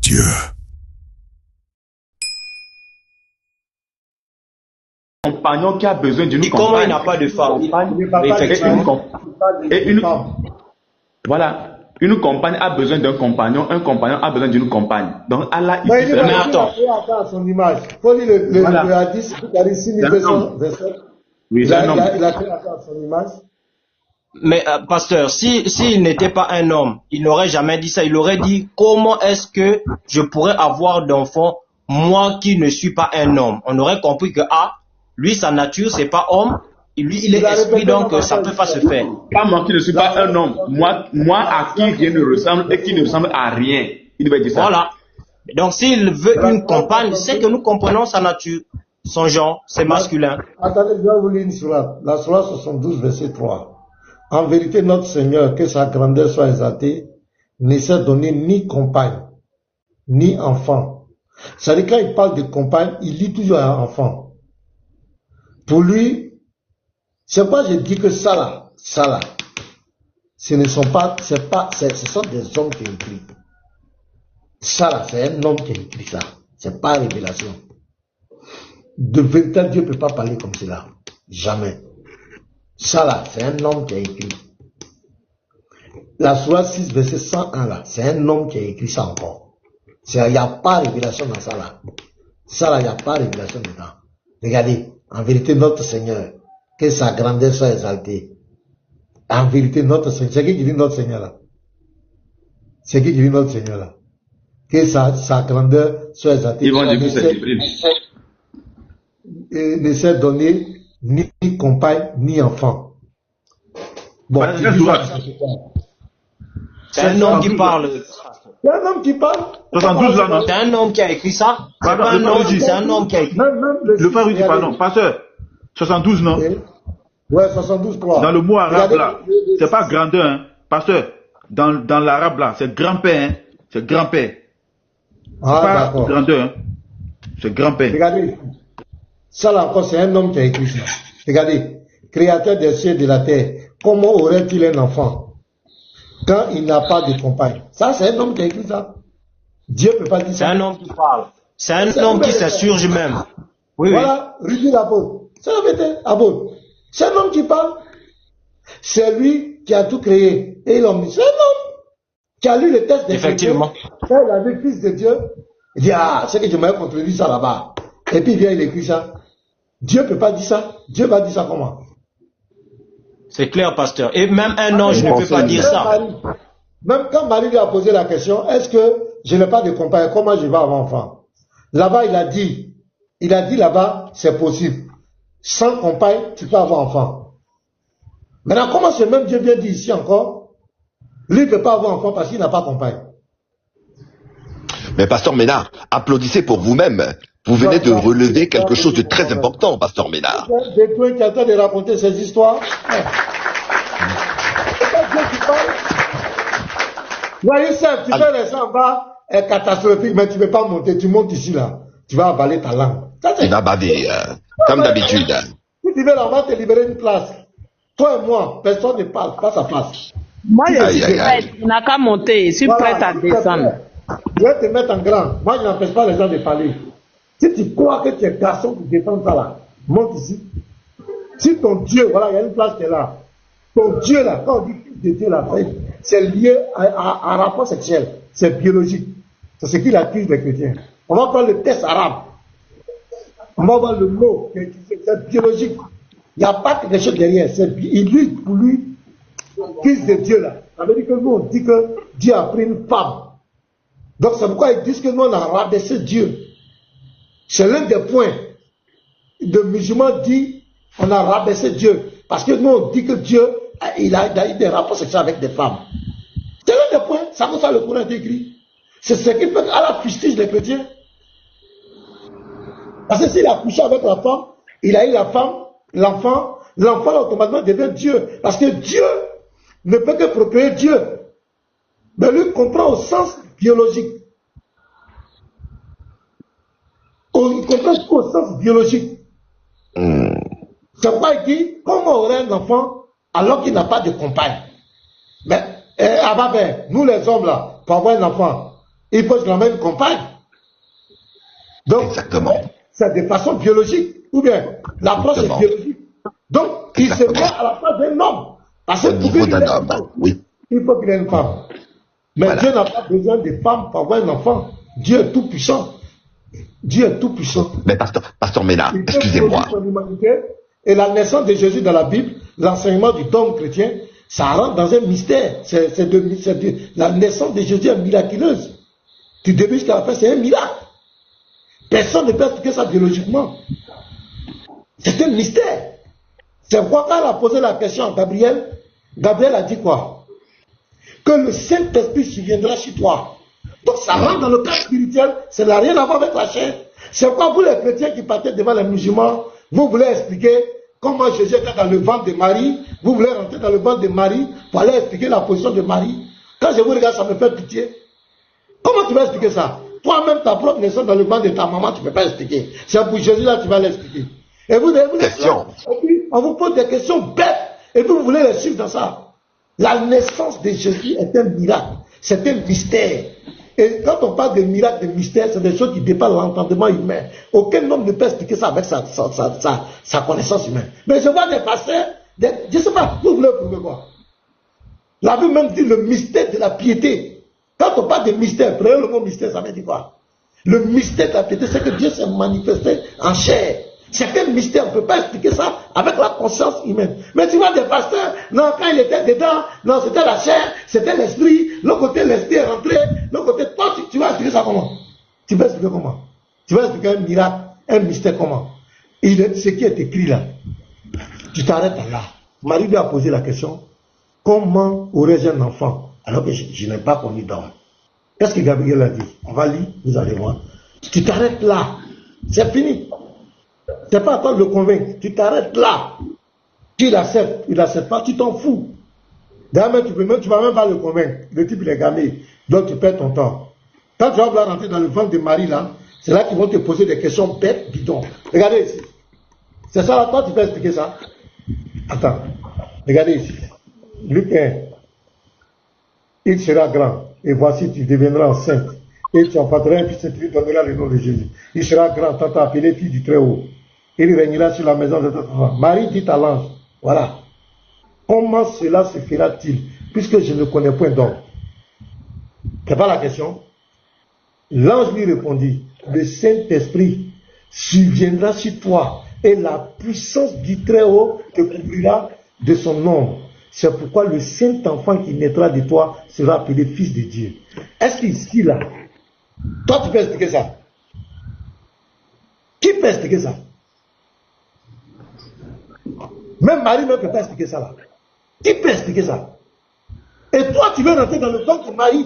Dieu. Compagnon qui a besoin d'une compagne. Comment il n'a pas de femme? Voilà. Une compagne a besoin d'un compagnon, un compagnon a besoin d'une compagne. Donc Allah, il mais attends. À son image. Il faut lire le hadith, il a créé à son image. Mais pasteur, s'il n'était pas un homme, il n'aurait jamais dit ça. Il aurait dit comment est-ce que je pourrais avoir d'enfants moi qui ne suis pas un homme. On aurait compris que lui sa nature c'est pas homme. Lui, il est esprit, donc ça ne peut pas se faire. Pas moi qui ne suis pas un homme. Moi à qui rien ne ressemble et qui ne ressemble à rien. Il devait dire ça. Voilà. Donc s'il veut une compagne, c'est que nous comprenons sa nature. Son genre, c'est masculin. Attendez, je vais vous lire une sourate. La sourate 72, verset 3. En vérité, notre Seigneur, que sa grandeur soit exaltée, ne s'est donné ni compagne, ni enfant. C'est-à-dire, quand il parle de compagne, il lit toujours à enfant. Pour lui, c'est pas je dis que ça là, ce sont des hommes qui écrivent. Ça là, c'est un homme qui a écrit ça. C'est pas révélation. De véritable Dieu ne peut pas parler comme cela. Jamais. Ça là, c'est un homme qui a écrit. La sourate 6, verset 101 là, c'est un homme qui a écrit ça encore. Il n'y a pas de révélation dans ça là. Ça là, il n'y a pas de révélation dedans. Regardez, en vérité, notre Seigneur, que sa grandeur soit exaltée. En vérité, notre Seigneur, c'est qui dit notre Seigneur là? C'est qui dit notre Seigneur là? Que sa grandeur soit exaltée. Ils vont dire que c'est Jibril. Ne s'est donné ni compagne, ni enfant. Bon, c'est un homme qui parle. C'est un homme qui parle. 72 là, non? C'est un homme qui a écrit ça. C'est un homme qui a écrit. Le frère dit pardon. Pasteur, 72 non? Ouais, 72 quoi. Dans le mot arabe là, c'est pas grandeur, hein. Pasteur, dans l'arabe là, c'est grand-père, hein. C'est grand-père. C'est pas grandeur, hein. C'est grand-père. Regardez. Ça là encore, c'est un homme qui a écrit ça. Regardez. Créateur des cieux et de la terre. Comment aurait-il un enfant quand il n'a pas de compagne? Ça, c'est un homme qui a écrit ça. Dieu ne peut pas dire ça. C'est un homme qui parle. C'est un homme qui s'insurge même. Oui, voilà, Rudy l'apôtre. C'est la vérité, apôtre. C'est un homme qui parle. C'est lui qui a tout créé. Et l'homme, c'est un homme qui a lu le texte des effectivement. Quand il a vu Fils de Dieu, il dit, c'est que je m'avais contredit ça là-bas. Et puis il vient, il écrit ça. Dieu ne peut pas dire ça. Dieu va dire ça comment? C'est clair, pasteur. Et même un ange ne peut pas dire ça. Même quand Marie lui a posé la question, est-ce que je n'ai pas de compagne, comment je vais avoir enfant? Là-bas, il a dit là-bas, c'est possible. Sans compagne, tu peux avoir enfant. Maintenant, comment ce même Dieu vient dire ici encore? Lui ne peut pas avoir enfant parce qu'il n'a pas de compagne. Mais Pasteur Ménard, applaudissez pour vous-même. Vous venez de relever quelque chose de très important, Pasteur Ménard. Des toi qui attendent de raconter ces histoires. C'est pas Dieu qui parle. Voyez ça, tu fais les en bas, est catastrophique, mais tu ne peux pas monter. Tu montes ici là, tu vas avaler ta langue. Il va baver, comme d'habitude. Si tu veux là, on va te libérer une place. Toi et moi, personne ne parle face à face. Moi, je suis prête. Tu n'as qu'à monter. Je suis prête à descendre. Je vais te mettre en grand. Moi, je n'empêche pas les gens de parler. Si tu crois que tu es garçon pour défendre ça là, monte ici. Si ton Dieu, voilà, il y a une place qui est là. Ton Dieu là, quand on dit fils de Dieu là, c'est lié à un rapport sexuel. C'est biologique. C'est ce qu'il accuse les chrétiens. On va prendre le test arabe. On va voir le mot. C'est biologique. Il n'y a pas quelque chose derrière. Il lutte pour lui, fils de Dieu là. Ça veut dire que nous, on dit que Dieu a pris une femme. Donc c'est pourquoi ils disent que nous, on a rabaissé Dieu. C'est l'un des points. Le musulman dit on a rabaissé Dieu. Parce que nous, on dit que Dieu, il a eu des rapports sexuels avec des femmes. C'est l'un des points. C'est comme ça le Coran est écrit. C'est ce qui fait à la fustige des chrétiens. Parce que s'il a couché avec la femme, il a eu la femme, l'enfant automatiquement devient Dieu. Parce que Dieu ne peut que procréer Dieu. Mais lui comprend au sens biologique. Il comprend tout au sens biologique. C'est pourquoi il dit, comment aurait un enfant alors qu'il n'a pas de compagne? Mais, nous les hommes là, pour avoir un enfant, il faut que la mère compagne. Donc, exactement. C'est de façon biologique, ou bien l'approche est biologique. Donc, il se met à la place d'un homme. Parce que au niveau d'un homme, oui. Il faut qu'il ait une femme. Mais voilà. Dieu n'a pas besoin de femmes pour avoir un enfant. Dieu est tout puissant. Dieu est tout puissant. Mais pasteur Ménard, excusez-moi. Et la naissance de Jésus dans la Bible, l'enseignement du dogme chrétien, ça rentre dans un mystère. La naissance de Jésus est miraculeuse. Du début jusqu'à la fin, c'est un miracle. Personne ne peut expliquer ça biologiquement. C'est un mystère. C'est pourquoi quand elle a posé la question à Gabriel, Gabriel a dit quoi? Que le Saint-Esprit surviendra chez toi. Donc ça rentre dans le cadre spirituel, ça n'a rien à voir avec la chair. C'est pourquoi vous les chrétiens qui partez devant les musulmans, vous voulez expliquer comment Jésus était dans le ventre de Marie, vous voulez rentrer dans le ventre de Marie pour aller expliquer la position de Marie. Quand je vous regarde, ça me fait pitié. Comment tu vas expliquer ça? Toi-même, ta propre naissance dans le ventre de ta maman, tu ne peux pas expliquer. C'est pour Jésus là, tu vas l'expliquer. Et vous êtes là, et puis on vous pose des questions bêtes, et puis vous voulez les suivre dans ça. La naissance de Jésus est un miracle, c'est un mystère. Et quand on parle de miracle, de mystère, c'est des choses qui dépassent l'entendement humain. Aucun homme ne peut expliquer ça avec sa connaissance humaine. Mais je vois des pasteurs, je ne sais pas, vous voulez prouver quoi? La Bible même dit le mystère de la piété. Quand on parle de mystère, prenez le mot mystère, ça veut dire quoi? Le mystère de la piété, c'est que Dieu s'est manifesté en chair. C'est un mystère, on ne peut pas expliquer ça avec la conscience humaine. Mais tu vois des pasteurs, non, quand il était dedans, non, c'était la chair, c'était l'esprit, l'autre côté l'esprit est rentré, l'autre côté, toi, tu vas expliquer ça comment? Tu vas expliquer comment? Tu vas expliquer un miracle, un mystère comment? Ce qui est écrit là, tu t'arrêtes là. Marie lui a posé la question, comment aurais-je un enfant alors que je n'ai pas connu d'homme? Qu'est-ce que Gabriel a dit? On va lire, vous allez voir. Tu t'arrêtes là, c'est fini. C'est pas à toi de le convaincre, tu t'arrêtes là. Tu l'acceptes, il l'accepte pas, tu t'en fous. D'ailleurs, tu vas même pas le convaincre. Le type il est gamé, donc tu perds ton temps. Quand tu vas vouloir rentrer dans le ventre de Marie là, c'est là qu'ils vont te poser des questions bêtes, bidons. Regardez ici. C'est ça là, toi tu peux expliquer ça? Attends, regardez ici. Luc 1. Il sera grand, et voici tu deviendras enceinte. Et tu enfanteras un fils et tu lui donneras le nom de Jésus. Il sera grand, tant appelé fils du Très-Haut. Il régnera sur la maison de ton enfant. Marie dit à l'ange, voilà, comment cela se fera-t-il, puisque je ne connais point d'homme? C'est pas la question. L'ange lui répondit, le Saint-Esprit surviendra sur toi, et la puissance du Très-Haut te couvrira de son nom. C'est pourquoi le Saint-Enfant qui naîtra de toi sera appelé Fils de Dieu. Est-ce qu'ici, là, toi, tu peux expliquer ça? Qui peut expliquer ça? Même Marie ne peut pas expliquer ça là. Qui peut expliquer ça? Et toi, tu veux rentrer dans le ventre de Marie?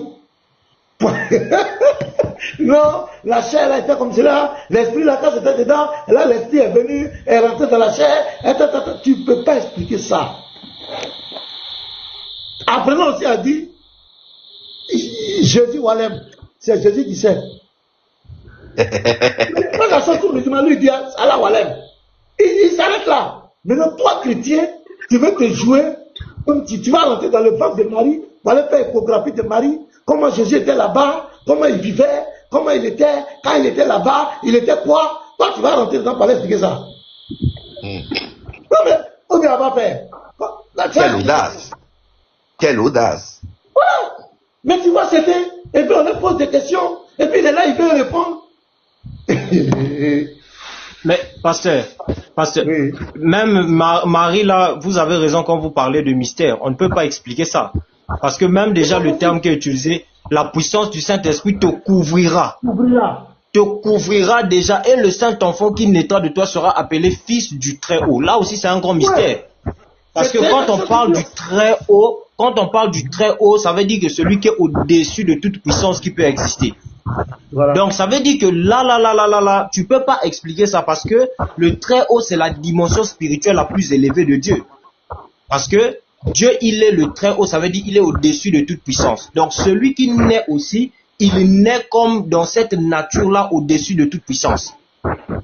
Non, la chair a été comme cela, l'esprit là, quand c'était dedans, et là l'esprit est venu, est rentré dans la chair, tu ne peux pas expliquer ça. Après, on aussi a dit, Jésus Walem, c'est Jésus qui sait. Quand la chanson musulmane lui dit, Allah Walem, il s'arrête là. Maintenant, toi, chrétien, tu veux te jouer, comme tu vas rentrer dans le ventre de Marie, pour aller faire échographie de Marie, comment Jésus était là-bas, comment il vivait, comment il était, quand il était là-bas, il était quoi? Toi, tu vas rentrer dedans pour aller expliquer ça. Non, mais, on ne va pas faire. Quelle audace! Quelle audace! Voilà! Mais tu vois, c'était, et puis on lui pose des questions, et puis il est là, il veut répondre. Mais, pasteur, oui. Même Marie, là, vous avez raison quand vous parlez de mystère. On ne peut pas expliquer ça. Parce que même déjà le terme qui est utilisé, la puissance du Saint-Esprit te couvrira. Te couvrira déjà, et le Saint-Enfant qui naîtra de toi sera appelé Fils du Très-Haut. Là aussi, c'est un grand mystère. Parce que quand on parle du Très-Haut, ça veut dire que celui qui est au-dessus de toute puissance qui peut exister. Voilà. Donc ça veut dire que là, tu peux pas expliquer ça parce que le Très-Haut, c'est la dimension spirituelle la plus élevée de Dieu. Parce que Dieu, il est le Très-Haut, ça veut dire qu'il est au-dessus de toute puissance. Donc celui qui naît aussi, il naît comme dans cette nature-là au-dessus de toute puissance.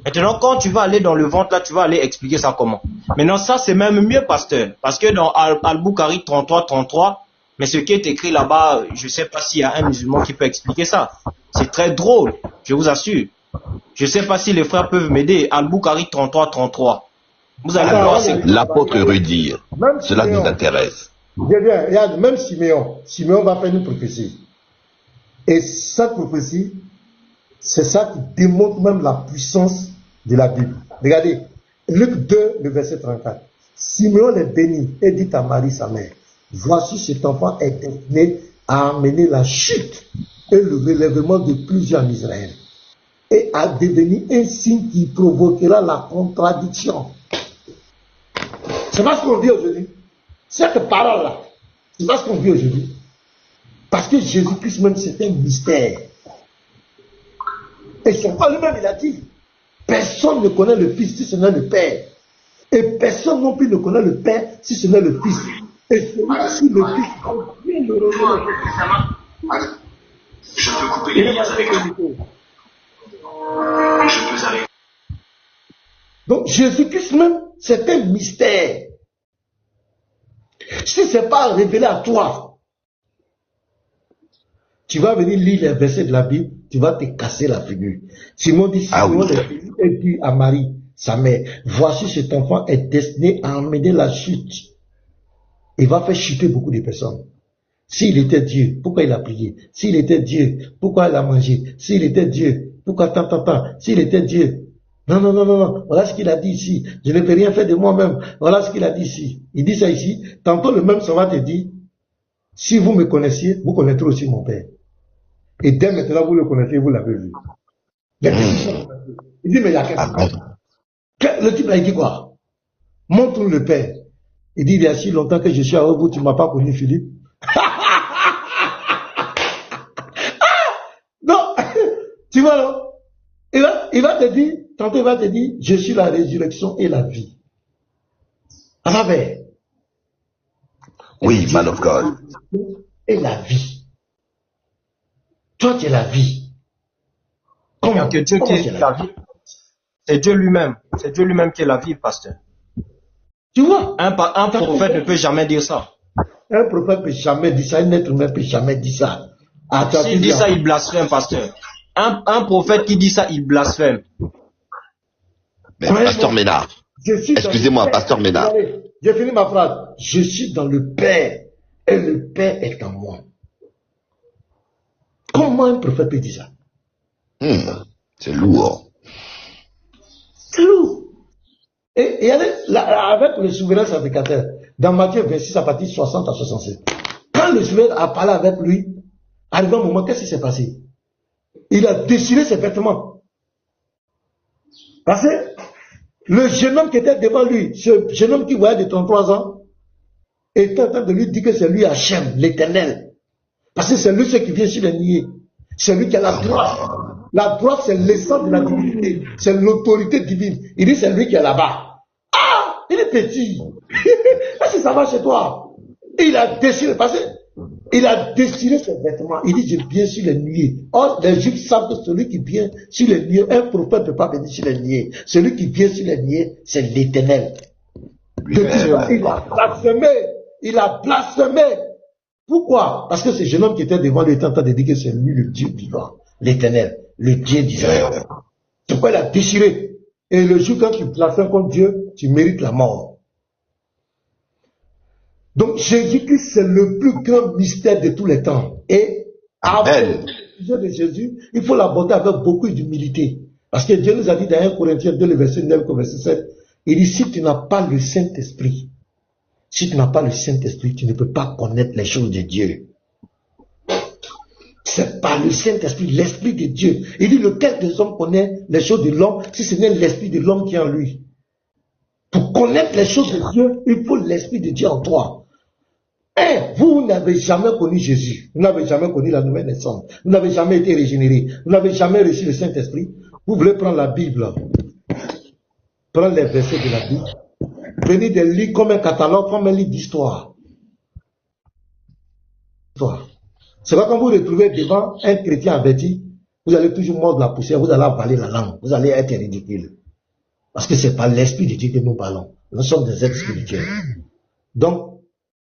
Maintenant, quand tu vas aller dans le ventre, là, tu vas aller expliquer ça comment. Maintenant, ça, c'est même mieux, pasteur. Parce que dans Al-Bukhari 33, Mais ce qui est écrit là-bas, je ne sais pas s'il y a un musulman qui peut expliquer ça. C'est très drôle, je vous assure. Je ne sais pas si les frères peuvent m'aider. Al-Bukhari 33. Vous allez voir. L'apôtre Rudy, cela Siméon, nous intéresse. regarde, même Siméon va faire une prophétie. Et cette prophétie, c'est ça qui démontre même la puissance de la Bible. Regardez, Luc 2, le verset 34. Siméon les bénit et dit à Marie, sa mère, voici cet enfant est destiné à amener la chute et le relèvement de plusieurs en Israël et à devenir un signe qui provoquera la contradiction. C'est pas ce qu'on vit aujourd'hui. Cette parole-là, c'est pas ce qu'on vit aujourd'hui. Parce que Jésus-Christ même, c'est un mystère. Et son Père lui-même, il a dit, personne ne connaît le Fils si ce n'est le Père. Et personne non plus ne connaît le Père si ce n'est le Fils. Et celui-ci, le Fils, il le révèle. Je peux couper les liens avec eux. Je peux arrêter. Donc Jésus-Christ même, c'est un mystère. Si ce n'est pas révélé à toi, tu vas venir lire les versets de la Bible, tu vas te casser la figure. Simon dit, et dit à Marie, sa mère, voici cet enfant est destiné à emmener la chute. Il va faire chuter beaucoup de personnes. S'il était Dieu, pourquoi il a prié? S'il était Dieu, pourquoi il a mangé? S'il était Dieu, pourquoi tant? S'il était Dieu, non. Voilà ce qu'il a dit ici. Je ne peux rien faire de moi-même. Voilà ce qu'il a dit ici. Il dit ça ici. Tantôt le même, ça va te dire, si vous me connaissiez, vous connaîtrez aussi mon Père. Et dès maintenant, vous le connaissez, vous l'avez vu. Il dit, mais il y a qu'est-ce que le type là, il dit quoi? Montre-nous le Père. Il dit, il y a si longtemps que je suis avec vous, tu ne m'as pas connu, Philippe. Non, tu vois, non? Il va te dire, tantôt il va te dire, je suis la résurrection et la vie. À travers. Oui, man of God. Et la vie. Toi, tu es la vie. Comment que Dieu qui est la vie? C'est Dieu lui-même. C'est Dieu lui-même qui est la vie, pasteur. Tu vois? Un prophète ne peut jamais dire ça. Un prophète ne peut jamais dire ça. Un être humain ne peut jamais dire ça. S'il dit ça, il blasphème, pasteur. Un prophète qui dit ça, il blasphème. Mais pasteur Ménard, excusez-moi, pasteur Ménard. J'ai fini ma phrase. Je suis dans le Père et le Père est en moi. Comment un prophète peut dire ça? C'est lourd. C'est lourd. Et avec le souverain sacrificateur, dans Matthieu 26 à partir de 60 à 67, quand le souverain a parlé avec lui, arrivé un moment, qu'est-ce qui s'est passé? Il a déchiré ses vêtements. Parce que le jeune homme qui était devant lui, ce jeune homme qui voyait de 33 ans, était en train de lui dire que c'est lui Hachem, l'Éternel. Parce que c'est lui ce qui vient sur les niais. C'est lui qui a la droite. La droite, c'est l'essence de la divinité. C'est l'autorité divine. Il dit c'est lui qui est là-bas. Ah, il est petit. Est-ce que ça va chez toi? Il a déchiré, parce qu'il a déchiré ses vêtements. Il dit, je viens sur les nuées. Or, les Juifs savent que celui qui vient sur les nuées, un prophète ne peut pas venir sur les nuées. Celui qui vient sur les nuées, c'est l'Éternel. Il a blasphémé. Il a blasphémé. Pourquoi? Parce que ce jeune homme qui était devant lui était en train de dire que c'est lui le Dieu vivant, l'Éternel, le Dieu d'Israël. C'est pourquoi il a déchiré. Et le jour quand tu blasphèmes contre Dieu, tu mérites la mort. Donc Jésus-Christ, c'est le plus grand mystère de tous les temps. Et après le sujet de Jésus, il faut l'aborder avec beaucoup d'humilité. Parce que Dieu nous a dit dans 1 Corinthiens 2, le verset 9 au verset 7, il dit, si tu n'as pas le Saint-Esprit, si tu n'as pas le Saint-Esprit, tu ne peux pas connaître les choses de Dieu. C'est par le Saint-Esprit, l'Esprit de Dieu. Il dit, lequel des hommes connaît les choses de l'homme, si ce n'est l'Esprit de l'homme qui est en lui. Pour connaître les choses de Dieu, il faut l'Esprit de Dieu en toi. Et vous n'avez jamais connu Jésus. Vous n'avez jamais connu la nouvelle naissance. Vous n'avez jamais été régénéré. Vous n'avez jamais reçu le Saint-Esprit. Vous voulez prendre la Bible, prendre les versets de la Bible, venir de lire comme un catalogue, comme un livre d'histoire. C'est pas quand vous retrouvez devant un chrétien averti, vous allez toujours mordre la poussière, vous allez avaler la langue, vous allez être ridicule. Parce que c'est par l'Esprit de Dieu que nous parlons. Nous sommes des êtres spirituels. Donc,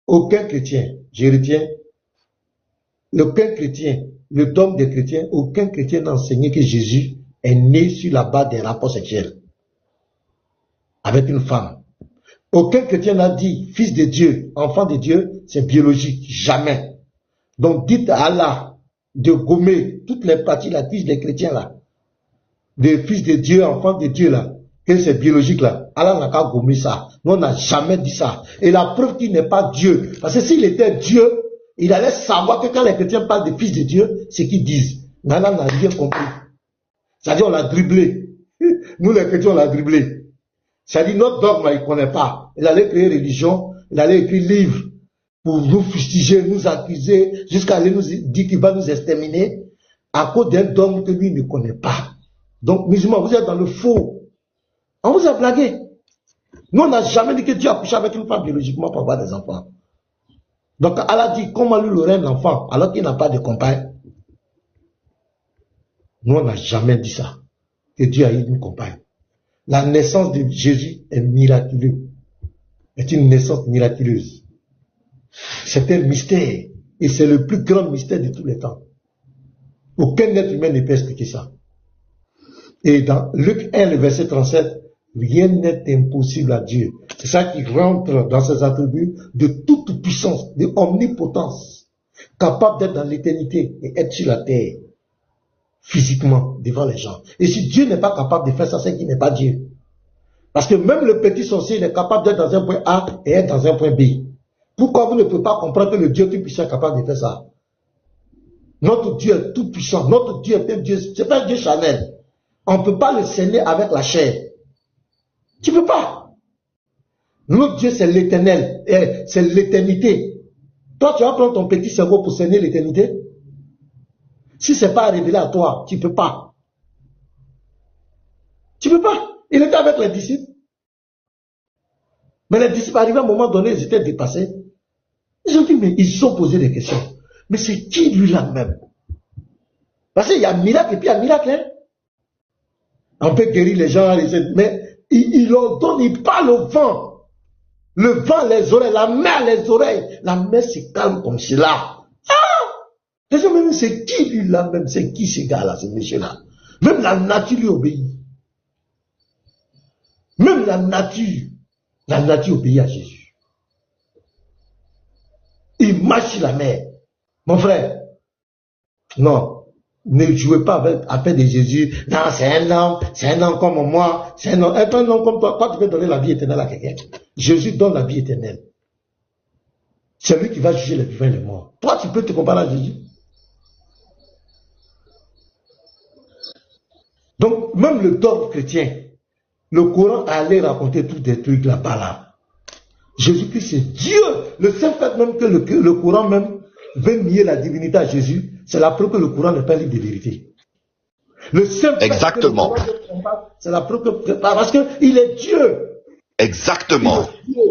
aucun chrétien je retiens, aucun chrétien, le dogme des chrétiens, aucun chrétien n'a enseigné que Jésus est né sur la base des rapports sexuels avec une femme. Aucun chrétien n'a dit fils de Dieu, enfant de Dieu, c'est biologique. Jamais. Donc dites à Allah de gommer toutes les parties, la fiche des chrétiens là, des fils de Dieu, enfants de Dieu là, que c'est biologique là. Allah n'a qu'à gommer ça. Nous on n'a jamais dit ça. Et la preuve qu'il n'est pas Dieu. Parce que s'il était Dieu, il allait savoir que quand les chrétiens parlent des fils de Dieu, c'est qu'ils disent. Mais Allah n'a rien compris. C'est-à-dire on l'a dribblé. Nous les chrétiens on l'a dribblé. C'est-à-dire notre dogme il ne connaît pas. Il allait créer religion, il allait écrire livre pour nous fustiger, nous accuser, jusqu'à aller nous dire qu'il va nous exterminer à cause d'un dogme que lui ne connaît pas. Donc musulmans, vous êtes dans le faux. On vous a blagué. Nous on n'a jamais dit que Dieu a couché avec une femme biologiquement pour avoir des enfants. Donc Allah dit comment lui aurait un enfant alors qu'il n'a pas de compagne. Nous on n'a jamais dit ça. Que Dieu a eu une compagne. La naissance de Jésus est miraculeuse. Est une naissance miraculeuse. C'est un mystère. Et c'est le plus grand mystère de tous les temps. Aucun être humain ne peut expliquer ça. Et dans Luc 1, le verset 37, rien n'est impossible à Dieu. C'est ça qui rentre dans ses attributs de toute puissance, de omnipotence, capable d'être dans l'éternité et être sur la terre. Physiquement, devant les gens. Et si Dieu n'est pas capable de faire ça, c'est qu'il n'est pas Dieu. Parce que même le petit sorcier, il est capable d'être dans un point A et être dans un point B. Pourquoi vous ne pouvez pas comprendre que le Dieu tout-puissant est capable de faire ça? Notre Dieu est tout-puissant. Notre Dieu est un Dieu, c'est pas un Dieu charnel. On ne peut pas le cerner avec la chair. Tu ne peux pas. Notre Dieu, c'est l'éternel. C'est l'éternité. Toi, tu vas prendre ton petit cerveau pour cerner l'éternité? Si ce n'est pas révélé à toi, tu ne peux pas. Tu ne peux pas. Il était avec les disciples. Mais les disciples, arrivés à un moment donné, ils étaient dépassés. Ils ont dit, mais ils se sont posé des questions. Mais c'est qui lui-là même? Parce qu'il y a miracle et puis il y a miracle. Hein? On peut guérir les gens, mais il leur donne, il parle au vent. Le vent, les oreilles, la mer, les oreilles. La mer se calme comme cela. Les gens même, c'est qui lui là même? C'est qui ce gars-là, ce monsieur-là? Même la nature lui obéit. Même la nature obéit à Jésus. Il marche sur la mer. Mon frère, non, ne jouez pas avec de Jésus. Non, c'est un homme comme moi, c'est un homme comme toi. Toi, tu peux donner la vie éternelle à quelqu'un. Jésus donne la vie éternelle. C'est lui qui va juger les vivants et les morts. Toi, tu peux te comparer à Jésus. Donc, même le dogme chrétien, le Coran allait raconter tous des trucs là-bas là. Jésus-Christ c'est Dieu. Le seul fait même que le Coran même veut nier la divinité à Jésus, c'est la preuve que le Coran n'est pas un livre de vérité. Le seul fait Exactement. Que le Coran c'est la preuve que parce qu'il est Dieu. Exactement. Il est Dieu.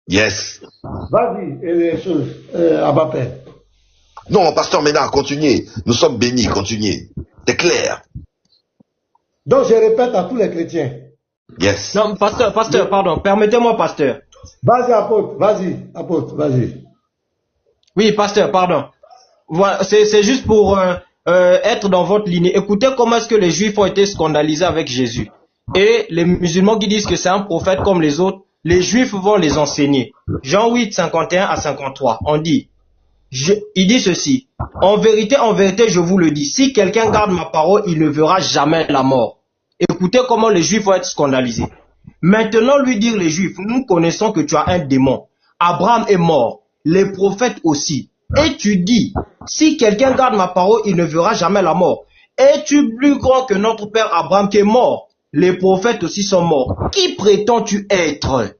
Yes. Vas-y, les choses, Abba Père. Non, pasteur Ménard, continuez. Nous sommes bénis, continuez. C'est clair. Donc je répète à tous les chrétiens. Yes. Non, pasteur, pardon, permettez-moi, pasteur. Vas-y, apôtre, vas-y. Oui, pasteur, pardon. Voilà, c'est juste pour être dans votre lignée. Écoutez comment est-ce que les Juifs ont été scandalisés avec Jésus. Et les musulmans qui disent que c'est un prophète comme les autres, les Juifs vont les enseigner. Jean 8, 51 à 53, on dit, il dit ceci, en vérité, je vous le dis, si quelqu'un garde ma parole, il ne verra jamais la mort. Écoutez comment les Juifs vont être scandalisés. Maintenant, lui dire les Juifs, nous connaissons que tu as un démon. Abraham est mort, les prophètes aussi. Et tu dis, si quelqu'un garde ma parole, il ne verra jamais la mort. Es-tu plus grand que notre père Abraham qui est mort? Les prophètes aussi sont morts. Qui prétends-tu être?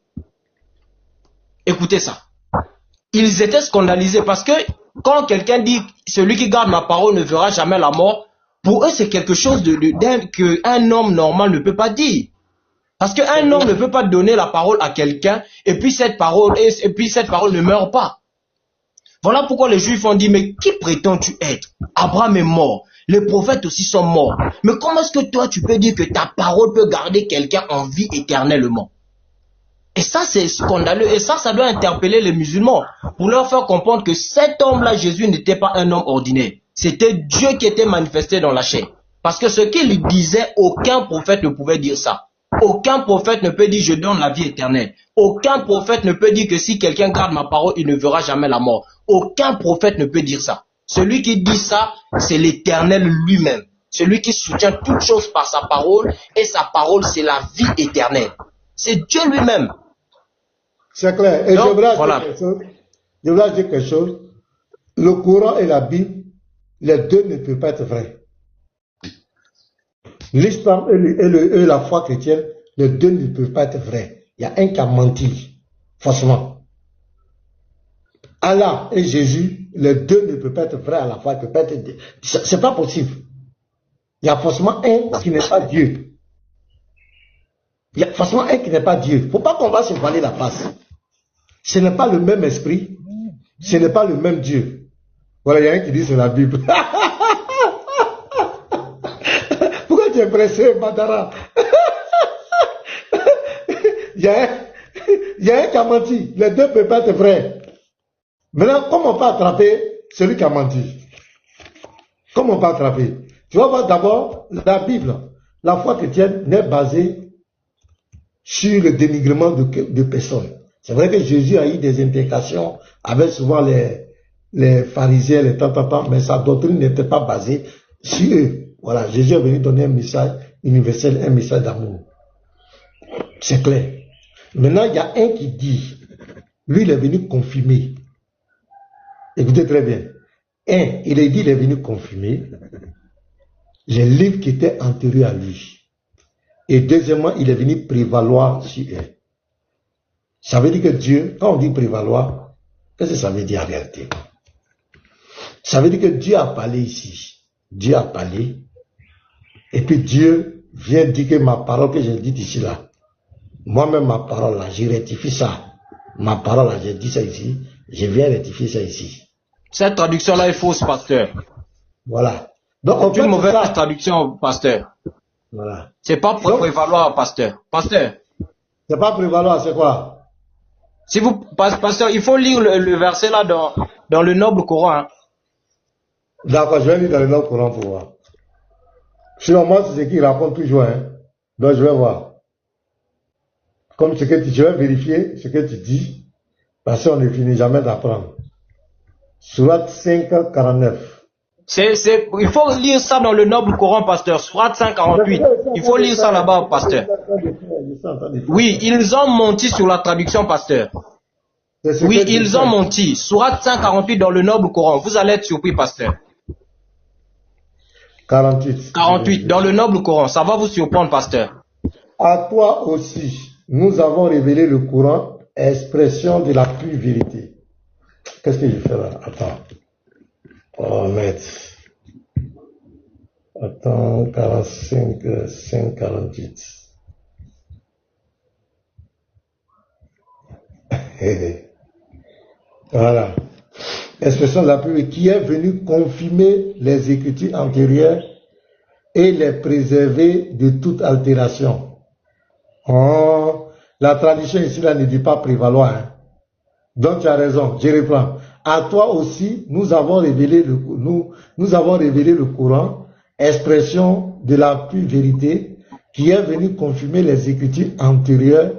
Écoutez ça. Ils étaient scandalisés parce que quand quelqu'un dit, celui qui garde ma parole ne verra jamais la mort, pour eux c'est quelque chose qu'un homme normal ne peut pas dire. Parce qu'un homme ne peut pas donner la parole à quelqu'un et puis cette parole ne meurt pas. Voilà pourquoi les Juifs ont dit, mais qui prétends-tu être? Abraham est mort, les prophètes aussi sont morts. Mais comment est-ce que toi tu peux dire que ta parole peut garder quelqu'un en vie éternellement? Et ça, c'est scandaleux. Et ça doit interpeller les musulmans pour leur faire comprendre que cet homme-là, Jésus, n'était pas un homme ordinaire. C'était Dieu qui était manifesté dans la chair. Parce que ce qu'il disait, aucun prophète ne pouvait dire ça. Aucun prophète ne peut dire je donne la vie éternelle. Aucun prophète ne peut dire que si quelqu'un garde ma parole, il ne verra jamais la mort. Aucun prophète ne peut dire ça. Celui qui dit ça, c'est l'Éternel lui-même. Celui qui soutient toutes choses par sa parole, et sa parole, c'est la vie éternelle. C'est Dieu lui-même. C'est clair. Et Donc, je voudrais voilà. dire quelque chose. Le Coran et la Bible, les deux ne peuvent pas être vrais. L'islam et la foi chrétienne, les deux ne peuvent pas être vrais. Il y a un qui a menti, forcément. Allah et Jésus, les deux ne peuvent pas être vrais à la fois. C'est pas possible. Il y a forcément un qui n'est pas Dieu. Il y a forcément un qui n'est pas Dieu. Il ne faut pas qu'on va se voiler la face. Ce n'est pas le même esprit. Ce n'est pas le même Dieu. Voilà, il y a un qui dit c'est la Bible. Pourquoi tu es pressé, Badara? Il y a un qui a menti. Les deux ne peuvent pas être vrais. Maintenant, comment on peut attraper celui qui a menti? Comment on peut attraper? Tu vas voir d'abord la Bible. La foi chrétienne n'est basée sur le dénigrement de personnes. C'est vrai que Jésus a eu des implications avec souvent les pharisiens, les tant, mais sa doctrine n'était pas basée sur eux. Voilà, Jésus est venu donner un message universel, un message d'amour. C'est clair. Maintenant, il y a un qui dit, lui, il est venu confirmer. Écoutez très bien. Il est dit, il est venu confirmer les livres qui étaient antérieurs à lui. Et deuxièmement, il est venu prévaloir sur eux. Ça veut dire que Dieu, quand on dit prévaloir, qu'est-ce que ça veut dire en réalité? Ça veut dire que Dieu a parlé ici. Dieu a parlé. Et puis Dieu vient dire que ma parole que j'ai dite ici là, moi-même ma parole là, je rectifie ça. Ma parole là, j'ai dit ça ici, je viens rectifier ça ici. Cette traduction-là est fausse, pasteur. Voilà. Donc, c'est une mauvaise traduction, pasteur. Voilà. C'est pas pour prévaloir, pasteur. Pasteur. C'est pas prévaloir, c'est quoi? Si vous, pasteur, il faut lire le verset là dans le noble Coran. Hein. D'accord, je vais lire dans le noble Coran pour voir. Sinon, moi, c'est ce qu'il raconte toujours, hein. Donc, je vais voir. Comme ce que je vais vérifier ce que tu dis, parce qu'on ne finit jamais d'apprendre. Sourate 5, 49. Il faut lire ça dans le noble Coran, pasteur. Sourate 548. Il faut lire ça là-bas, pasteur. Oui, ils ont menti sur la traduction, pasteur. Oui, ils ont menti. Sourate 548 dans le noble Coran. Vous allez être surpris, pasteur. 48 dans le noble Coran. Ça va vous surprendre, pasteur. À toi aussi, nous avons révélé le Coran, expression de la pure vérité. Qu'est-ce que je fais là? Attends. Oh, maître. Attends, 45, 5, 48. Voilà. Expression de la pure qui est venue confirmer les écritures antérieures et les préserver de toute altération. Oh, la tradition ici là ne dit pas prévaloir. Hein. Donc tu as raison, je reprends. À toi aussi, nous avons révélé le Coran, expression de la pure vérité, qui est venu confirmer les écritures antérieures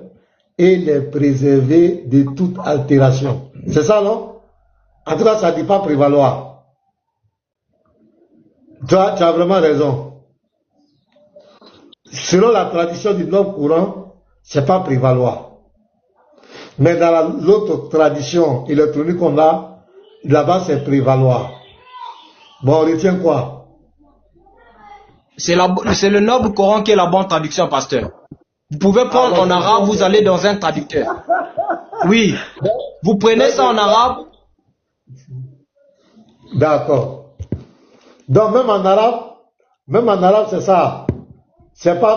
et les préserver de toute altération. C'est ça, non? En tout cas, ça ne dit pas prévaloir. Tu as vraiment raison. Selon la tradition du Nouveau Coran, c'est pas prévaloir. Mais dans l'autre tradition électronique qu'on a, là-bas c'est prévaloir. Bon, on retient quoi? C'est le noble Coran qui est la bonne traduction, pasteur. Vous pouvez prendre en arabe, vous allez dans un traducteur. Oui. Vous prenez ça en arabe. D'accord. Donc même en arabe c'est ça.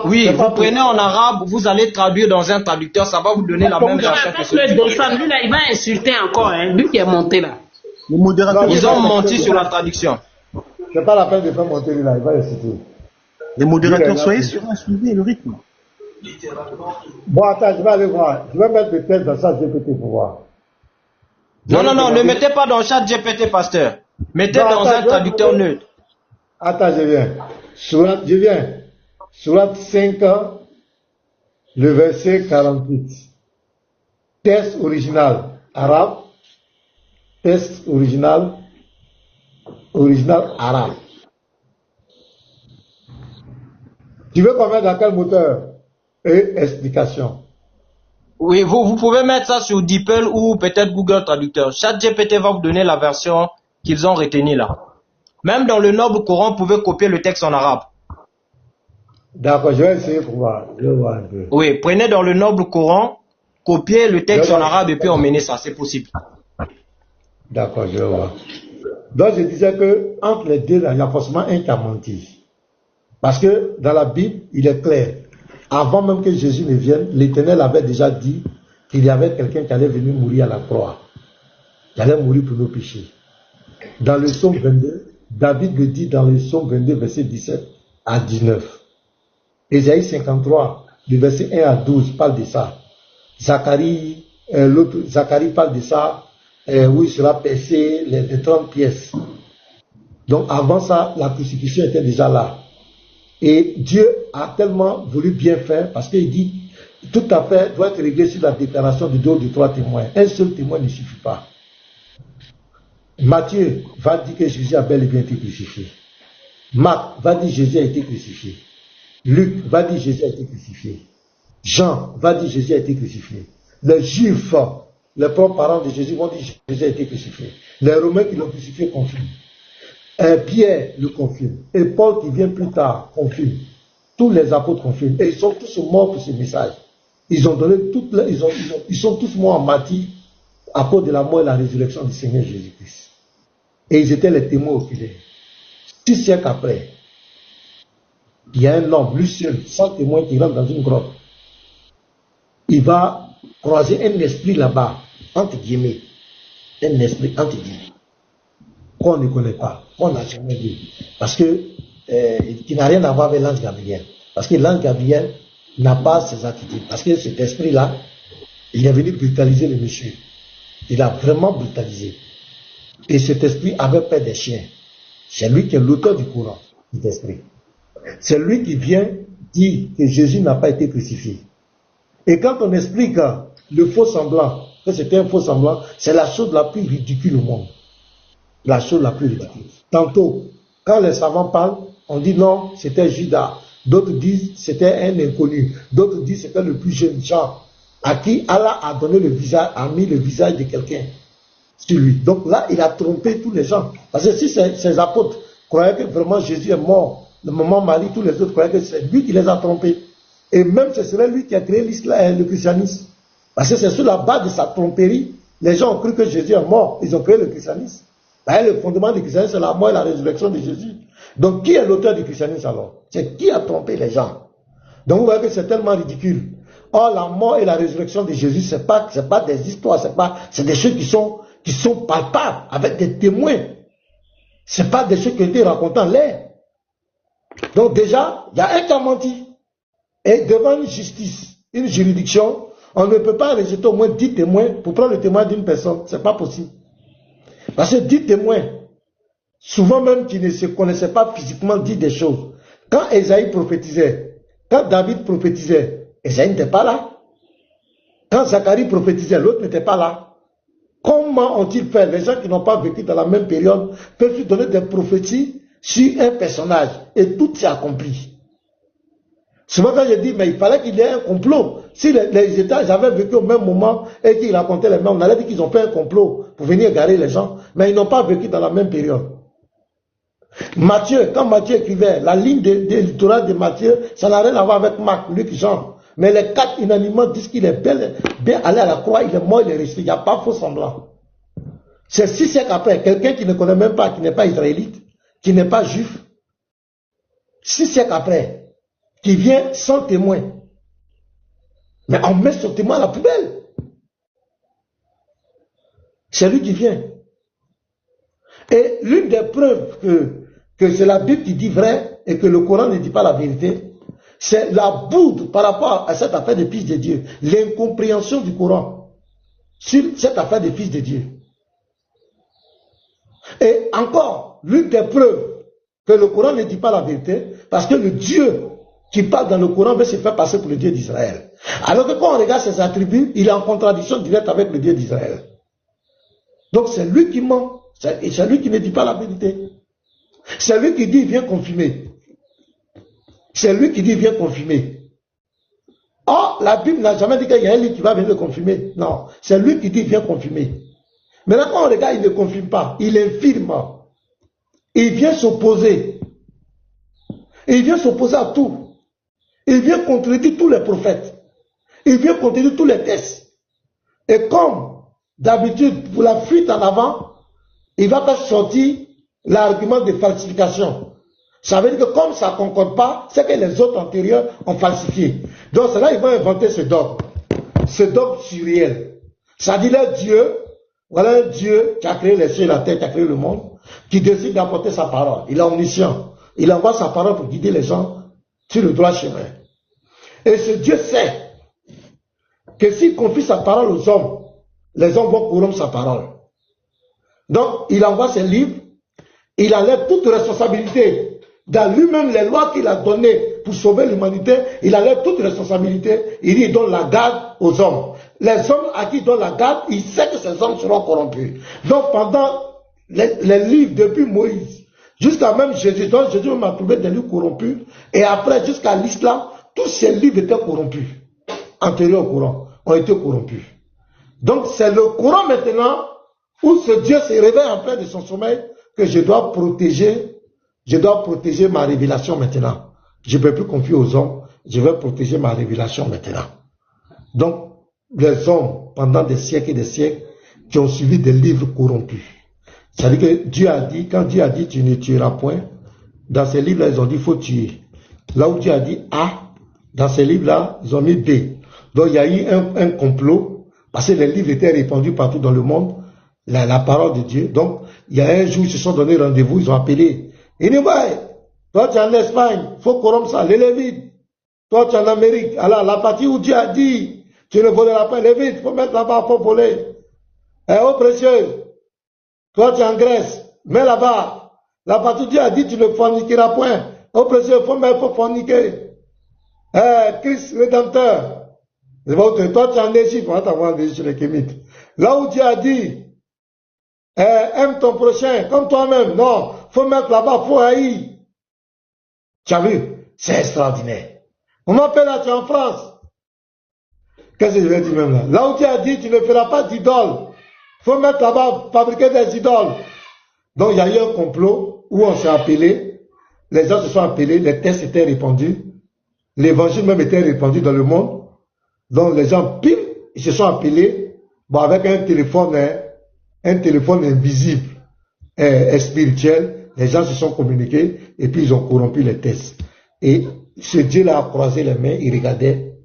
Oui, vous prenez en arabe, vous allez traduire dans un traducteur, ça va vous donner la même version que celui lui là, il va insulter encore, hein, lui qui est monté là. Ils ont menti sur la traduction. C'est pas la peine de faire monter lui là, il va insulter. Les modérateurs, soyez sur un, suivez le rythme. Bon, attends, je vais aller voir. Je vais mettre le texte dans ça, GPT pour voir. Non, ne mettez pas dans le chat GPT, pasteur. Mettez dans un traducteur neutre. Attends, je viens. Sourate 5, le verset 48. Texte original arabe. Texte original arabe. Tu veux qu'on mette dans quel moteur? Et explication. Oui, vous pouvez mettre ça sur DeepL ou peut-être Google Traducteur. ChatGPT va vous donner la version qu'ils ont retenue là. Même dans le Noble Coran, vous pouvez copier le texte en arabe. D'accord, je vais essayer pour voir. Je vais voir un peu. Oui, prenez dans le Noble Coran, copiez le texte en arabe et puis emmenez ça, c'est possible. D'accord, je vais voir. Donc je disais que entre les deux, là, il y a forcément un qui a menti. Parce que dans la Bible, il est clair. Avant même que Jésus ne vienne, l'Éternel avait déjà dit qu'il y avait quelqu'un qui allait venir mourir à la croix. Qui allait mourir pour nos péchés. Dans le psaume 22, David le dit dans le psaume 22, verset 17 à 19. Ésaïe 53, du verset 1 à 12, parle de ça. Zacharie parle de ça, où il sera percé les 30 pièces. Donc avant ça, la crucifixion était déjà là. Et Dieu a tellement voulu bien faire, parce qu'il dit, tout à fait doit être réglé sur la déclaration de 2 ou de 3 témoins. Un seul témoin ne suffit pas. Matthieu va dire que Jésus a bel et bien été crucifié. Marc va dire que Jésus a été crucifié. Luc va dire que Jésus a été crucifié. Jean va dire que Jésus a été crucifié. Les Juifs, les propres parents de Jésus vont dire que Jésus a été crucifié. Les Romains qui l'ont crucifié confirment. Pierre le confirme. Et Paul qui vient plus tard confirme. Tous les apôtres confirment. Et ils sont tous morts pour ce message. Ils ont donné ils sont tous morts en martyrs à cause de la mort et la résurrection du Seigneur Jésus-Christ. Et ils étaient les témoins oculaires. 6 siècles après, il y a un homme, lui seul, sans témoin, qui rentre dans une grotte. Il va croiser un esprit là-bas, entre guillemets. Un esprit, entre guillemets. Qu'on ne connaît pas, qu'on n'a jamais vu. Parce que, qui n'a rien à voir avec l'ange Gabriel. Parce que l'ange Gabriel n'a pas ces attitudes. Parce que cet esprit-là, il est venu brutaliser le monsieur. Il a vraiment brutalisé. Et cet esprit avait peur des chiens. C'est lui qui est l'auteur du courant, cet esprit. C'est lui qui vient dire que Jésus n'a pas été crucifié. Et quand on explique le faux semblant, que c'était un faux semblant, c'est la chose la plus ridicule au monde. La chose la plus ridicule. Tantôt, quand les savants parlent, on dit non, c'était Judas. D'autres disent c'était un inconnu. D'autres disent c'était le plus jeune Jean, à qui Allah a donné le visage, a mis le visage de quelqu'un sur lui. Donc là, il a trompé tous les gens. Parce que si ces apôtres croyaient que vraiment Jésus est mort, le moment Marie, tous les autres croyaient que c'est lui qui les a trompés. Et même ce serait lui qui a créé le christianisme. Parce que c'est sur la base de sa tromperie, les gens ont cru que Jésus est mort. Ils ont créé le christianisme. Le fondement du christianisme, c'est la mort et la résurrection de Jésus. Donc, qui est l'auteur du christianisme alors? C'est qui a trompé les gens? Donc, vous voyez que c'est tellement ridicule. Or, la mort et la résurrection de Jésus, c'est pas des histoires, c'est des choses qui sont palpables, avec des témoins. C'est pas des choses qui ont été racontées en l'air. Donc, déjà, il y a un qui a menti. Et devant une justice, une juridiction, on ne peut pas rejeter au moins 10 témoins pour prendre le témoin d'une personne. C'est pas possible. Parce que 10 témoins, souvent même qui ne se connaissaient pas physiquement, disent des choses. Quand Ésaïe prophétisait, quand David prophétisait, Ésaïe n'était pas là. Quand Zacharie prophétisait, l'autre n'était pas là. Comment ont-ils fait? Les gens qui n'ont pas vécu dans la même période peuvent se donner des prophéties sur un personnage et tout s'est accompli. Souvent quand je dis, mais il fallait qu'il y ait un complot. Si les États avaient vécu au même moment et qu'ils racontaient les mêmes, on allait dire qu'ils ont fait un complot pour venir égarer les gens, mais ils n'ont pas vécu dans la même période. Matthieu, quand Matthieu écrivait, la ligne de l'éditorial de Matthieu, ça n'a rien à voir avec Marc, Luc, Jean. Mais les 4 unanimement disent qu'il est bien allé à la croix, il est mort, il est resté. Il n'y a pas faux semblant. C'est 6 siècles après, quelqu'un qui ne connaît même pas, qui n'est pas israélite, qui n'est pas juif, 6 siècles après, qui vient sans témoin. Mais on met son témoin à la poubelle. C'est lui qui vient. Et l'une des preuves que c'est la Bible qui dit vrai et que le Coran ne dit pas la vérité, C'est la boude par rapport à cette affaire des fils de Dieu. L'incompréhension du Coran sur cette affaire des fils de Dieu. Et encore, l'une des preuves que le Coran ne dit pas la vérité, parce que le Dieu qui parle dans le Coran veut se faire passer pour le Dieu d'Israël. Alors que quand on regarde ses attributs, il est en contradiction directe avec le Dieu d'Israël. Donc c'est lui qui ment, c'est lui qui ne dit pas la vérité. C'est lui qui dit viens confirmer. C'est lui qui dit viens confirmer. Or, la Bible n'a jamais dit qu'il y a un livre qui va venir le confirmer. Non, c'est lui qui dit viens confirmer. Maintenant, quand on regarde, il ne confirme pas, il infirme. Il vient s'opposer. Il vient s'opposer à tout. Il vient contredire tous les prophètes. Il vient contredire tous les textes. Et comme d'habitude, pour la fuite en avant, il va faire sortir l'argument de falsification. Ça veut dire que comme ça ne concorde pas, c'est que les autres antérieurs ont falsifié. Donc c'est là qu'ils vont inventer ce dogme. Ce dogme surréel. Ça dit là Dieu, voilà un Dieu qui a créé les cieux et la terre, qui a créé le monde, qui décide d'apporter sa parole. Il est omniscient. Il envoie sa parole pour guider les gens sur le droit chemin. Et ce Dieu sait que s'il confie sa parole aux hommes, les hommes vont corrompre sa parole. Donc, il envoie ses livres, il enlève toute responsabilité. Dans lui-même, les lois qu'il a données pour sauver l'humanité, il enlève toute responsabilité. Il dit, il donne la garde aux hommes. Les hommes à qui il donne la garde, il sait que ces hommes seront corrompus. Donc, pendant les livres, depuis Moïse, jusqu'à même Jésus, donc Jésus m'a trouvé des livres corrompus. Et après, jusqu'à l'islam, tous ces livres étaient corrompus. Antérieurs au Coran, ont été corrompus. Donc, c'est le Coran maintenant, où ce Dieu se réveille en plein de son sommeil, que je dois protéger ma révélation maintenant. Je ne peux plus confier aux hommes, je vais protéger ma révélation maintenant. Donc, les hommes, pendant des siècles et des siècles, qui ont suivi des livres corrompus. C'est-à-dire que Dieu a dit, quand Dieu a dit tu ne tueras point, dans ces livres-là, ils ont dit il faut tuer. Là où Dieu a dit A, dans ces livres-là, ils ont mis B. Donc il y a eu un complot, parce que les livres étaient répandus partout dans le monde, la parole de Dieu. Donc, il y a un jour, ils se sont donné rendez-vous, ils ont appelé. Ils disent, toi tu es en Espagne, il faut corrompre ça, les Lévites. Toi tu es en Amérique, alors la partie où Dieu a dit, tu ne voleras pas, Lévites, il faut mettre là-bas, il faut voler. Eh oh précieux, toi tu es en Grèce, mets là-bas. La partie où Dieu a dit, tu ne forniqueras point. Oh précieux, il faut mettre, il faut forniquer. Eh, Christ Rédempteur. Toi tu es en Égypte, on va t'avoir en Égypte chez les Kémites. Là où Dieu a dit, aime ton prochain comme toi-même. Non, faut mettre là-bas, faut haïr. Tu as vu? C'est extraordinaire. On m'appelle là, tu es en France. Qu'est-ce que je vais dire même là? Là où Dieu a dit, tu ne feras pas d'idole. Faut mettre là-bas, fabriquer des idoles. Donc il y a eu un complot où on s'est appelé, les gens se sont appelés, les textes étaient répandus, l'évangile même était répandu dans le monde. Donc les gens, pile, ils se sont appelés, bon, avec un téléphone invisible, spirituel, les gens se sont communiqués et puis ils ont corrompu les textes. Et ce Dieu-là a croisé les mains, il regardait,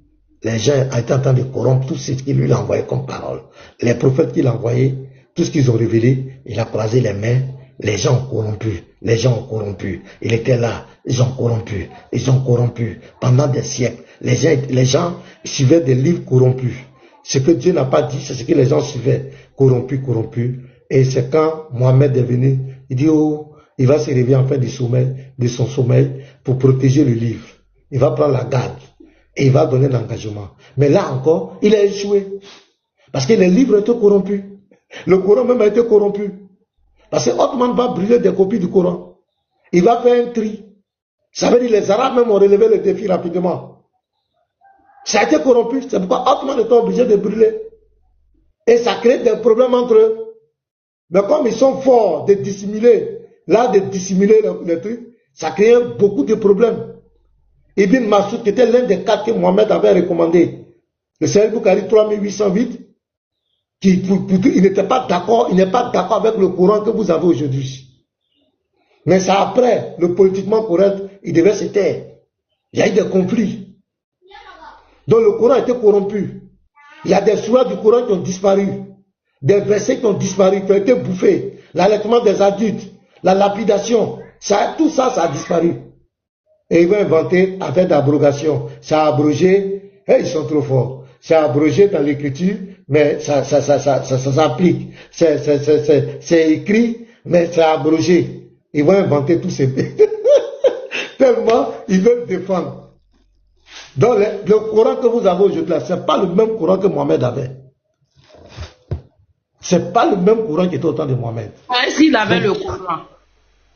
les gens étaient en train de corrompre tout ce qu'il lui a envoyé comme parole. Les prophètes qu'il a envoyés, tout ce qu'ils ont révélé, il a croisé les mains, les gens ont corrompu, les gens ont corrompu. Il était là, ils ont corrompu, ils ont corrompu. Pendant des siècles, les gens suivaient des livres corrompus. Ce que Dieu n'a pas dit, c'est ce que les gens suivaient, corrompus, corrompus. Et c'est quand Mohamed est venu, il dit, oh, il va se réveiller en fin de son sommeil pour protéger le livre. Il va prendre la garde et il va donner l'engagement. Mais là encore, il a échoué. Parce que les livres étaient corrompus. Le Coran même a été corrompu. Parce que Othman va brûler des copies du Coran. Il va faire un tri. Ça veut dire que les Arabes même ont relevé le défi rapidement. Ça a été corrompu. C'est pourquoi Othman était obligé de brûler. Et ça crée des problèmes entre eux. Mais comme ils sont forts de dissimuler, le truc, ça crée beaucoup de problèmes. Ibn Massoud, qui était l'un des 4 que Mohamed avait recommandé, le Sahel Bukhari 3808, il n'était pas d'accord, il n'est pas d'accord avec le Coran que vous avez aujourd'hui. Mais ça après, le politiquement correct, il devait se taire. Il y a eu des conflits. Donc le Coran a été corrompu. Il y a des sourates du Coran qui ont disparu. Des versets qui ont disparu, qui ont été bouffés. L'allaitement des adultes, la lapidation, tout ça, ça a disparu. Et ils vont inventer affaire d'abrogation. Ça a abrogé, ils sont trop forts. C'est abrogé dans l'écriture, mais ça s'applique. C'est écrit, mais c'est abrogé. Ils vont inventer tous ces... Tellement ils veulent défendre. Donc le Coran que vous avez aujourd'hui, ce n'est pas le même Coran que Mohamed avait. Ce n'est pas le même Coran qui était au temps de Mohamed. S'il avait le Coran.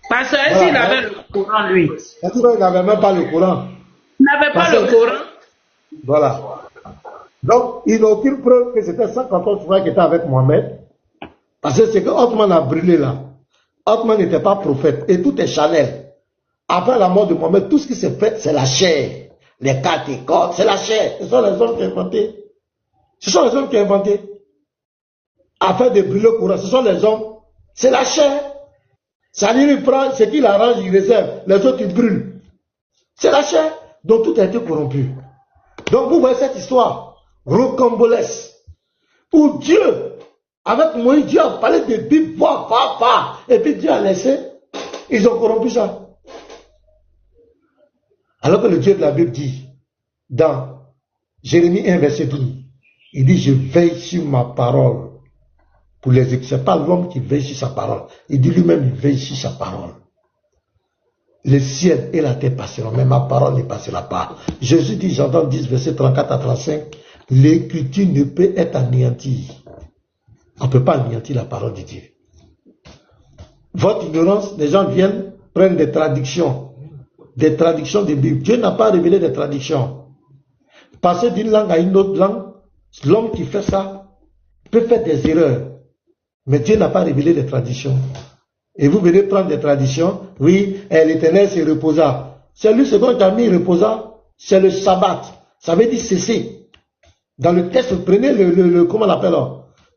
Parce que s'il avait le Coran, lui. Il n'avait même pas le Coran. Il n'avait pas le Coran. Voilà. Donc, il n'a aucune preuve que c'était 114 frères qui étaient avec Mohamed. Parce que c'est que Othman a brûlé là. Othman n'était pas prophète. Et tout est charnel. Après la mort de Mohamed, tout ce qui s'est fait, c'est la chair. Les quatre écoles, c'est la chair. Ce sont les hommes qui ont inventé. Ce sont les hommes qui ont inventé. Afin de brûler le Coran, ce sont les hommes. C'est la chair. C'est-à-dire, il prend ce qu'il arrange, il réserve. Les autres, ils brûlent. C'est la chair. Donc, tout a été corrompu. Donc, vous voyez cette histoire rocambolesque où Dieu, avec Moïse, Dieu a parlé de Bible, et puis Dieu a laissé. Ils ont corrompu ça. Alors que le Dieu de la Bible dit, dans Jérémie 1, verset 12, il dit, je veille sur ma parole pour les exécuter. Ce n'est pas l'homme qui veille sur sa parole. Il dit lui-même, il veille sur sa parole. Le ciel et la terre passeront, mais ma parole ne passera pas. Jésus dit, Jean 10, verset 34 à 35, l'écriture ne peut être anéantie. On ne peut pas anéantir la parole de Dieu. Votre ignorance, les gens viennent prendre des traductions de Bible. Dieu n'a pas révélé des traductions. Passer d'une langue à une autre langue, l'homme qui fait ça peut faire des erreurs. Mais Dieu n'a pas révélé des traditions. Et vous venez prendre des traditions, oui, l'Éternel se reposa. C'est lui, ce qu'on a mis reposa, c'est le sabbat. Ça veut dire cesser. Dans le texte, prenez comment on l'appelle,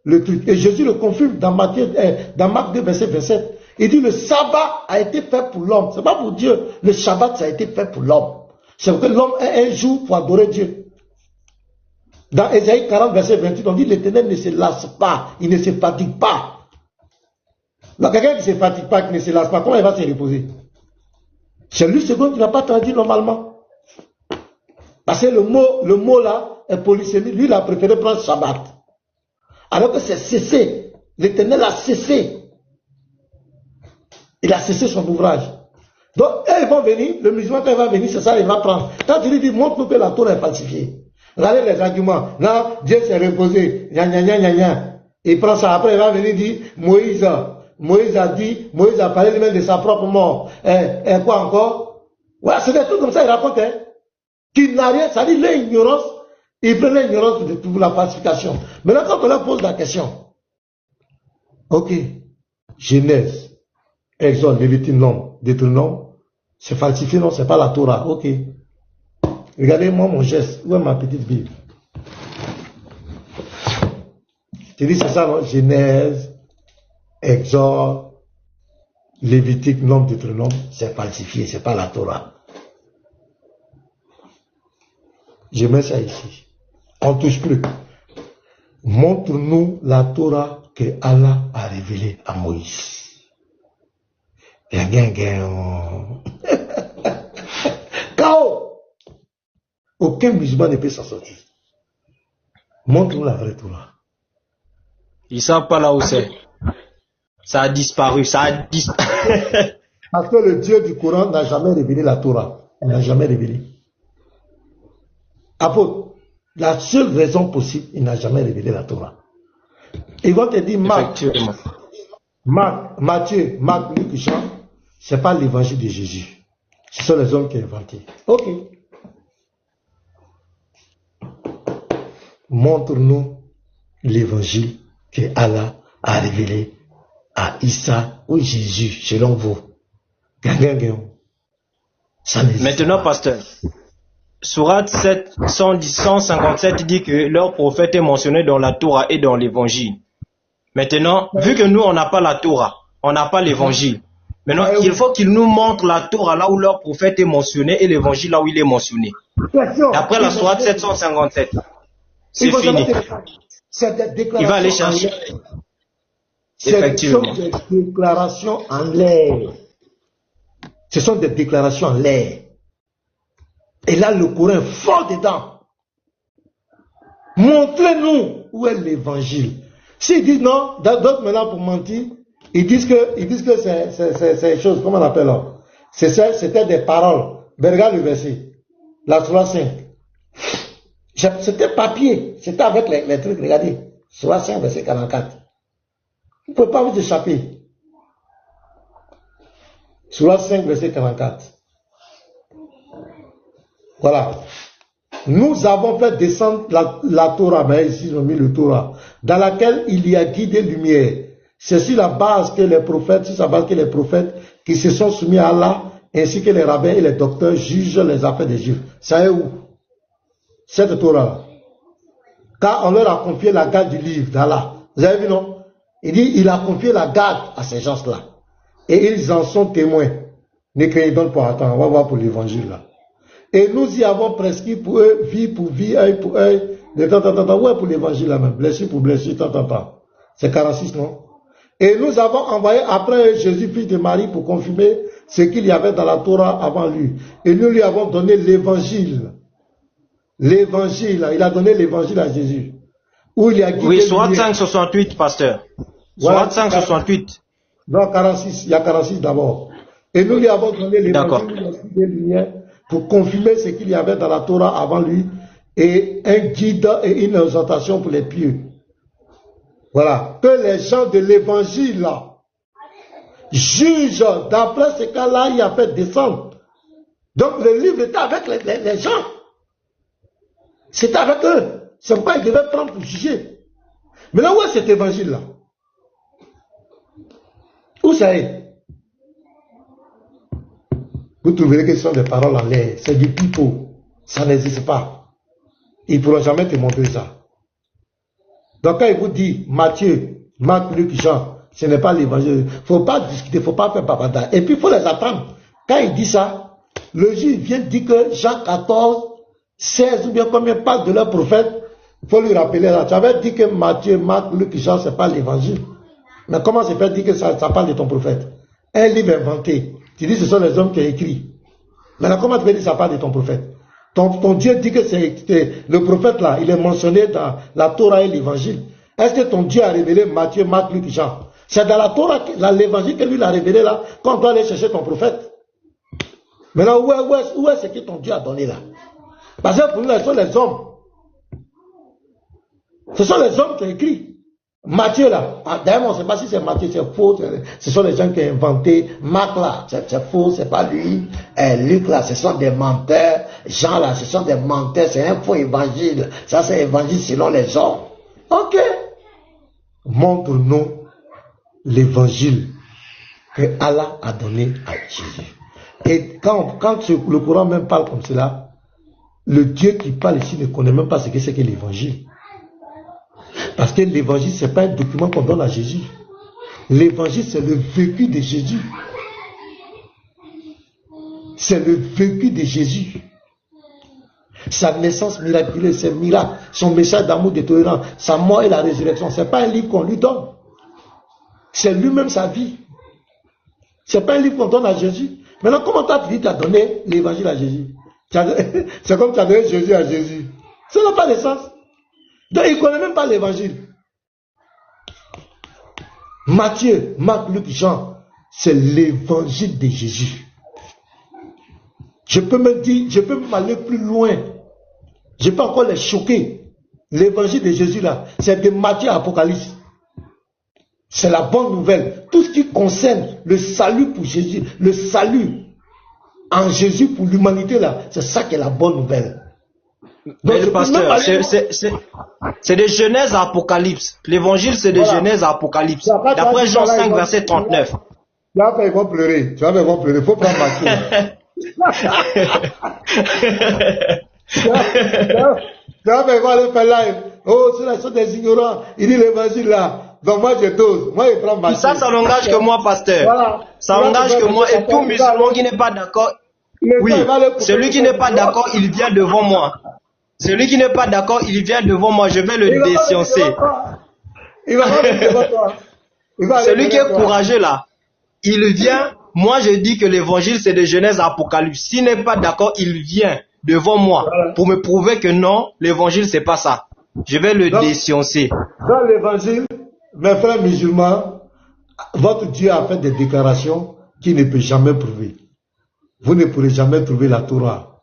le truc. Et Jésus le confirme dans Marc 2, verset 27. Il dit le sabbat a été fait pour l'homme. C'est pas pour Dieu. Le sabbat, ça a été fait pour l'homme. C'est pour que l'homme ait un jour pour adorer Dieu. Dans Ésaïe 40, verset 28, on dit l'Éternel ne se lasse pas, il ne se fatigue pas. Donc quelqu'un qui ne se fatigue pas, qui ne se lasse pas, comment il va se reposer? C'est lui second qui n'a pas traduit normalement. Parce que le mot là est polysémique. Lui, il a préféré prendre Shabbat. Alors que c'est cessé. L'Éternel a cessé. Il a cessé son ouvrage. Donc, ils vont venir, le musulman, quand il va venir, c'est ça, il va prendre. Quand tu lui dis, montre-nous que la Torah est falsifiée. Regardez les arguments. Là, Dieu s'est reposé. Il prend ça. Après, il va venir dire, Moïse a parlé lui-même de sa propre mort. Et quoi encore? Ouais, c'est des trucs comme ça, il raconte, hein. Qui n'a rien, ça dit l'ignorance, il prend l'ignorance pour la falsification. Maintenant, quand on leur pose la question, ok, Genèse, Exode, Lévitique, Nombre, Deutéronome, c'est falsifié, non, c'est pas la Torah, ok. Regardez-moi mon geste, où est ma petite Bible? Tu dis c'est ça, non? Genèse, Exode, Lévitique, Nombre, Deutéronome, c'est falsifié, c'est pas la Torah. Je mets ça ici. On ne touche plus. Montre-nous la Torah que Allah a révélée à Moïse. Chaos. Aucun musulman ne peut s'en sortir. Montre-nous la vraie Torah. Ils ne savent pas là où c'est. Ça a disparu. Parce que le Dieu du Coran n'a jamais révélé la Torah. Il n'a jamais révélé. Apôtre, la seule raison possible, il n'a jamais révélé la Torah. Ils vont te dire, Matthieu, Marc, Luc, Jean, ce n'est pas l'évangile de Jésus. Ce sont les hommes qui ont inventé. Ok. Montre-nous l'évangile que Allah a révélé à Issa ou Jésus, selon vous. Maintenant, pasteur. Sourate 157 dit que leur prophète est mentionné dans la Torah et dans l'évangile. Maintenant, vu que nous, on n'a pas la Torah, on n'a pas l'évangile. Maintenant, il faut qu'ils nous montrent la Torah là où leur prophète est mentionné et l'évangile là où il est mentionné. Après la Sourate 757, c'est fini. Il va aller chercher. Effectivement. Ce sont des déclarations en l'air. Ce sont des déclarations en l'air. Et là, le Coran est fort dedans. Montrez-nous où est l'évangile. S'ils disent non, d'autres maintenant pour mentir, ils disent que c'est choses, comment on appelle là? C'était des paroles. Mais regarde le verset. La Surah 5. C'était papier. C'était avec les trucs, regardez. Surah 5, verset 44. Vous ne pouvez pas vous échapper. Surah 5, verset 44. Voilà. Nous avons fait descendre la Torah, mais ici ils ont mis le Torah, dans laquelle il y a guidé lumière. C'est sur la base que les prophètes, qui se sont soumis à Allah, ainsi que les rabbins et les docteurs jugent les affaires des Juifs. Ça est où? Cette Torah-là. Car on leur a confié la garde du livre d'Allah. Vous avez vu, non? Il dit, il a confié la garde à ces gens-là. Et ils en sont témoins. Ne craignez donc pas, attends, on va voir pour l'évangile là. Et nous y avons prescrit pour eux, vie pour vie, œil pour œil, ouais, pour l'évangile là même, blessure pour blessure, C'est 46, non? Et nous avons envoyé après Jésus, fils de Marie, pour confirmer ce qu'il y avait dans la Torah avant lui. Et nous lui avons donné l'évangile. L'évangile, il a donné l'évangile à Jésus. Où il y a guidé. Oui, soit 568, pasteur. Soit 568. Non, 46, il y a 46 d'abord. Et nous lui avons donné l'évangile pour confirmer ce qu'il y avait dans la Torah avant lui, et un guide et une exhortation pour les pieux. Voilà. Que les gens de l'évangile là jugent d'après ce qu'Allah y a fait descendre. Donc le livre était avec les gens. C'était avec eux. C'est pourquoi ils devaient prendre pour juger. Mais là, où est cet évangile là? Où ça est? Vous trouverez que ce sont des paroles en l'air. C'est du pipeau. Ça n'existe pas. Ils ne pourront jamais te montrer ça. Donc quand il vous dit Matthieu, Marc, Luc, Jean, ce n'est pas l'évangile. Il ne faut pas discuter, il ne faut pas faire papada. Et puis il faut les attendre. Quand il dit ça, le juge vient dire que Jean 14, 16 ou bien combien parle de leur prophète. Il faut lui rappeler là. Tu avais dit que Matthieu, Marc, Luc, Jean, ce n'est pas l'évangile. Mais comment se fait dire que ça parle de ton prophète? Un livre inventé. Tu dis que ce sont les hommes qui ont écrit. Maintenant, comment tu peux dire que ça parle de ton prophète? Ton Dieu dit que c'est le prophète là, il est mentionné dans la Torah et l'évangile. Est-ce que ton Dieu a révélé Matthieu, Marc, Luc, Jean? C'est dans la Torah, l'évangile que lui l'a révélé là, quand on doit aller chercher ton prophète. Maintenant, où est-ce que ton Dieu a donné là? Parce que pour nous, ce sont les hommes. Ce sont les hommes qui ont écrit. Matthieu là, d'ailleurs on ne sait pas si c'est Matthieu, c'est faux, ce sont les gens qui ont inventé. Marc là, c'est faux, c'est pas lui. Luc là, ce sont des menteurs. Jean là, ce sont des menteurs, c'est un faux évangile. Ça c'est évangile selon les hommes. Ok. Montre-nous l'évangile que Allah a donné à Jésus. Et quand le Coran même parle comme cela, le Dieu qui parle ici ne connaît même pas ce que c'est que l'évangile. Parce que l'évangile, ce n'est pas un document qu'on donne à Jésus. L'évangile, c'est le vécu de Jésus. C'est le vécu de Jésus. Sa naissance miraculeuse, ses miracles, son message d'amour, de tolérance, sa mort et la résurrection. Ce n'est pas un livre qu'on lui donne. C'est lui-même sa vie. Ce n'est pas un livre qu'on donne à Jésus. Maintenant, comment tu as donné l'évangile à Jésus? C'est comme tu as donné Jésus à Jésus. Ça n'a pas de sens. Donc, il ne connaît même pas l'évangile. Matthieu, Marc, Luc, Jean, c'est l'évangile de Jésus. Je peux même aller plus loin. Je peux encore les choquer. L'évangile de Jésus là, c'est de Matthieu à Apocalypse. C'est la bonne nouvelle. Tout ce qui concerne le salut pour Jésus, le salut en Jésus pour l'humanité là, c'est ça qui est la bonne nouvelle. Mais le pasteur, c'est de Genèse à Apocalypse. L'évangile, c'est de Genèse à Apocalypse. D'après Jean 5, verset 39. Là, ils vont pleurer. Tu vas voir pleurer. Il faut prendre Matthieu. Tu vas aller faire live. Oh, ceux-là sont des ignorants. Il dit l'évangile là. Donc moi, je dose. Moi, je prends Matthieu. Ça n'engage que moi, pasteur. Voilà. Ça n'engage que moi. Et tout musulman qui n'est pas d'accord. Oui, celui qui n'est pas d'accord, il vient devant moi. Celui qui n'est pas d'accord, il vient devant moi. Je vais le déciencer. Celui qui est courageux là, il vient. Moi, je dis que l'évangile, c'est de Genèse à Apocalypse. S'il n'est pas d'accord, il vient. devant moi pour me prouver que non, l'évangile c'est pas ça. Je vais le déciencer. Dans l'évangile, mes frères musulmans, votre Dieu a fait des déclarations qu'il ne peut jamais prouver. Vous ne pourrez jamais trouver la Torah.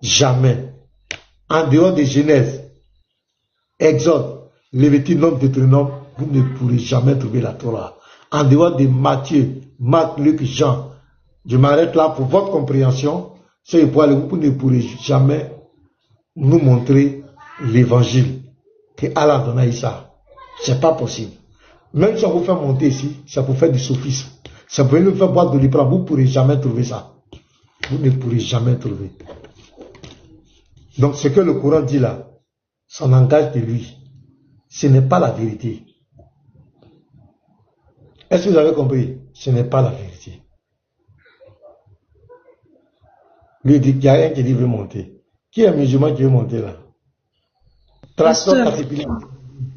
Jamais. En dehors de Genèse, Exode, Lévitique, Nombre, Deutéronome, vous ne pourrez jamais trouver la Torah. En dehors de Matthieu, Marc, Luc, Jean, je m'arrête là pour votre compréhension. Vous ne pourrez jamais nous montrer l'évangile que Allah a donné à Issa. C'est pas possible. Même si on vous fait monter ici, ça peut faire du sophisme. Ça peut nous faire boire de l'Ibra. Vous ne pourrez jamais trouver ça. Vous ne pourrez jamais trouver. Donc ce que le Coran dit là, ça n'engage de lui. Ce n'est pas la vérité. Est-ce que vous avez compris? Ce n'est pas la vérité. Lui dit qu'il y a un qui veut monter. Qui est musulman qui veut monter là?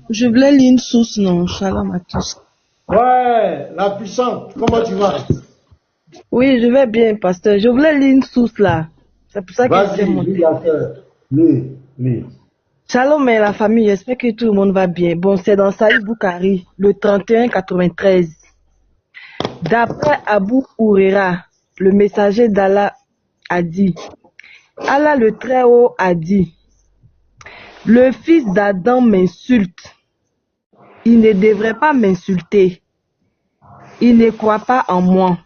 Je voulais lire une source, non? Shalom à tous. Ouais, la puissante. Comment tu vas? Oui, je vais bien, pasteur. Je voulais lire une source là. C'est pour ça que je vais monter. Lis. Shalom et la famille, j'espère que tout le monde va bien. Bon, c'est dans Sahih Bukhari, le 31-93. D'après Abu Huraira, le messager d'Allah a dit, Allah le Très-Haut a dit, le fils d'Adam m'insulte. Il ne devrait pas m'insulter. Il ne croit pas en moi.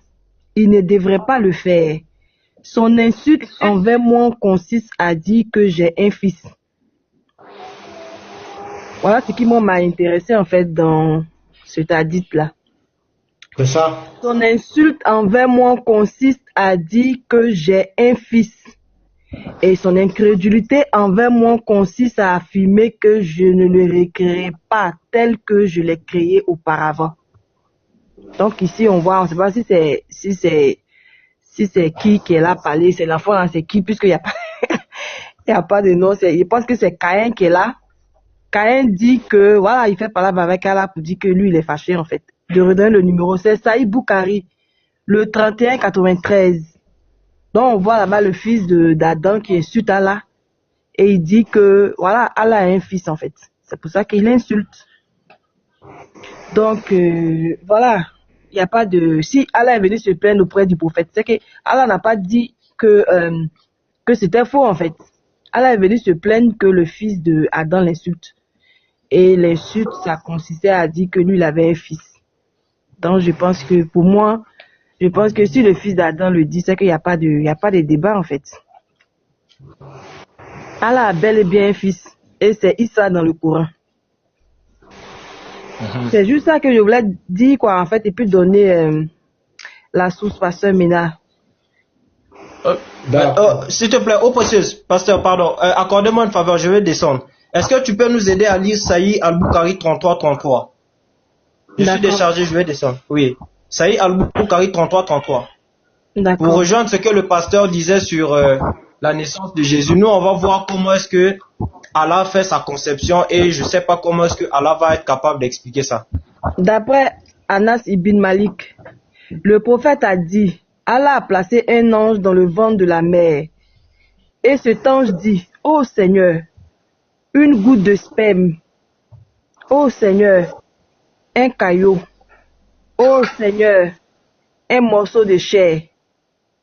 Il ne devrait pas le faire. Son insulte envers moi consiste à dire que j'ai un fils. Voilà ce qui m'a intéressé en fait dans cet hadith-là. C'est ça? Son insulte envers moi consiste à dire que j'ai un fils. Et son incrédulité envers moi consiste à affirmer que je ne le recréerai pas tel que je l'ai créé auparavant. Donc ici on voit, on ne sait pas si c'est qui est là parlé, c'est l'enfant, c'est qui, puisqu'il n'y a pas, il y a pas de nom, je pense que c'est Caïn qui est là. Caïn dit que, voilà, il fait parler avec Allah pour dire que lui, il est fâché, en fait. Je redonne le numéro, c'est Sahih Bukhari, le 31-93. Donc, on voit là-bas le fils d'Adam qui insulte Allah. Et il dit que, voilà, Allah a un fils, en fait. C'est pour ça qu'il insulte. Donc, voilà. Il n'y a pas de... Si Allah est venu se plaindre auprès du prophète, c'est que Allah n'a pas dit que c'était faux, en fait. Allah est venu se plaindre que le fils d'Adam l'insulte. Et l'insulte, ça consistait à dire que lui, il avait un fils. Donc, je pense que, pour moi, je pense que si le fils d'Adam le dit, c'est qu'il n'y a pas de débat, en fait. Allah a bel et bien un fils. Et c'est Issa dans le Coran. C'est juste ça que je voulais dire, quoi, en fait, et puis donner la source, pasteur Ménard. S'il te plaît, précieuse, pasteur, pardon, accordez-moi une faveur, je vais descendre. Est-ce que tu peux nous aider à lire Sahih al-Bukhari 33-33? Je suis déchargé, je vais descendre. Oui. Sahih al-Bukhari 33-33. D'accord. Pour rejoindre ce que le pasteur disait sur la naissance de Jésus, nous, on va voir comment est-ce que Allah fait sa conception et je ne sais pas comment est-ce que Allah va être capable d'expliquer ça. D'après Anas ibn Malik, le prophète a dit, Allah a placé un ange dans le ventre de la mère. Et cet ange dit, ô Seigneur, une goutte de sperme. Ô Seigneur, un caillot. Ô Seigneur, un morceau de chair.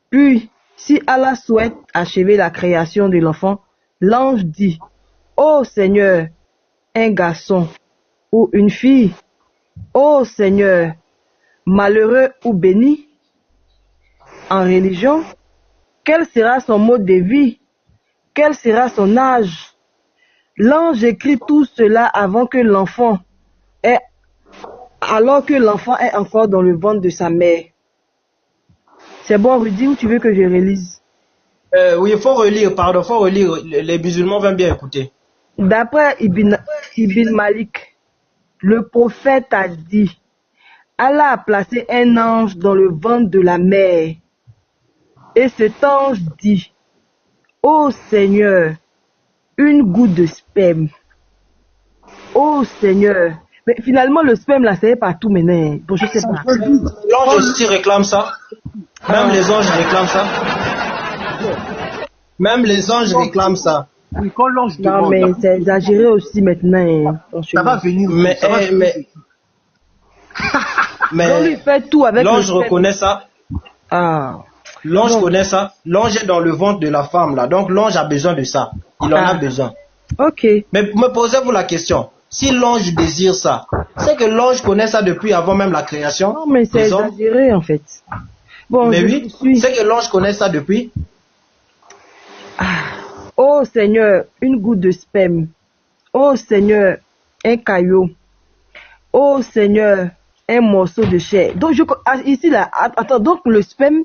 Puis, si Allah souhaite achever la création de l'enfant, l'ange dit, ô Seigneur, un garçon ou une fille. Ô Seigneur, malheureux ou béni. En religion, quel sera son mode de vie? Quel sera son âge? L'ange écrit tout cela alors que l'enfant est encore dans le ventre de sa mère. C'est bon, Rudy, ou tu veux que je relise? Oui, il faut relire, pardon, faut relire. Les musulmans vont bien écouter. D'après Ibn Malik, le prophète a dit, Allah a placé un ange dans le ventre de la mère. Et cet ange dit, ô Seigneur, une goutte de sperme. Ô Seigneur. Mais finalement, le sperme, là, c'est partout maintenant. Bon, je sais pas. L'ange aussi réclame ça. Même les anges réclament ça. Même les anges réclament ça. Oui, quand l'ange Non, demande, mais c'est exagéré aussi maintenant. Hein, ça va venir. Mais, ça va venir. On lui fait tout avec l'ange le sperme. reconnaît ça. Ah. L'ange Non. connaît ça. L'ange est dans le ventre de la femme là. Donc l'ange a besoin de ça. Il en a besoin. Ok. Mais me posez-vous la question. Si l'ange désire ça, c'est que l'ange connaît ça depuis avant même la création. Non, mais c'est des hommes. exagéré en fait. Bon, Mais je oui, suis. c'est que l'ange connaît ça depuis. Oh Seigneur, une goutte de sperme. Oh Seigneur, un caillot. Oh Seigneur, un morceau de chair. Donc ici là, attends, donc le sperme,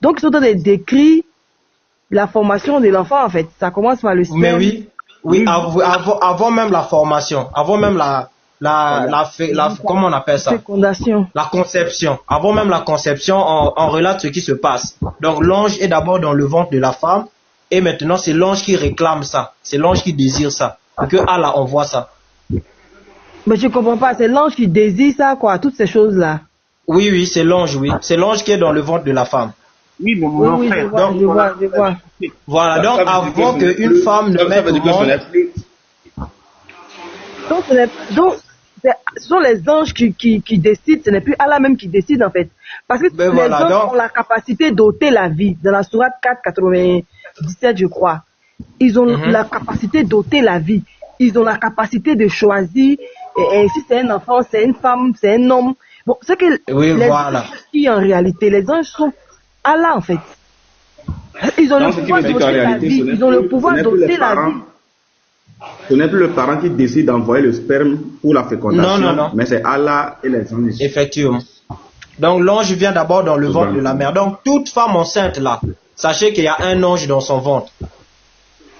donc ils sont en train de décrire la formation de l'enfant en fait. Ça commence par le sperme. Mais oui, avant même la formation, avant même comment on appelle ça? Fécondation. La conception. Avant même la conception, on relate ce qui se passe. Donc l'ange est d'abord dans le ventre de la femme, et maintenant c'est l'ange qui réclame ça. C'est l'ange qui désire ça. Et que Allah envoie ça. Mais je comprends pas, c'est l'ange qui désire ça quoi, toutes ces choses là. Oui, c'est l'ange, oui. C'est l'ange qui est dans le ventre de la femme. Oui, mais mon Oui, frère. je vois. Voilà, donc avant qu'une femme ne mette au monde. Donc, ce sont les anges qui décident, ce n'est plus Allah même qui décide en fait. Parce que les anges ont la capacité d'ôter la vie. Dans la sourate 4, 97, je crois. Ils ont la capacité d'ôter la vie. Ils ont la capacité de choisir si c'est un enfant, c'est une femme, c'est un homme. Bon, c'est que les anges qui en réalité, les anges sont Allah en fait. Ils ont le pouvoir d'ôter la vie. Ils ont le pouvoir d'ôter la vie. Ce n'est plus le parent qui décide d'envoyer le sperme pour la fécondation, non. mais c'est Allah et les anges. Effectivement. Donc l'ange vient d'abord dans le ventre de la mère. Donc toute femme enceinte là, sachez qu'il y a un ange dans son ventre.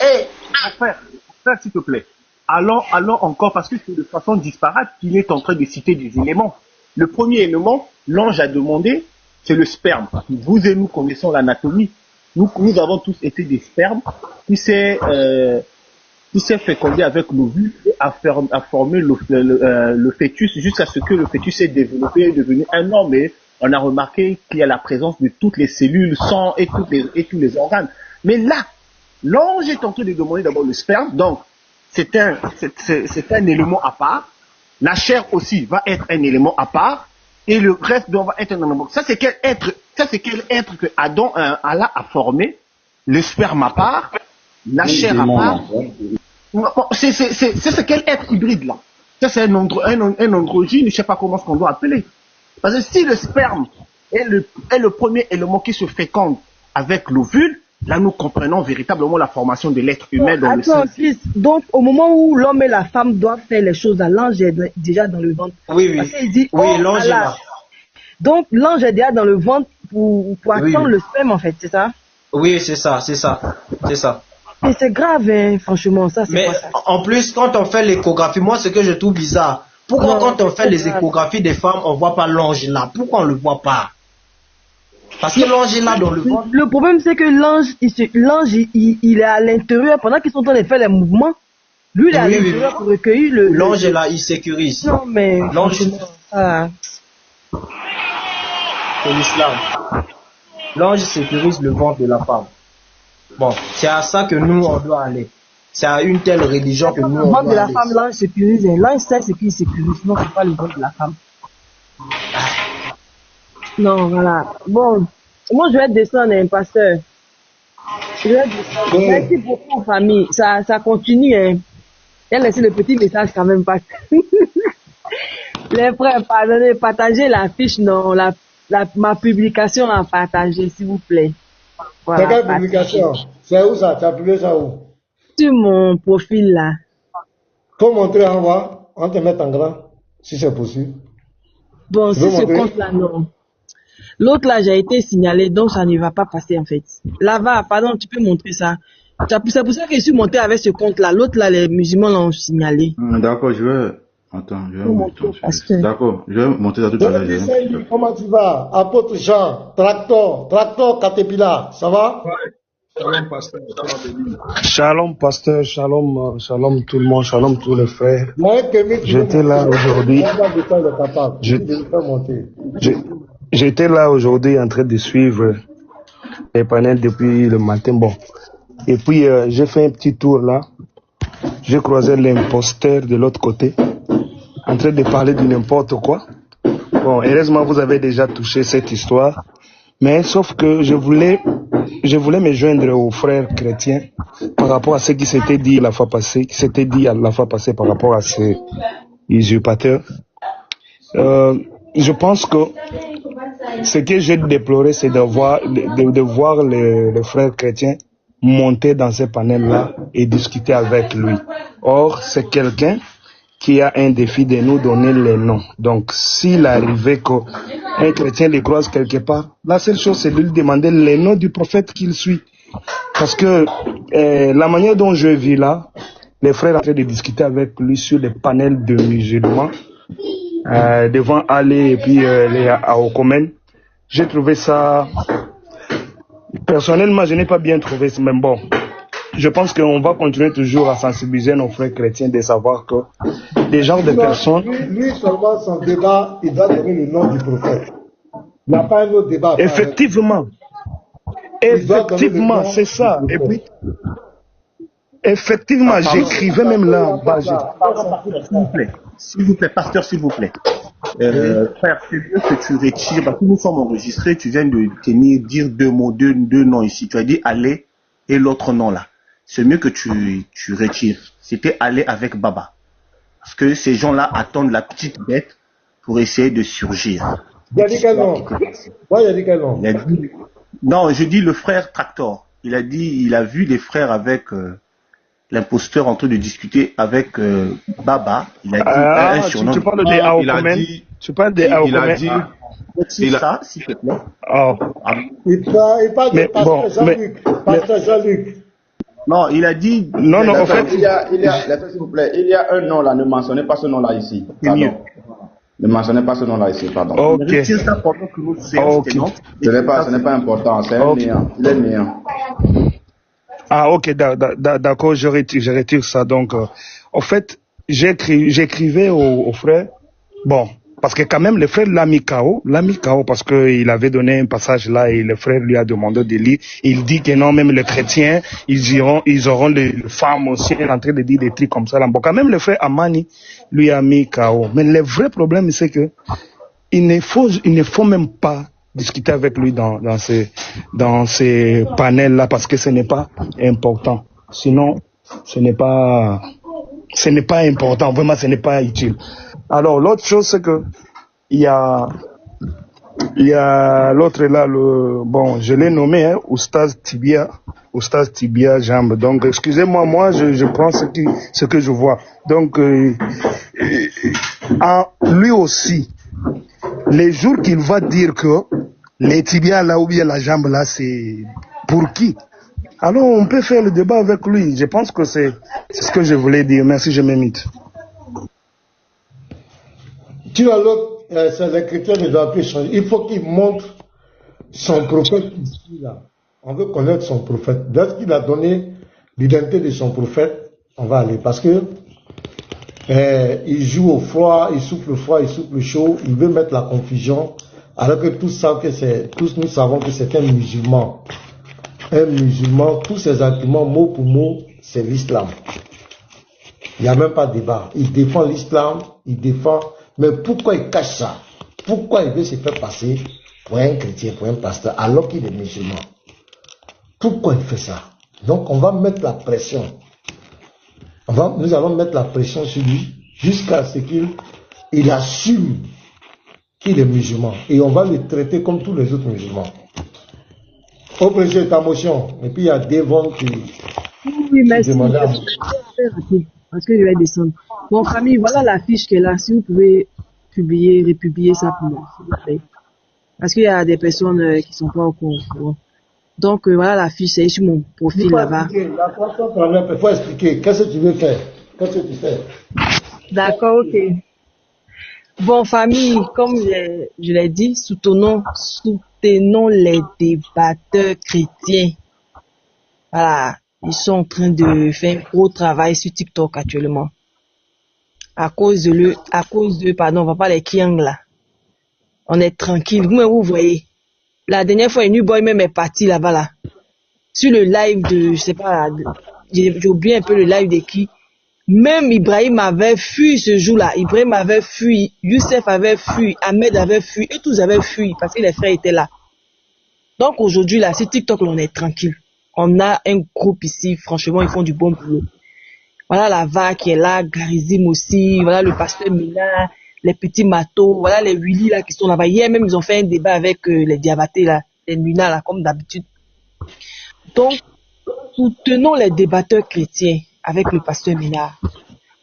Mon frère, s'il te plaît. Allons encore, parce que c'est de façon disparate qu'il est en train de citer des éléments. Le premier élément, l'ange a demandé, c'est le sperme. Vous et nous connaissons l'anatomie. Nous avons tous été des spermes qui s'est fécondé avec l'ovule et a formé le fœtus jusqu'à ce que le fœtus s'est développé et devenu un homme. Et on a remarqué qu'il y a la présence de toutes les cellules, sang et tous les organes. Mais là, l'ange est en train de demander d'abord le sperme, donc c'est un élément à part. La chair aussi va être un élément à part, et le reste va être un élément. Ça c'est quel être que Allah a formé, le sperme à part, la chair à part. C'est quel être hybride là? Ça c'est un androgyne, je ne sais pas comment on doit appeler. Parce que si le sperme est le premier élément qui se féconde avec l'ovule, là, nous comprenons véritablement la formation de l'être humain dans le sein. Donc, au moment où l'homme et la femme doivent faire les choses, l'ange est déjà dans le ventre. Oui. Parce qu'il dit, l'ange est là. Donc, l'ange est déjà dans le ventre pour attendre le sperme, en fait, c'est ça? Oui, c'est ça. Et c'est grave, hein, franchement, ça, c'est Mais pas ça. En plus, quand on fait l'échographie, moi, ce que je trouve bizarre, pourquoi quand on fait les échographies des femmes, on voit pas l'ange là? Pourquoi on le voit pas? Parce que l'ange est là dans le ventre. Le problème, c'est que l'ange, il est à l'intérieur pendant qu'ils sont en train de faire les mouvements. Lui, il est à l'intérieur pour recueillir le. L'ange est là, il sécurise. Non, mais. L'ange. C'est l'islam. L'ange sécurise le ventre de la femme. Bon, c'est à ça que nous, on doit aller. C'est à une telle religion que nous, on doit aller. Le ventre de la femme, l'ange sécurise. L'ange sait ce qu'il sécurise. Non, c'est pas le ventre de la femme. Non, voilà. Bon, moi, je vais descendre, hein, pasteur. Je vais descendre. Merci beaucoup, famille. Ça continue, hein. J'ai laissé le petit message quand même, pas. Les frères, pardonnez, partagez la fiche, non, ma publication à partager, s'il vous plaît. Voilà, c'est quelle publication? C'est où ça? Tu as publié ça où? Sur mon profil, là. Faut montrer en bas, on te met en grand, si c'est possible. Bon, si ce compte-là, non. L'autre là, j'ai été signalé, donc ça ne va pas passer en fait. Là-bas, pardon, tu peux montrer ça. C'est pour ça que je suis monté avec ce compte-là. L'autre là, les musulmans l'ont signalé. D'accord, je vais monter. D'accord, je vais monter ça tout à l'heure. Comment tu vas? Apôtre Jean, tractor, Caterpillar, ça va? Shalom pasteur, shalom pasteur, shalom tout le monde, shalom tous les frères. J'étais là aujourd'hui. J'étais là aujourd'hui en train de suivre les panels depuis le matin. Bon, Et puis, j'ai fait un petit tour là. J'ai croisé l'imposteur de l'autre côté, en train de parler de n'importe quoi. Bon, heureusement, vous avez déjà touché cette histoire. Mais sauf que je voulais me joindre aux frères chrétiens par rapport à ce qui s'était dit la fois passée, par rapport à ces usurpateurs. Je pense que ce que j'ai déploré, c'est de voir les frères chrétiens monter dans ces panels-là et discuter avec lui. Or, c'est quelqu'un qui a un défi de nous donner les noms. Donc, s'il arrivait qu'un chrétien les croise quelque part, la seule chose, c'est de lui demander les noms du prophète qu'il suit. Parce que la manière dont je vis là, les frères en train de discuter avec lui sur les panels de musulmans, devant aller et puis les Aokomènes, j'ai trouvé ça... Personnellement, je n'ai pas bien trouvé, mais bon, je pense qu'on va continuer toujours à sensibiliser nos frères chrétiens de savoir que des genres de personnes... Lui seulement, son débat, il doit donner le nom du prophète. Il n'y a pas un autre débat. Effectivement, c'est ça. Et puis, effectivement, j'écrivais même là en bas. S'il vous plaît, pasteur, s'il vous plaît. Frère, c'est mieux que tu retires, parce que nous sommes enregistrés, tu viens de dire deux mots, deux noms ici. Tu as dit aller et l'autre nom là. C'est mieux que tu retires. C'était aller avec Baba. Parce que ces gens-là attendent la petite bête pour essayer de surgir. Il a dit quel nom? Ouais, il a dit quel nom? Non, je dis le frère Tractor. Il a dit, il a vu les frères avec l'imposteur en train de discuter avec Baba. Il a dit tu parles des Aokomènes. Tu parles des Aokomènes. Il a ça, s'il te plaît. Il parle de Pasteur Jean-Luc. Non, il a dit... Non, en fait, s'il vous plaît, il y a un nom là, ne mentionnez pas ce nom-là ici. Pardon. Ne mentionnez pas ce nom-là ici, pardon. Ok. Ce n'est pas important, c'est un néant. Il est néant. Ah, ok, d'accord, je retire ça. Donc, en fait, j'écrivais aux frères, bon, parce que quand même, le frère l'a mis KO, parce qu'il avait donné un passage là et le frère lui a demandé de lire. Il dit que non, même les chrétiens, ils auront les femmes aussi, il est en train de dire des trucs comme ça. Bon, quand même, le frère Amani lui a mis KO. Mais le vrai problème, c'est que il ne faut même pas discuter avec lui dans ces panels là parce que ce n'est pas important. Sinon, ce n'est pas important. Vraiment, ce n'est pas utile. Alors, l'autre chose, c'est que il y a l'autre là, bon, je l'ai nommé, Oustaz Tibia Jambe. Donc, excusez-moi, moi, je prends ce que je vois. Donc, lui aussi, les jours qu'il va dire que les tibias là ou bien la jambe là, c'est pour qui? Alors, on peut faire le débat avec lui. Je pense que c'est ce que je voulais dire. Merci, je m'imite. Tu vois, l'autre, les chrétiens ne doivent plus changer. Il faut qu'il montre son prophète ici, là. On veut connaître son prophète. Lorsqu'il a donné l'identité de son prophète, on va aller. Parce que il joue au froid, il souffle chaud, il veut mettre la confusion, alors que tous nous savons que c'est un musulman. Un musulman, tous ses arguments, mot pour mot, c'est l'islam. Il n'y a même pas de débat. Il défend l'islam, mais pourquoi il cache ça? Pourquoi il veut se faire passer pour un chrétien, pour un pasteur, alors qu'il est musulman? Pourquoi il fait ça? Donc on va mettre la pression. Nous allons mettre la pression sur lui jusqu'à ce qu'il assume qu'il est musulman. Et on va le traiter comme tous les autres musulmans. Au président de ta motion. Et puis il y a Devon qui... Oui, merci. Parce que je vais descendre. Bon, famille, voilà la fiche qui est là. Si vous pouvez républier ça pour moi, s'il vous plaît. Parce qu'il y a des personnes qui sont pas au courant. Donc, voilà la fiche, c'est sur mon profil là-bas. Il faut expliquer. Qu'est-ce que tu veux faire? Qu'est-ce que tu fais? D'accord, ok. Bon, famille, comme je l'ai dit, soutenons les débatteurs chrétiens. Voilà. Ils sont en train de faire un gros travail sur TikTok actuellement. À cause de, on va pas les kiang là. On est tranquille. Vous voyez. La dernière fois, une boy même est parti là-bas là. sur le live de, je sais pas, j'ai oublié un peu le live de qui. Même Ibrahim avait fui ce jour-là. Ibrahim avait fui, Youssef avait fui, Ahmed avait fui, et tous avaient fui parce que les frères étaient là. Donc aujourd'hui, là, sur TikTok, on est tranquille. On a un groupe ici, franchement, ils font du bon boulot. Voilà la VA qui est là, Garizim aussi, voilà le pasteur Mina, les petits matos, voilà les Willy là qui sont là-bas. Hier même, ils ont fait un débat avec les Diabaté là, les Mina là, comme d'habitude. Donc, soutenons les débatteurs chrétiens avec le pasteur Mina.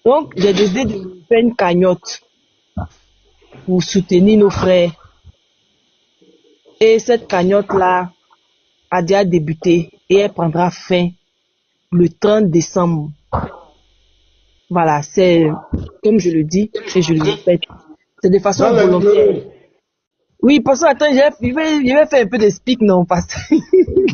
Donc, j'ai décidé de faire une cagnotte pour soutenir nos frères. Et cette cagnotte-là a déjà débuté et elle prendra fin le 30 décembre. Voilà, c'est, comme je le dis et je le répète, c'est de façon volontaire. Oui, parce que attends, je vais faire un peu de speak, non, parce que...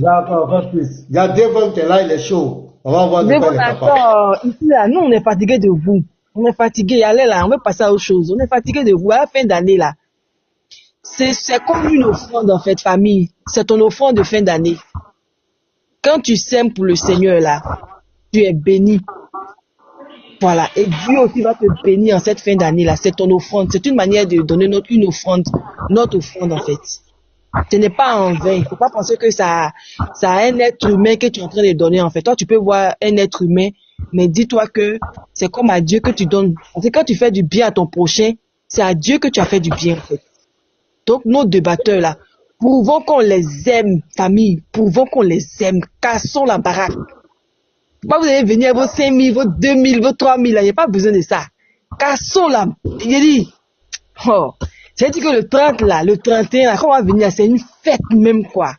D'accord, pas plus. Il y a Devon qui est là, il est chaud. On va voir de quoi il est capable. Ici, là, nous, on est fatigué de vous. On est fatigué, allez là, on va passer à autre chose. On est fatigué de vous. À la fin d'année, là, c'est comme une offrande, en fait, famille. C'est ton offrande de fin d'année. Quand tu sèmes pour le Seigneur, là, tu es béni. Voilà. Et Dieu aussi va te bénir en cette fin d'année, là. C'est ton offrande. C'est une manière de donner une offrande, notre offrande, en fait. Ce n'est pas en vain. Il ne faut pas penser que ça a un être humain que tu es en train de donner, en fait. Toi, tu peux voir un être humain, mais dis-toi que c'est comme à Dieu que tu donnes. Parce que quand tu fais du bien à ton prochain, c'est à Dieu que tu as fait du bien, en fait. Donc, nos débatteurs, là, prouvons qu'on les aime, famille. Prouvons qu'on les aime. Cassons la baraque. Pas vous allez venir vos 5 000, vos 2 000, vos 3 000, il n'y a pas besoin de ça. Cassons la, il dit, oh, c'est-à-dire que le 30 là, le 31 là, quand on va venir, c'est une fête même, quoi.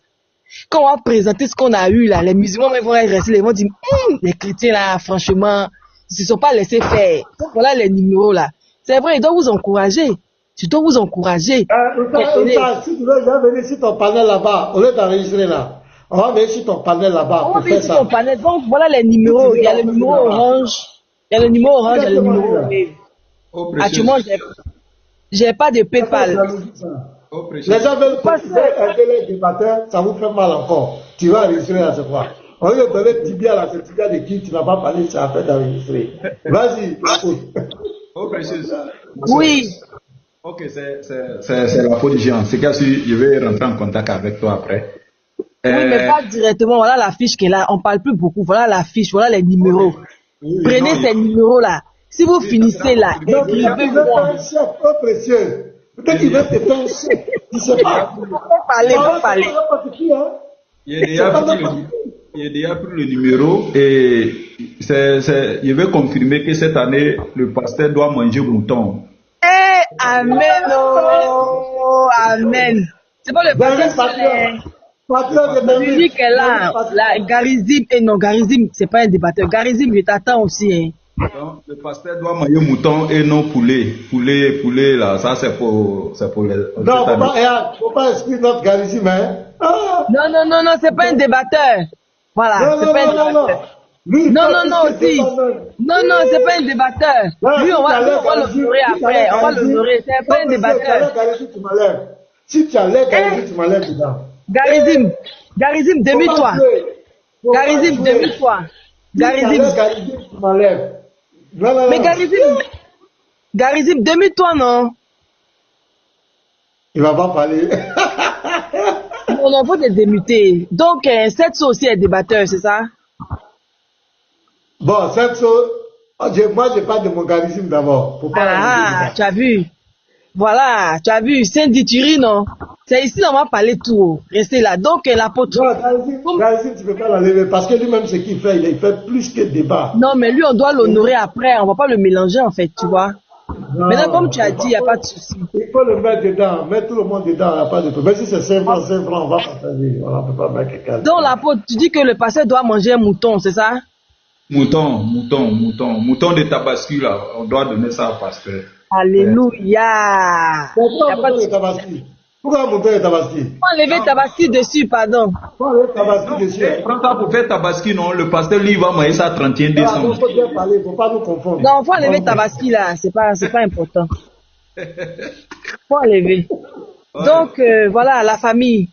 Quand on va présenter ce qu'on a eu là, les musulmans vont rester, ils vont dire, les chrétiens là, franchement, ils se sont pas laissés faire. Donc, voilà les numéros là. C'est vrai, ils doivent vous encourager. Tu dois vous encourager. Si tu veux, je vais venir sur ton panel là-bas, au lieu d'enregistrer là. On va venir sur ton panel là-bas. On va venir sur ton panel. Donc, voilà les numéros. Il y a le numéro orange. Il y a le numéro orange, il y a le numéro vert. Actuellement, j'ai pas de PayPal. Les gens veulent aider les débatteurs, ça vous fait mal encore. Tu vas enregistrer à ce fois. On va donner Tibia là, c'est Tibia de qui tu n'as pas parlé, tu as fait d'enregistrer. Vas-y, Oh, précieuse. Oui. Ok, c'est la faute de Jean. C'est que je vais rentrer en contact avec toi après. Oui, mais pas directement. Voilà la fiche qui est là. On parle plus beaucoup. Voilà la fiche. Voilà les numéros. Prenez ces numéros-là. Si vous finissez là, écrivez-moi. Oh, précieux. Peut-être qu'il va te faire un chef. Tu sais pas. Faut parler. Il y a déjà pris le numéro et je vais confirmer que cette année, le pasteur doit manger mouton. Amen. Oh, amen. C'est pas le pasteur. Celui qui est là, Garizim, et non, Garizim, c'est pas un débatteur. Garizim, je t'attends aussi. Hein. Donc, le pasteur doit manger mouton et non poulet. Poulet, là, ça c'est pour les. Non, faut pas expliquer notre Garizim, hein. Non, c'est pas un débatteur. Voilà, c'est pas un débatteur. Non, aussi. Non, c'est pas un débatteur. Lui, on va l'honorer après. On va l'honorer. C'est pas un débatteur. Si tu as l'air Garizim, tu m'enlèves dedans. Garizim, demi-toi. Garizim, demi-toi. Garizim, tu m'enlèves. Mais Garizim, demi-toi, non? Il va pas parler. On faut te démuter. Donc, cette sauce aussi est débatteur, c'est ça? Bon, cette sauce, moi, je parle de mon Garizim d'abord. Tu as vu? Voilà, tu as vu, Saint-Dituri, non? C'est ici, on va parler tout. Restez là. Donc, l'apôtre. Non, Garizim, tu ne peux pas l'enlever parce que lui-même, ce qu'il fait, il fait plus que débat. Non, mais lui, on doit l'honorer après. On ne va pas le mélanger, en fait, tu vois. Non, maintenant, comme tu as dit, il n'y a pas de souci. Il faut le mettre dedans. Mettre tout le monde dedans, il n'y a pas de problème. Même si c'est 5 francs, on va partager. On ne peut pas mettre quelqu'un. Donc, l'apôtre, tu dis que le pasteur doit manger un mouton, c'est ça? Mouton de Tabaski, là. On doit donner ça au pasteur. Alléluia. Pourquoi mouton de Tabaski? Pourquoi mouton de Tabaski? Faut enlever Tabaski dessus, pardon. Faut enlever Tabaski dessus. Prends ça pour faire Tabaski, non? Le pasteur, lui, va manger ça 31 décembre. Il faut bien parler, il ne faut pas nous confondre. Non, faut enlever Tabaski, là. C'est pas important. Faut enlever. Ouais. Donc, voilà, la famille.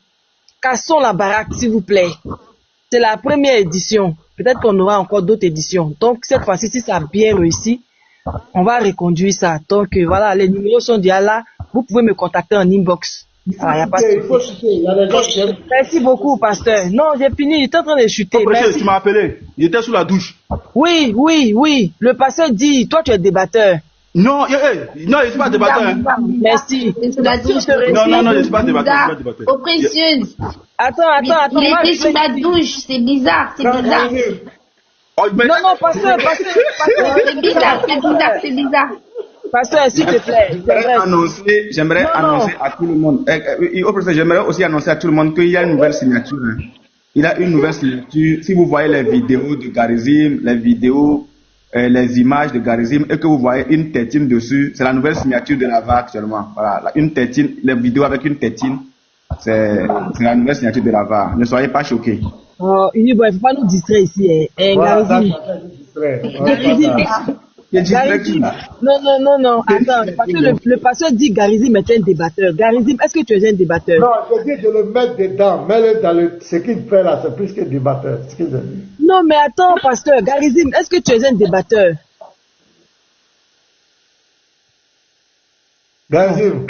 Cassons la baraque, s'il vous plaît. C'est la première édition. Peut-être qu'on aura encore d'autres éditions. Donc, cette fois-ci, si ça a bien réussi, on va reconduire ça. Donc, voilà, les numéros sont déjà là. Vous pouvez me contacter en inbox. Il faut chuter. Il y a des gens qui aiment. Merci beaucoup, pasteur. Non, j'ai fini. Il était en train de chuter. Tu m'as appelé. Il était sous la douche. Oui. Le pasteur dit, toi, tu es débatteur. Non, non, je ne suis pas débatteur. Hein. Merci. Non, je ne suis pas débatteur. Aux précieuses. Attends. Il était sous la douche. C'est bizarre. Non, pasteur. C'est bizarre. Pasteur, s'il te plaît. J'aimerais annoncer à tout le monde. J'aimerais aussi annoncer à tout le monde qu'il y a une nouvelle signature. Hein. Il a une nouvelle signature. Si vous voyez les vidéos de Garizim, les images de Garizim, et que vous voyez une tétine dessus, c'est la nouvelle signature de la VA actuellement. Voilà, une tétine, les vidéos avec une tétine, c'est la nouvelle signature de la VA. Ne soyez pas choqués. Oh, il ne faut pas nous distraire ici. Garizim. Non. Attends, parce que le pasteur dit Garizim est un débatteur. Garizim, est-ce que tu es un débatteur? Non, je dis de le mettre dedans. Mets-le dans ce qu'il fait là, c'est plus que débatteur. Non, mais attends, pasteur. Garizim, est-ce que tu es un débatteur? Garizim.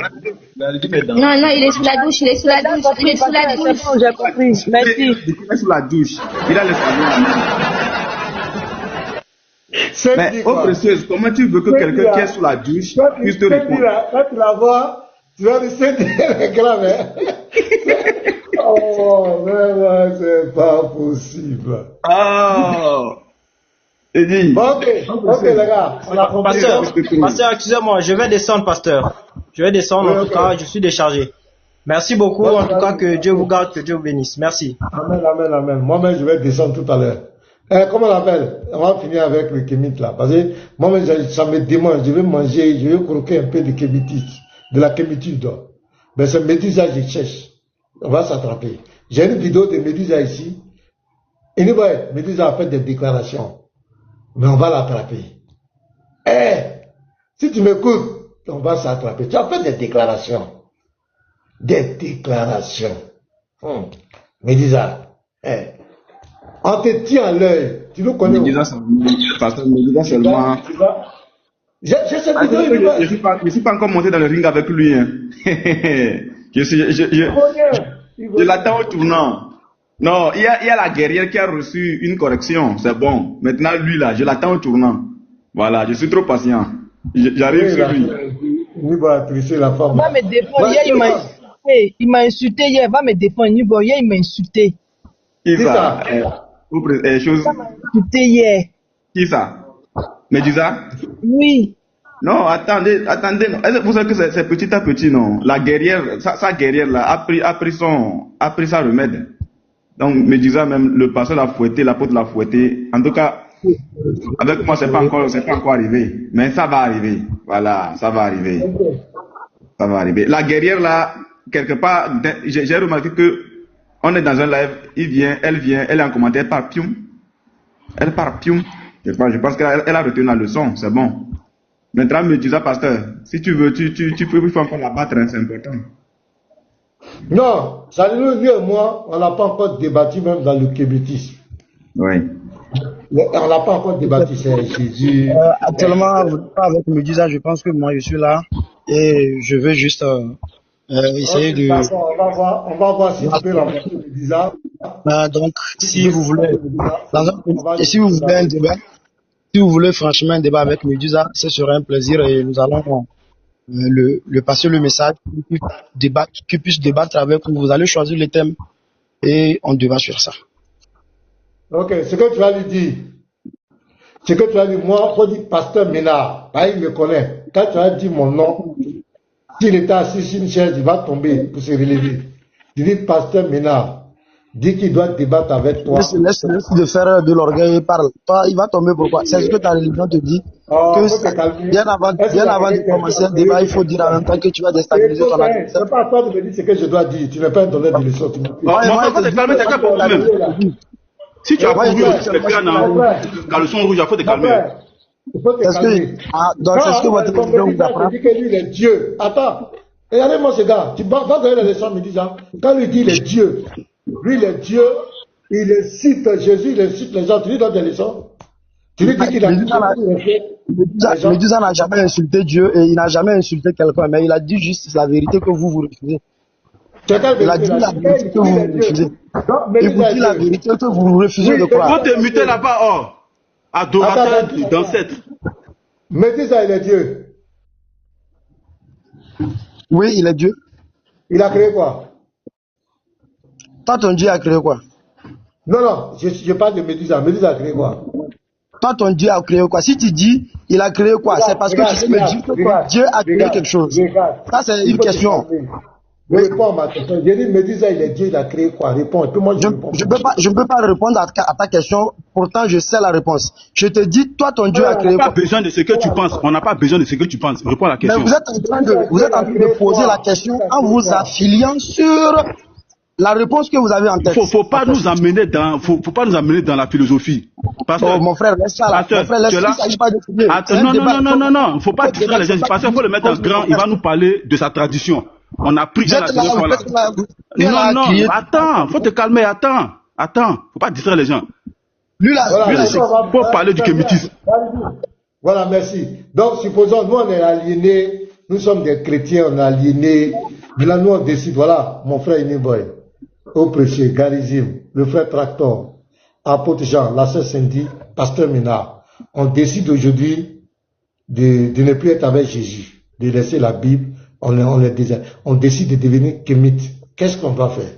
Non, il est sous la douche. J'ai compris. Merci. Il est sous la douche. Il a le Mais, précieuse, comment tu veux que quelqu'un qui est sous la douche puisse te répondre? Quand tu la vois, tu vas lui dire c'est grave, hein? Oh, vraiment, c'est pas possible. Eddie. Ok, les gars, on a compris. Pasteur, excusez-moi, je vais descendre, pasteur. Je vais descendre, en tout cas, je suis déchargé. Merci beaucoup, en tout cas, que Dieu vous garde, que Dieu vous bénisse. Merci. Amen. Moi-même, je vais descendre tout à l'heure. Comment on l'appelle? On va finir avec le kémite là. Parce que moi-même, ça me demande, je vais croquer un peu de kémitique, de la kémitude. Mais ce Médusa, je cherche. On va s'attraper. J'ai une vidéo de Médusa ici. Anyway, Médusa a fait des déclarations. Mais on va l'attraper. Si tu m'écoutes, on va s'attraper. Tu as fait des déclarations. Médusa, on te tient à l'œil. Tu nous connais. Médusa seulement. Je ne suis pas encore monté dans le ring avec lui. Hein. Je l'attends au tournant. Non, il y a la guerrière qui a reçu une correction. C'est bon. Maintenant, lui là, je l'attends au tournant. Voilà, je suis trop patient. J'arrive sur lui. La femme. Va me défendre. Il m'a insulté hier. Va me défendre. Hier, il m'a insulté. Qui ça? Il m'a insulté hier. Qui ça? Médusa? Oui. Non, attendez. Vous savez que c'est petit à petit, non? La guerrière, sa guerrière là, a pris sa remède. Donc, Médusa, même, le pasteur l'a fouetté, l'apôtre l'a fouetté. En tout cas, avec moi, c'est pas encore arrivé. Mais ça va arriver. Voilà, ça va arriver. Ça va arriver. La guerrière là, quelque part, j'ai remarqué que on est dans un live, elle est en commentaire, elle part pium. Je pense qu'elle a retenu la leçon, c'est bon. Maintenant, Médusa, pasteur, si tu veux, tu peux encore la battre, hein, c'est important. Non, lui et moi, on n'a pas encore débattu même dans le kébitisme. Oui. On n'a pas encore débattu, c'est Jésus. Actuellement, avec Médusa, je pense que moi je suis là et je veux juste essayer de. On va voir si tu peux remplacer Médusa. Donc, si vous voulez, si vous voulez un débat, si vous voulez franchement un débat avec Médusa, ce sera un plaisir et nous allons le passer le message qu'il puisse débattre avec vous. Vous allez choisir les thèmes et on débat sur ça. Ok, ce que tu vas lui dire, moi, faut dire pasteur Ménard, il me connaît. Quand tu as dit mon nom, s'il était assis sur une chaise, il va tomber pour se relever. Tu dis pasteur Ménard, dis qu'il doit débattre avec toi. Laisse de faire de l'orgueil et parle. Toi, il va tomber pourquoi? C'est ce que ta religion te dit. Bien avant de commencer un débat, il faut dire en même temps que tu vas déstabiliser ton adversaire. C'est pas à toi de me dire ce que je dois dire. Tu n'es pas un donneur de leçons. Moi, faut te calmer, t'as qu'à pour toi-même. Si tu as couru dans le son rouge, il faut te calmer. C'est ce que votre religion vous apprend. Il dit que lui, il est Dieu. Attends. Regardez-moi ce gars. Tu vas donner les leçons, me disant. Quand lui dit il est Dieu, lui, il est Dieu. Il incite Jésus, il incite les gens. Tu lui donnes des leçons. Tu lui dis qu'il a Médusa n'a jamais insulté Dieu et il n'a jamais insulté quelqu'un, mais il a dit juste la vérité que vous refusez. Il a dit la vérité que vous refusez. Il vous dit la vérité que vous refusez de croire. Faut te muter là-bas, oh, adorateur d'ancêtre. Médusa, il est Dieu. Oui, il est Dieu. Il a créé quoi? Toi, ton Dieu a créé quoi? Non, je parle de Médusa. Médusa a créé quoi? Toi, ton Dieu a créé quoi? Si tu dis, il a créé quoi? C'est parce que tu me dis que Dieu a créé quelque chose. Ça, c'est une question. Réponds à ma question. J'ai dit, Médusa, il est Dieu, il a créé quoi? Réponds. Et puis moi, je ne peux pas répondre à ta question. Pourtant, je sais la réponse. Je te dis, toi, ton Dieu a créé quoi? On n'a pas besoin de ce que tu penses. On n'a pas besoin de ce que tu penses. Réponds à la question. Mais vous êtes en train de poser la question en vous affiliant sur la réponse que vous avez en tête. Faut pas nous amener dans la philosophie. Oh, mon frère, laisse ça là. Mon frère, laisse ça. Il ne s'agit pas de non. Faut pas distraire les gens. Parce qu'il faut le mettre en grand. Il va nous parler de sa tradition. On a pris dans la tradition là. Non, attends. Faut te calmer. Attends. Faut pas distraire les gens. Lui là, faut parler du kémitisme. Voilà, merci. Donc, supposons, nous, on est aliénés. Nous sommes des chrétiens, on est aliénés. De là, nous, on décide. Voilà, mon frère Iniboy. Au précieux, Garizim, le frère Tractor, apôtre Jean, la sœur Cindy, pasteur Ménard. On décide aujourd'hui de ne plus être avec Jésus, de laisser la Bible, on décide de devenir kémite. Qu'est-ce qu'on doit faire?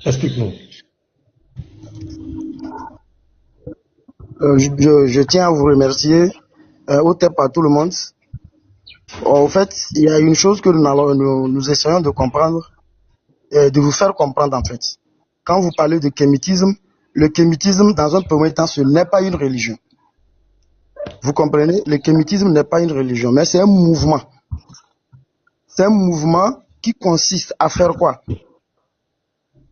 Explique-nous. Je tiens à vous remercier, au tête par tout le monde. En fait, il y a une chose que nous essayons de comprendre, de vous faire comprendre en fait. Quand vous parlez de kémitisme, le kémitisme, dans un premier temps, ce n'est pas une religion. Vous comprenez? Le kémitisme n'est pas une religion, mais c'est un mouvement. C'est un mouvement qui consiste à faire quoi?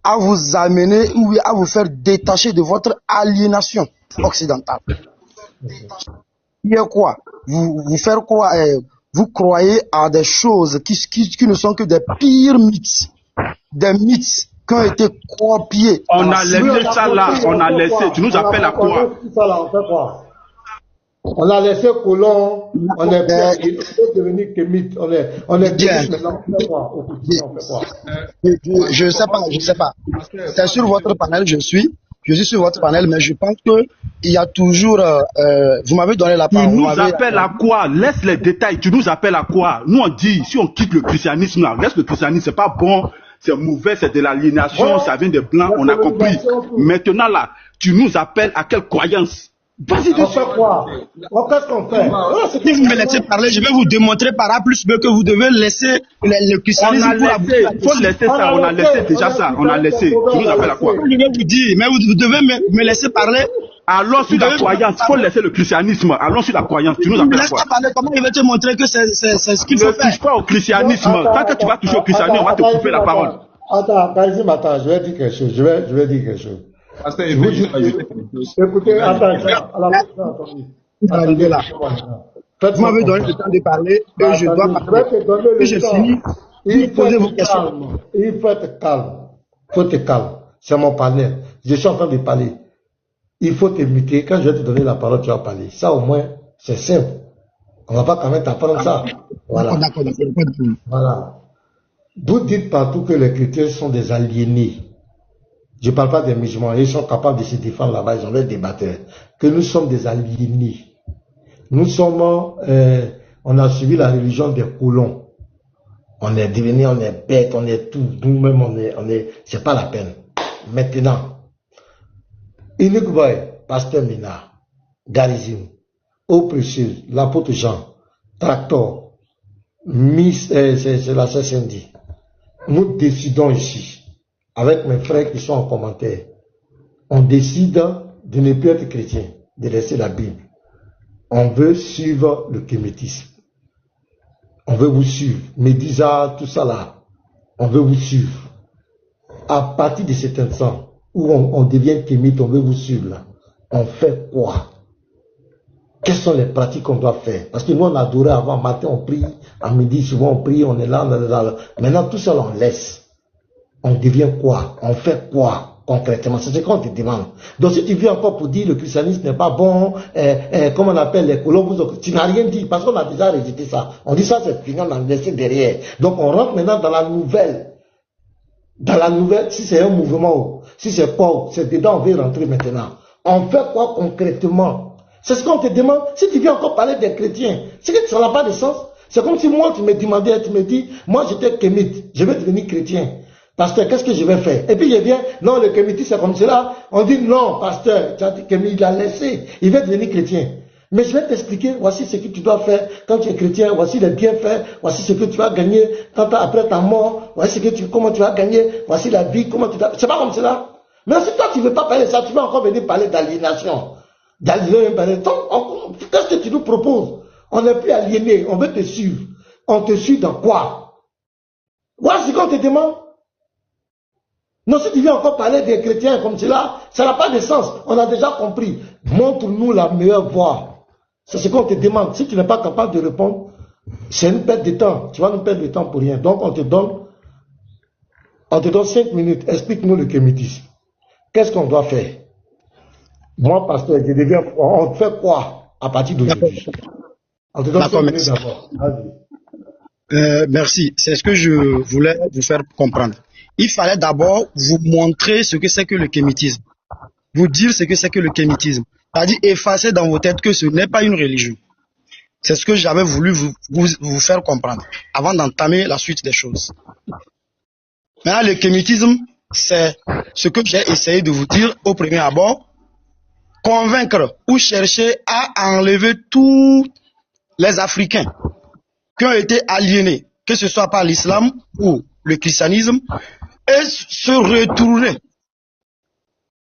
À vous amener ou à vous faire détacher de votre aliénation occidentale. Il y a quoi? Vous faire quoi? Vous croyez à des choses qui ne sont que des pires mythes. Des mythes qui ont été copiés. On a laissé ça là, on a laissé. Tu nous appelles à quoi? On a laissé Colomb, on est devenu kémite, on est bien. Je sais pas. C'est sur votre panel, je suis sur votre panel, mais je pense que il y a toujours, vous m'avez donné la parole. Tu nous appelles à quoi? Laisse les détails, tu nous appelles à quoi? Nous on dit, si on quitte le christianisme là, laisse le christianisme, c'est pas bon, c'est mauvais, c'est de l'aliénation, ça vient des blancs, on a compris. Maintenant là, tu nous appelles à quelle croyance? Vas-y, on fait quoi? Qu'est-ce qu'on fait? Si vous me laissez parler, je vais vous démontrer par A plus B que vous devez laisser le christianisme. Il faut laisser ça, on a laissé déjà ça, on a laissé. Tu nous appelles à quoi? Je vais vous dire, mais vous devez me laisser parler. Allons sur la croyance, il faut laisser le christianisme. Allons sur la croyance, tu nous appelles à quoi? Comment il va te montrer que c'est ce qu'il faut faire? Ne touche pas au christianisme. Tant que tu vas toucher au christianisme, on va te couper la parole. Attends, je vais dire quelque chose. Je vais dire quelque chose. Écoutez, attendez là. Vous m'avez donné le temps de parler et je dois parler. Et je finis. Il faut être calme. C'est mon panel. Je suis en train de parler. Il faut te muter. Quand je vais te donner la parole, tu vas parler. Ça, au moins, c'est simple. On ne va pas quand même t'apprendre ça. Voilà. Voilà. Vous dites partout que les chrétiens sont des aliénés. Je ne parle pas des musulmans. Ils sont capables de se défendre là-bas. Ils ont des débatteurs. Que nous sommes des aliénés. Nous sommes, on a suivi la religion des colons. On est devenu, on est bête, on est tout. Nous-mêmes, c'est pas la peine. Maintenant, Unique Boy, Pasteur Mina, Garizim, Eau Précieuse, l'apôtre Jean, Tractor, c'est la sœur Cindy. Nous décidons ici, avec mes frères qui sont en commentaire, on décide de ne plus être chrétien, de laisser la Bible. On veut suivre le kémétisme. On veut vous suivre. Médusa, tout ça là, on veut vous suivre. À partir de cet instant où on devient kémite, on veut vous suivre là. On fait quoi? Quelles sont les pratiques qu'on doit faire? Parce que nous on adorait avant, matin on prie, à midi souvent on prie, on est là, Maintenant tout ça on laisse. On devient quoi? On fait quoi? concrètement? C'est ce qu'on te demande. Donc si tu viens encore pour dire le christianisme n'est pas bon, comme on appelle les colons, tu n'as rien dit, parce qu'on a déjà rejeté ça. On dit ça, c'est fini, on a laissé derrière. Donc on rentre maintenant dans la nouvelle. Dans la nouvelle, si c'est un mouvement, si c'est quoi, c'est dedans, on veut rentrer maintenant. On fait quoi concrètement? C'est ce qu'on te demande. Si tu viens encore parler des chrétiens, c'est que ça n'a pas de sens. C'est comme si moi, tu me demandais, tu me dis, moi j'étais kémite, je vais devenir chrétien. Pasteur, qu'est-ce que je vais faire? Et puis je viens, non, le kémitisme c'est comme cela. On dit, non, pasteur, tu as dit qu'il l'a laissé, il va devenir chrétien. Mais je vais t'expliquer, voici ce que tu dois faire quand tu es chrétien, voici les bienfaits, voici ce que tu vas gagner après ta mort, voici comment tu vas gagner, voici la vie, comment tu vas... C'est pas comme cela. Mais si toi tu ne veux pas parler de ça, tu vas encore venir parler d'aliénation. Qu'est-ce que tu nous proposes? On n'est plus aliéné, on veut te suivre. On te suit dans quoi? Voilà ce qu'on te demande. Non, si tu viens encore parler des chrétiens comme cela, ça n'a pas de sens. On a déjà compris. Montre-nous la meilleure voie. C'est ce qu'on te demande. Si tu n'es pas capable de répondre, c'est une perte de temps. Tu vas nous perdre le temps pour rien. Donc on te donne 5 minutes. Explique-nous le kémitisme. Qu'est-ce qu'on doit faire? Moi, pasteur, on fait quoi à partir d'aujourd'hui? On te donne 5 minutes d'abord. Merci. C'est ce que je voulais vous faire comprendre. Il fallait d'abord vous montrer ce que c'est que le kémitisme. Vous dire ce que c'est que le kémitisme. C'est-à-dire effacer dans vos têtes que ce n'est pas une religion. C'est ce que j'avais voulu vous faire comprendre avant d'entamer la suite des choses. Maintenant, le kémitisme, c'est ce que j'ai essayé de vous dire au premier abord. Convaincre ou chercher à enlever tous les Africains qui ont été aliénés, que ce soit par l'islam ou le christianisme, et se retourner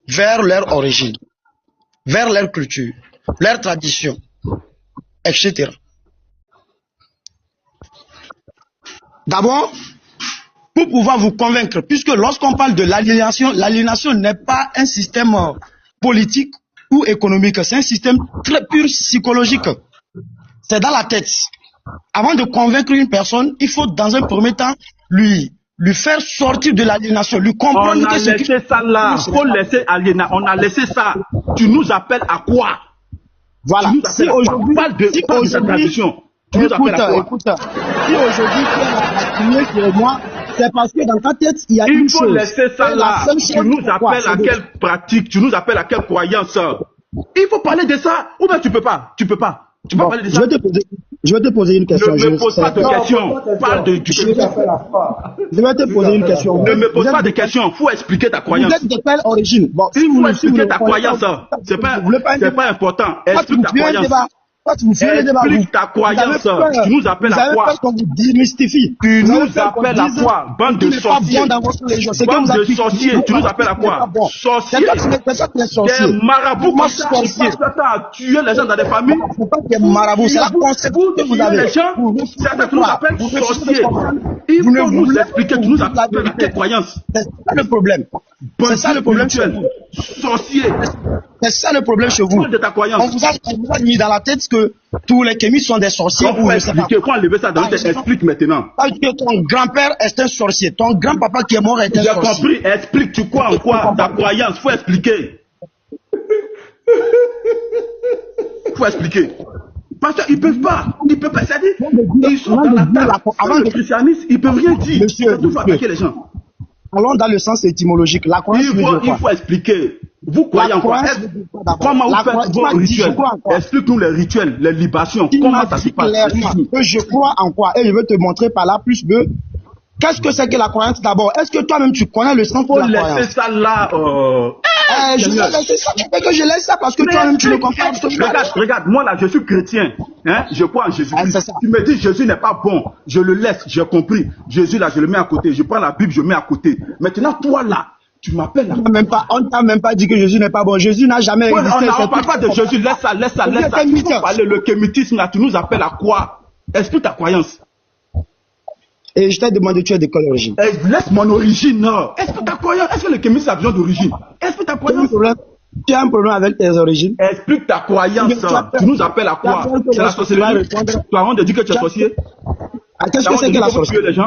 vers leur origine, vers leur culture, leur tradition, etc. D'abord, pour pouvoir vous convaincre, puisque lorsqu'on parle de l'aliénation, l'aliénation n'est pas un système politique ou économique, c'est un système très pur psychologique. C'est dans la tête. Avant de convaincre une personne, il faut dans un premier temps lui faire sortir de l'aliénation, lui comprendre on a laissé ça là, faut laisser aliéner, on a laissé ça. Tu nous appelles à quoi? Voilà. Si aujourd'hui, si aujourd'hui, si aujourd'hui tu es sur moi, c'est parce que dans ta tête, il y a une chose. Il faut laisser ça là. Tu nous appelles à quelle pratique? Tu nous appelles à quelle croyance? Il faut parler de ça. Ou bien tu peux pas. Tu peux pas parler de ça. Je vais te poser une question. Ne me pose pas de questions. Parle de... Je vais te poser une question. Ne me pose pas de questions. Il faut expliquer ta croyance. Vous êtes de quelle origine? Bon, il faut expliquer ta croyance. C'est pas important. Explique ta croyance. Explique ta croyance. Tu nous appelles à quoi? Tu nous appelles à quoi? Bande de sorciers. Bande de sorciers. Tu nous appelles à quoi? Sorciers. Des marabouts comme ça. Tu as tué les gens dans des familles. C'est pas des marabouts, c'est la conception que vous avez. Les gens, tu nous appelles sorciers. Il faut nous expliquer. Tu nous appelles à quelle croyance? C'est ça le problème. C'est ça le problème chez vous. Sorcier. C'est ça le problème chez vous. De ta croyance. On vous a mis dans la tête que tous les kémites sont des sorciers. Faut enlever ça dans la tête. Explique maintenant. Parce que ton grand-père est un sorcier. Ton grand-papa qui est mort est un sorcier. J'ai compris. Explique, tu crois en quoi? Ta croyance. Faut expliquer. Faut expliquer. Parce qu'ils peuvent pas. Ils peuvent pas. C'est-à-dire, ils sont dans la table. Avant le christianisme, ils peuvent rien dire. Il faut attaquer les gens. Allons dans le sens étymologique. La croyance il faut expliquer. Vous croyez en quoi? Comment vous faites vos rituels? Explique-nous les rituels, les libations. Comment ça se passe? Je crois en quoi? Et je vais te montrer par là plus de... Qu'est-ce que c'est que la croyance d'abord? Est-ce que toi-même tu connais le sens de la croyance? Faut laisser ça là. Je vais laisser ça. Que je laisse ça parce que toi-même tu le comprends. Regarde, moi là je suis chrétien. Hein? Je crois en Jésus. Tu me dis Jésus n'est pas bon. Je le laisse, j'ai compris. Jésus là, je le mets à côté. Je prends la Bible, je mets à côté. Maintenant, toi là, tu m'appelles là. On ne t'a même pas dit que Jésus n'est pas bon. Jésus n'a jamais existé. On ne parle pas de Jésus. Laisse ça. Il faut parler le kémitisme là. Tu nous appelles à quoi? Explique ta croyance. Et je t'ai demandé, tu es de quelle origine? Laisse mon origine. Est-ce que ta croyance, est-ce que le kémisme a besoin d'origine? Est-ce que ta croyance? Tu as un problème avec tes origines? Explique ta croyance. Tu nous appelles à quoi? C'est la sorcellerie. Tu as honte de dire que tu es sorcier? Qu'est-ce que c'est que la sorcellerie?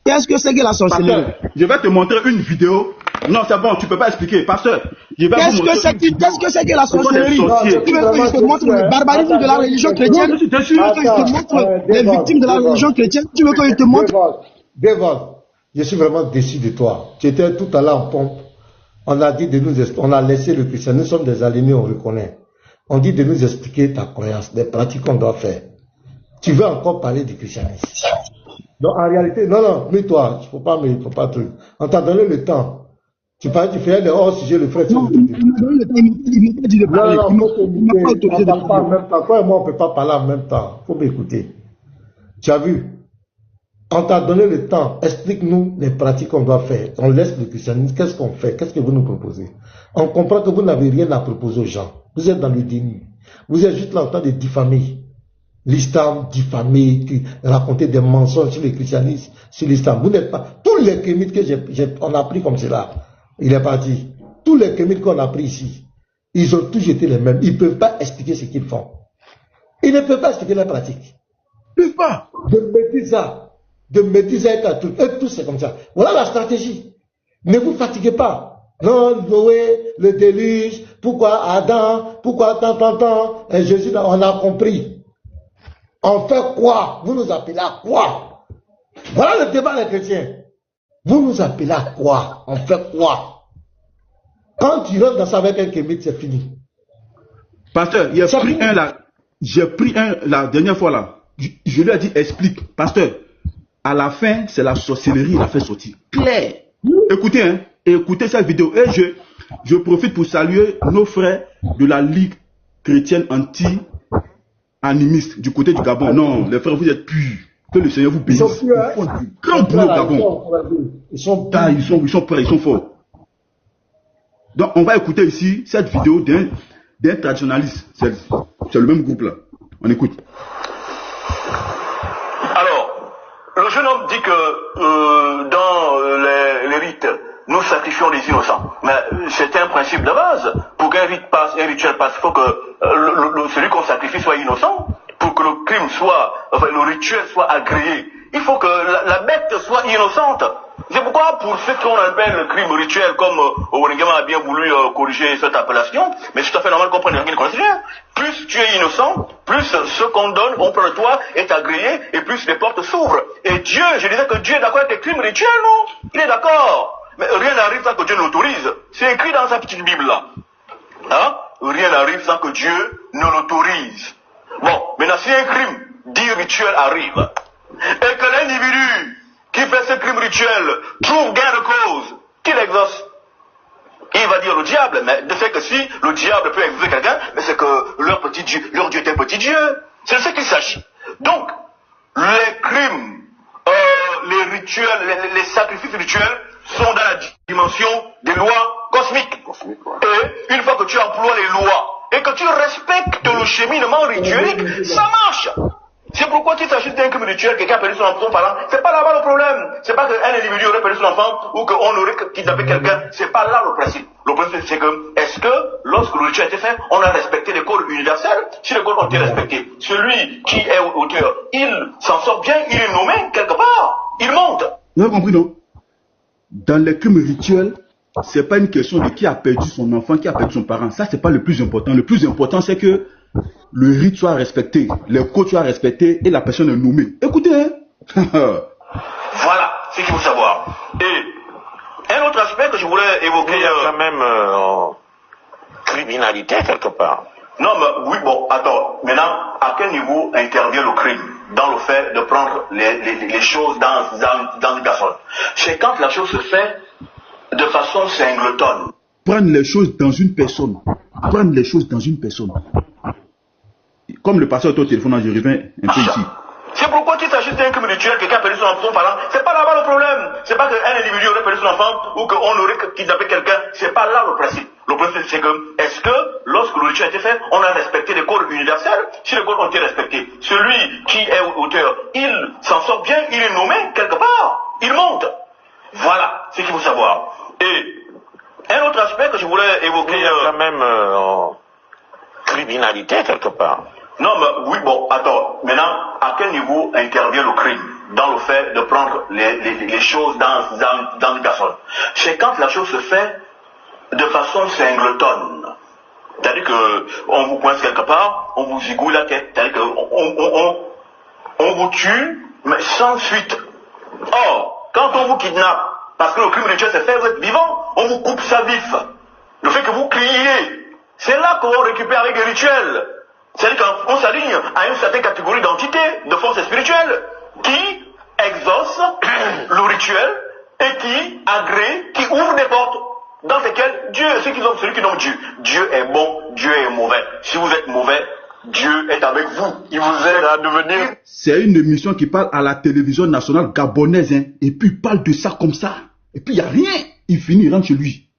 Qu'est-ce que c'est que la sorcellerie? Je vais te montrer une vidéo Non, c'est bon, tu peux pas expliquer. Pasteur, je vais Qu'est-ce vous que montrer c'est qu'est-ce que c'est que la ce sont des sorcellerie? sorciers. Tu veux que je te montre le barbarisme de la religion chrétienne? Tu veux que je te montre les victimes de la religion chrétienne? Tu veux que je te montre? Devon, je suis vraiment déçu de toi. Tu étais tout à l'heure en pompe. On a dit de nous, on a laissé le christianisme. Nous sommes des aliénés, on reconnaît. On dit de nous expliquer ta croyance, des pratiques qu'on doit faire. Tu veux encore parler du christianisme. Donc en réalité, non, mais toi, il faut pas truc. On t'a donné le temps. Tu fais le hors-sujet, le frère. Non, il m'a donné le temps, il m'a pas dit de parler. Non, il m'a pas autorisé de parler en même temps. Toi et moi, on ne peut pas parler en même temps. Il faut m'écouter. Tu as vu? On t'a donné le temps. Explique-nous les pratiques qu'on doit faire. On laisse le christianisme. Qu'est-ce qu'on fait? Qu'est-ce que vous nous proposez? On comprend que vous n'avez rien à proposer aux gens. Vous êtes dans le déni. Vous êtes juste là en train de diffamer l'islam, diffamer, raconter des mensonges sur le christianisme, sur l'islam. Vous n'êtes pas... Tous les kémites que on a pris comme cela, il est parti. Tous les kémites qu'on a pris ici, ils ont tous été les mêmes. Ils ne peuvent pas expliquer ce qu'ils font. Ils ne peuvent pas expliquer la pratique. Ils ne peuvent pas. De métiser avec un truc. Et tout, c'est comme ça. Voilà la stratégie. Ne vous fatiguez pas. Non, Noé, le déluge, pourquoi Adam, pourquoi tant, et Jésus, on a compris. On fait quoi? Vous nous appelez à quoi? Voilà le débat des chrétiens. Vous nous appelez à quoi? On fait quoi? Quand tu rentres dans ça avec un kémite, c'est fini. Pasteur, j'ai pris un la dernière fois là. Je lui ai dit explique. Pasteur, à la fin, c'est la sorcellerie, il a fait sortir. Claire. Écoutez, hein, écoutez cette vidéo. Et je profite pour saluer nos frères de la Ligue chrétienne anti-animiste du côté du Gabon. Non, les frères, vous êtes purs. Que le Seigneur vous bénisse. Ils font du grand boulot au Gabon. Ils sont prêts, ils sont forts. Donc, on va écouter ici cette vidéo d'un traditionnaliste. C'est le même groupe là. On écoute. Alors, le jeune homme dit que dans les rites, nous sacrifions les innocents. Mais c'est un principe de base. Pour qu'un rituel passe, il faut que celui qu'on sacrifie soit innocent. Pour que le crime le rituel soit agréé. Il faut que la bête soit innocente. C'est pourquoi pour ceux qu'on appelle le crime rituel, comme Owenegama a bien voulu corriger cette appellation, mais c'est tout à fait normal qu'on prenne rien connaisse rien. Plus tu es innocent, plus ce qu'on donne, on prend de toi, est agréé, et plus les portes s'ouvrent. Et Dieu, je disais que Dieu est d'accord avec les crimes rituels, non? Il est d'accord. Mais rien n'arrive sans que Dieu l'autorise. C'est écrit dans sa petite Bible là. Hein? Rien n'arrive sans que Dieu ne l'autorise. Bon, maintenant si un crime dit rituel arrive, et que l'individu qui fait ce crime rituel trouve gain de cause, qu'il exauce. Il va dire le diable, mais de fait que si le diable peut exaucer quelqu'un, mais c'est que leur Dieu est un petit Dieu. C'est de ce qu'il s'agit. Donc, les crimes, les rituels, les sacrifices rituels sont dans la dimension des lois cosmiques. Et une fois que tu emploies les lois et que tu respectes le cheminement rituelique, ça marche. C'est pourquoi qu'il s'agit d'un crime rituel, quelqu'un a perdu son enfant parlant, c'est pas là-bas le problème. C'est pas qu'un individu aurait perdu son enfant ou qu'on aurait kidnappé quelqu'un. C'est pas là le principe. Le principe, c'est que, est-ce que, lorsque le rituel a été fait, on a respecté les codes universels? Si les codes ont été respectés, celui qui est auteur, il s'en sort bien, il est nommé quelque part, il monte. Vous avez compris, non? Dans les crimes rituels, c'est pas une question de qui a perdu son enfant, qui a perdu son parent. Ça, c'est pas le plus important. Le plus important, c'est que le rite soit respecté, les codes soient respectés et la personne est nommée. Écoutez, hein. Voilà, c'est ce qu'il faut savoir. Et un autre aspect que je voulais évoquer... Il y a quand même criminalité quelque part. Non, mais oui, bon, attends. Maintenant, à quel niveau intervient le crime dans le fait de prendre les choses dans une personne? C'est quand la chose se fait de façon singletonne. Prendre les choses dans une personne. Prendre les choses dans une personne. Comme le pasteur au téléphone, je reviens un peu ici. C'est pourquoi il s'agit d'un crime rituel, quelqu'un a perdu son enfant parlant, c'est pas là-bas le problème. C'est pas qu'un individu aurait perdu son enfant ou qu'on aurait kidnappé quelqu'un. C'est pas là le principe. Le principe, c'est que, est-ce que, lorsque le rituel a été fait, on a respecté les codes universels? Si les codes ont été respectés, celui qui est auteur, il s'en sort bien, il est nommé quelque part, il monte. Voilà, c'est ce qu'il faut savoir. Et un autre aspect que je voulais évoquer... Il y a quand même criminalité quelque part. Non, mais oui, bon, attends. Maintenant, à quel niveau intervient le crime dans le fait de prendre les choses dans une personne? c'est quand la chose se fait de façon singletonne. C'est-à-dire qu'on vous coince quelque part, on vous zigouille la tête. C'est-à-dire qu'on vous tue, mais sans suite. Or, quand on vous kidnappe, parce que le crime rituel s'est fait, vous êtes vivant, on vous coupe sa vif. Le fait que vous criez, c'est là qu'on récupère avec les rituels. C'est-à-dire qu'on s'aligne à une certaine catégorie d'entités, de forces spirituelles, qui exaucent le rituel et qui agréent, qui ouvrent des portes dans lesquelles Dieu, celui qui nomme Dieu. Dieu est bon, Dieu est mauvais. Si vous êtes mauvais, Dieu est avec vous. Il vous aide à devenir... C'est une émission qui parle à la télévision nationale gabonaise, hein, et puis il parle de ça comme ça. Et puis il n'y a rien. Il finit, il rentre chez lui.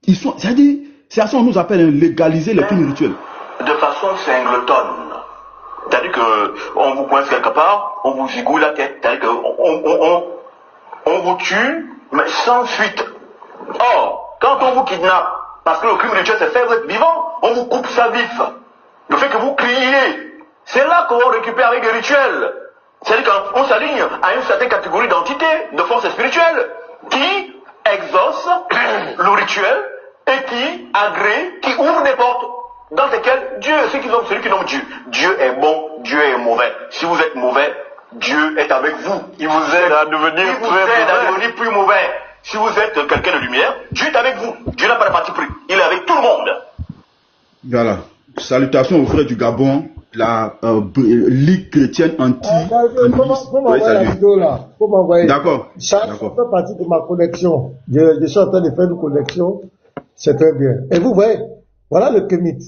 C'est-à-dire, c'est à ça qu'on nous appelle légaliser les crimes rituels. De façon singletonne. C'est-à-dire qu'on vous coince quelque part, on vous zigouille la tête. C'est-à-dire qu'on vous tue, mais sans suite. Or, quand on vous kidnappe, parce que le crime rituel s'est fait, vous êtes vivant, on vous coupe sa vif. Le fait que vous criez, c'est là qu'on récupère avec les rituels. C'est-à-dire qu'on s'aligne à une certaine catégorie d'entités, de forces spirituelles, qui exaucent le rituel et qui agréent, qui ouvrent des portes dans lesquelles Dieu, celui qui nomme Dieu. Dieu est bon, Dieu est mauvais. Si vous êtes mauvais, Dieu est avec vous. Il vous aide à devenir plus mauvais. Si vous êtes quelqu'un de lumière, Dieu est avec vous. Dieu n'a pas de parti pris. Il est avec tout le monde. Voilà. Salutations aux frères du Gabon, la Ligue chrétienne anti. Faut m'envoyer la vidéo là. Faut m'envoyer. D'accord. Ça fait partie de ma collection. Je suis en train de faire une collection. C'est très bien. Et vous voyez, voilà le Kémite.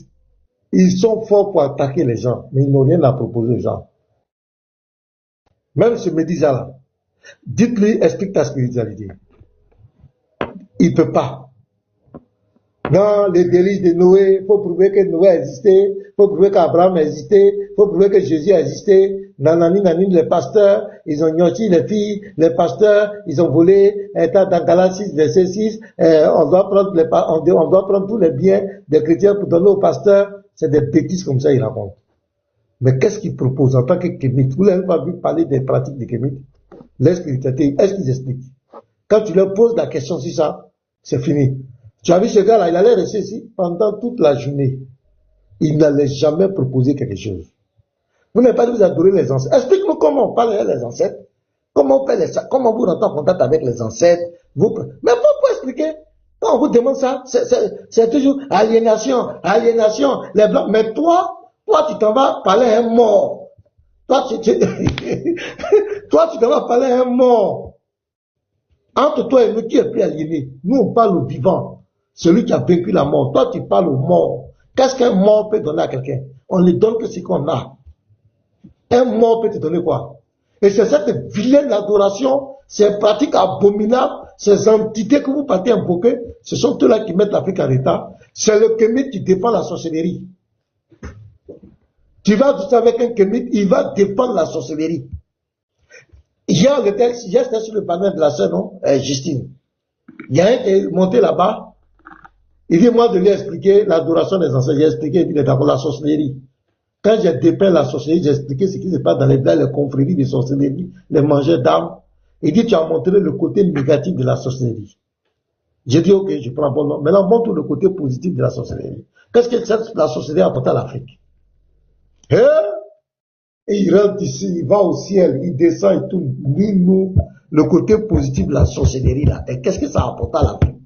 Ils sont forts pour attaquer les gens, mais ils n'ont rien à proposer aux gens. Même ce Médisa là, dites-lui, explique ta spiritualité. Il ne peut pas. Dans les délices de Noé, il faut prouver que Noé a existé, il faut prouver qu'Abraham a existé, il faut prouver que Jésus a existé. Nanani, les pasteurs, ils ont gnoti les filles, les pasteurs, ils ont volé. Dans Galates 6, verset 6, on doit prendre tous les biens des chrétiens pour donner aux pasteurs. C'est des bêtises comme ça, ils racontent. Mais qu'est-ce qu'ils proposent en tant que kémite? Vous n'avez pas vu parler des pratiques des kémites? Les spiritualités, est-ce qu'ils expliquent? Quand tu leur poses la question sur ça, c'est fini. Tu as vu ce gars-là, il allait rester ici pendant toute la journée. Il n'allait jamais proposer quelque chose. Vous n'avez pas dit vous adorez les ancêtres. Explique-nous comment on parle les ancêtres. Comment on fait comment vous rentrez en contact avec les ancêtres. Mais pourquoi expliquer? Quand on vous demande ça, c'est toujours aliénation, les blancs. Mais toi, tu t'en vas parler à un mort. Toi, tu t'en vas parler à un mort. Entre toi et nous, qui est plus aliéné? Nous, on parle au vivant. Celui qui a vaincu la mort. Toi, tu parles au mort. Qu'est-ce qu'un mort peut donner à quelqu'un? On ne donne que ce qu'on a. Un mort peut te donner quoi? Et c'est cette vilaine adoration, ces pratiques abominables, ces entités que vous partez invoquer, ce sont eux-là qui mettent l'Afrique en état. C'est le kémite qui défend la sorcellerie. Tu vas tout avec un kémite, il va défendre la sorcellerie. Hier, j'étais sur le panel de la sœur, non? Justine. Il y a un qui est monté là-bas. Il dit, moi, de lui expliquer l'adoration des ancêtres. J'ai expliqué, il dit, d'abord la sorcellerie. Quand j'ai dépeint la sorcellerie, j'ai expliqué ce qui se passe dans les confréries de sorcellerie, les mangeurs d'âmes. Il dit, tu as montré le côté négatif de la sorcellerie. J'ai dit, ok, je prends bon nom. Maintenant, montre le côté positif de la sorcellerie. Qu'est-ce que la sorcellerie a apporté à l'Afrique? Et il rentre ici, il va au ciel, il descend et tout. Nous, le côté positif de la sorcellerie là. Et qu'est-ce que ça apporte à l'Afrique?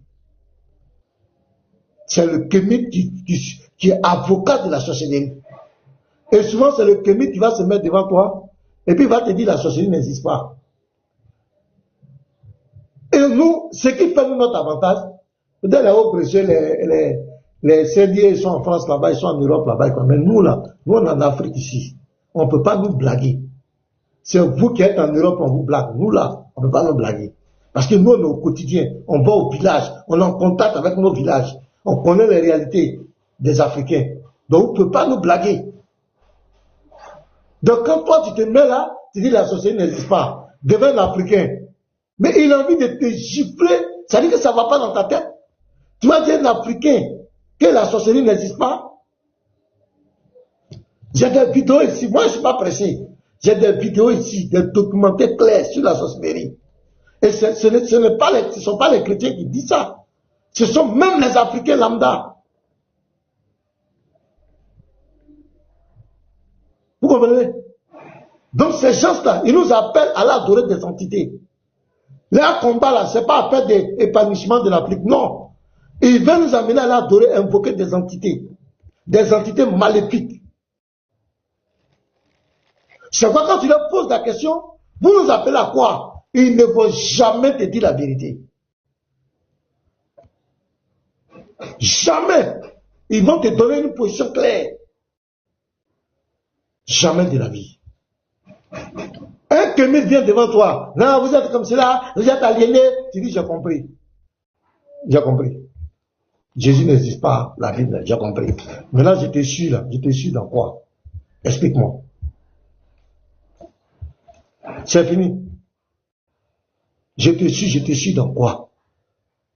C'est le kémite qui est avocat de la sorcellerie. Et souvent, c'est le kémite qui va se mettre devant toi, et puis il va te dire la sorcellerie n'existe pas. Et nous, ce qui fait notre avantage, peut-être les hauts précieux, les CDI, ils sont en France là-bas, ils sont en Europe là-bas, mais nous là, nous on est en Afrique ici. On ne peut pas nous blaguer. C'est vous qui êtes en Europe, on vous blague. Nous là, on ne peut pas nous blaguer. Parce que nous, on est au quotidien, on va au village, on est en contact avec nos villages, on connaît les réalités des Africains. Donc, on ne peut pas nous blaguer. Donc, quand toi, tu te mets là, tu dis la société n'existe pas, devant l'Africain, mais il a envie de te gifler, ça dit que ça ne va pas dans ta tête. Tu vas dire à l'Africain que la sorcellerie n'existe pas. J'ai des vidéos ici, moi je ne suis pas pressé. J'ai des vidéos ici, des documentaires clairs sur la sorcellerie. Et ce ne sont pas les chrétiens qui disent ça. Ce sont même les Africains lambda. Vous comprenez? Donc ces gens-là, ils nous appellent à l'adorer des entités. Leur combat là, ce n'est pas à faire des épanouissements de l'Afrique, non. Ils veulent nous amener à l'adorer, invoquer des entités maléfiques. C'est quoi quand tu leur poses la question, vous nous appelez à quoi? Ils ne vont jamais te dire la vérité. Jamais. Ils vont te donner une position claire. Jamais de la vie. Un Kémil vient devant toi. Non, vous êtes comme cela, vous êtes aliéné. Tu dis, j'ai compris. J'ai compris. Jésus n'existe pas, la Bible, j'ai compris. Maintenant, je te suis là. Je te suis dans quoi? Explique-moi. C'est fini. Je te suis dans quoi?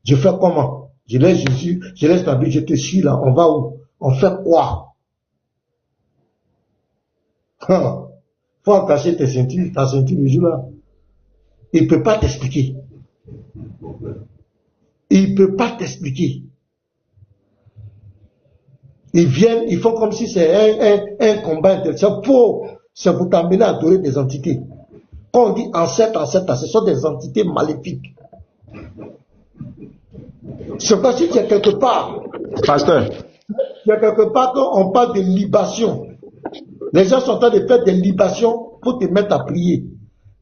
Je fais comment? Je laisse Jésus, je laisse la Bible, je te suis là. On va où? On fait quoi? Faut attacher ta ceinture le jour là. Il ne peut pas t'expliquer. Il ne peut pas t'expliquer. Ils viennent, ils font comme si c'est un combat intellectuel. C'est pour t'amener à adorer des entités. Quand on dit ancêtre, ce sont des entités maléfiques. C'est pas si il y a quelque part. Pasteur. Il y a quelque part quand on parle de libation. Les gens sont en train de faire des libations pour te mettre à prier.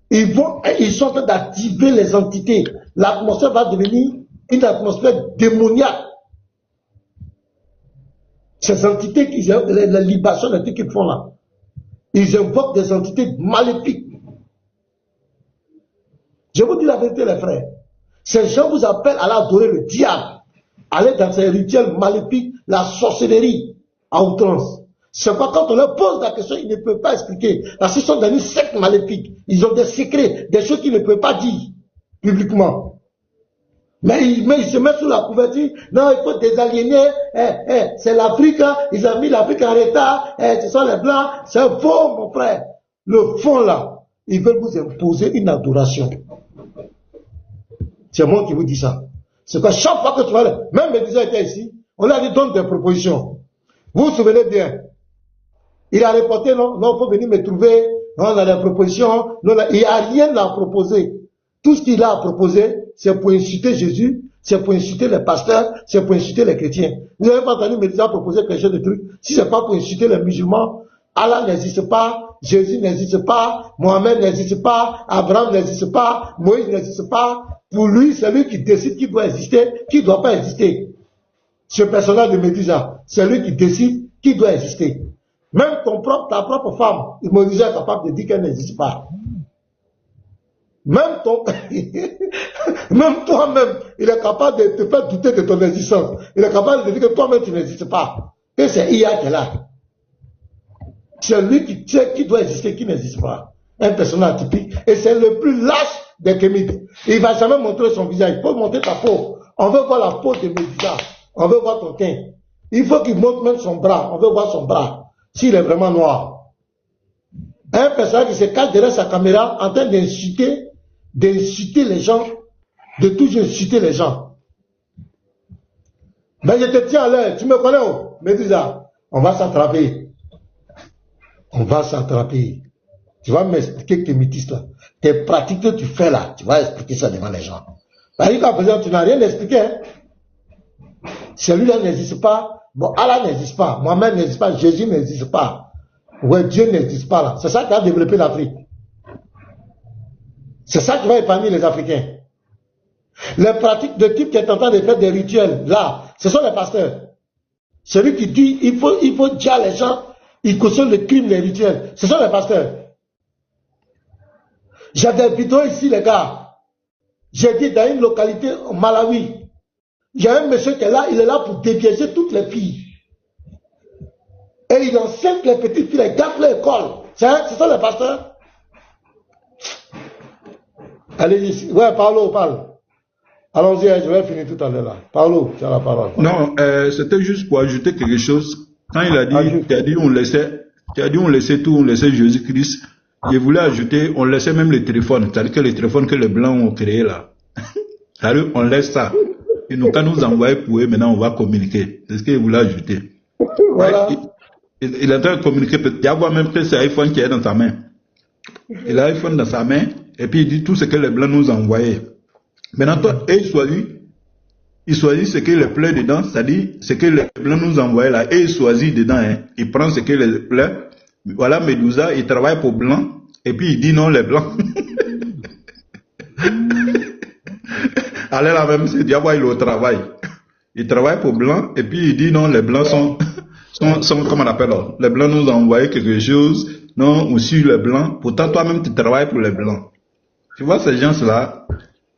Ils sont en train d'activer les entités. L'atmosphère va devenir une atmosphère démoniaque. Ces entités, les libations, les trucs qu'ils font là, ils invoquent des entités maléfiques. Je vous dis la vérité, les frères. Ces gens vous appellent à l'adorer le diable, aller dans ces rituels maléfiques, la sorcellerie à outrance. C'est pas quand on leur pose la question, ils ne peuvent pas expliquer. Parce qu'ils sont dans une secte maléfique. Ils ont des secrets, des choses qu'ils ne peuvent pas dire publiquement. Mais ils se mettent sous la couverture. Non, il faut désaliéner. C'est l'Afrique. Ils ont mis l'Afrique en retard. Ce sont les Blancs. C'est faux, mon frère. Le fond là, ils veulent vous imposer une adoration. C'est moi qui vous dis ça. C'est que chaque fois que tu vas là, même Médusa était ici, on a dit donne des propositions. Vous vous souvenez bien. Il a reporté, non, il faut venir me trouver, non, on a des propositions, non, il n'y a rien à proposer. Tout ce qu'il a à proposer, c'est pour insulter Jésus, c'est pour insulter les pasteurs, c'est pour insulter les chrétiens. Vous n'avez pas entendu Médusa proposer quelque chose de truc. Si ce n'est pas pour insulter les musulmans, Allah n'existe pas, Jésus n'existe pas, Mohamed n'existe pas, Abraham n'existe pas, Moïse n'existe pas. Pour lui, c'est lui qui décide qui doit exister, qui ne doit pas exister. Ce personnage de Médusa, c'est lui qui décide qui doit exister. Même ta propre femme, Médusa est capable de dire qu'elle n'existe pas. Même toi-même, il est capable de te faire douter de ton existence. Il est capable de dire que toi-même tu n'existes pas. Que c'est IA qui est là. C'est lui qui sait qui doit exister, qui n'existe pas. Un personnage atypique. Et c'est le plus lâche des Kémites. Il ne va jamais montrer son visage. Il faut montrer ta peau. On veut voir la peau de Médusa. On veut voir ton teint. Il faut qu'il montre même son bras. On veut voir son bras. S'il est vraiment noir. Un personnage qui se cache derrière sa caméra en train d'insulter les gens, de toujours insulter les gens. Ben je te tiens à l'heure. Tu me connais où? Médusa, on va s'attraper. On va s'attraper. Tu vas m'expliquer tes métis là. Tes pratiques que tu fais là, tu vas expliquer ça devant les gens. Parce qu'à présent, tu n'as rien expliqué. Hein? Celui-là n'existe pas. Bon, Allah n'existe pas. Mohamed n'existe pas. Jésus n'existe pas. Ouais, Dieu n'existe pas là. C'est ça qui a développé l'Afrique. C'est ça qui va épargner les Africains. Les pratiques de type qui est en train de faire des rituels, là, ce sont les pasteurs. Celui qui dit, il faut dire à les gens, ils cautionnent le crime, les rituels. Ce sont les pasteurs. J'ai des vidéos ici, les gars. J'ai dit dans une localité au Malawi, il y a un monsieur qui est là, il est là pour dépiéger toutes les filles. Et il enseigne les petites filles, les gars de l'école. Ce sont les pasteurs. Allez-y. Ouais, Paolo, parle. Allons-y, je vais finir tout à l'heure là. Paolo, tu as la parole. Non, c'était juste pour ajouter quelque chose. Quand il a dit, tu as dit on laissait tout, on laissait Jésus-Christ. je voulais ajouter, on laissait même les téléphones, c'est-à-dire que les téléphones que les Blancs ont créés là. C'est-à-dire, on laisse ça. Et nous, quand nous envoyons pour eux, maintenant, on va communiquer. C'est ce qu'il voulait ajouter. Voilà. Il est en train de communiquer. Il y a même pris cet iPhone qui est dans sa main. Il a l'iPhone dans sa main, et puis il dit tout ce que les Blancs nous envoyaient. Maintenant, toi, et il choisit ce qu'il plaît dedans, c'est-à-dire ce que les Blancs nous envoyaient là, et il choisit dedans, hein. Il prend ce qu'il les plaît. Voilà, Medusa, il travaille pour Blanc, et puis il dit non, les Blancs. Allez là même, c'est Diabo, il est au travail. Il travaille pour Blanc, et puis il dit non, les Blancs sont comment on appelle là? Les Blancs nous ont envoyé quelque chose, non, aussi les Blancs. Pourtant, toi-même, tu travailles pour les Blancs. Tu vois, ces gens-là,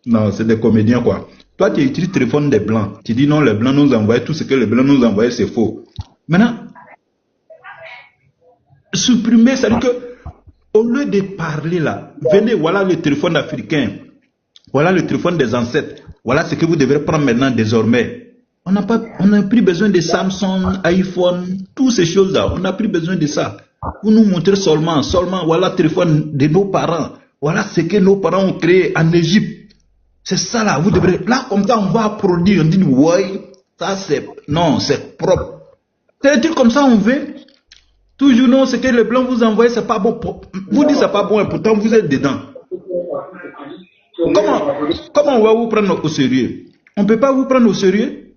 non, c'est des comédiens, quoi. Toi, tu utilises le téléphone des Blancs. Tu dis non, les Blancs nous envoient, tout ce que les Blancs nous envoient, c'est faux. Maintenant, supprimer, c'est-à-dire que, au lieu de parler là, venez, voilà le téléphone africain, voilà le téléphone des ancêtres, voilà ce que vous devrez prendre maintenant désormais. On n'a plus besoin de Samsung, iPhone, toutes ces choses-là, on n'a plus besoin de ça. Vous nous montrez seulement, voilà le téléphone de nos parents, voilà ce que nos parents ont créé en Égypte. C'est ça là, vous devrez, là comme ça on va produire, on dit, ouais, ça c'est, non, c'est propre. C'est des trucs comme ça on veut. Toujours non, ce que les Blancs vous envoient, c'est pas bon. Vous dites c'est pas bon et pourtant vous êtes dedans. Comment on va vous prendre au sérieux? On ne peut pas vous prendre au sérieux?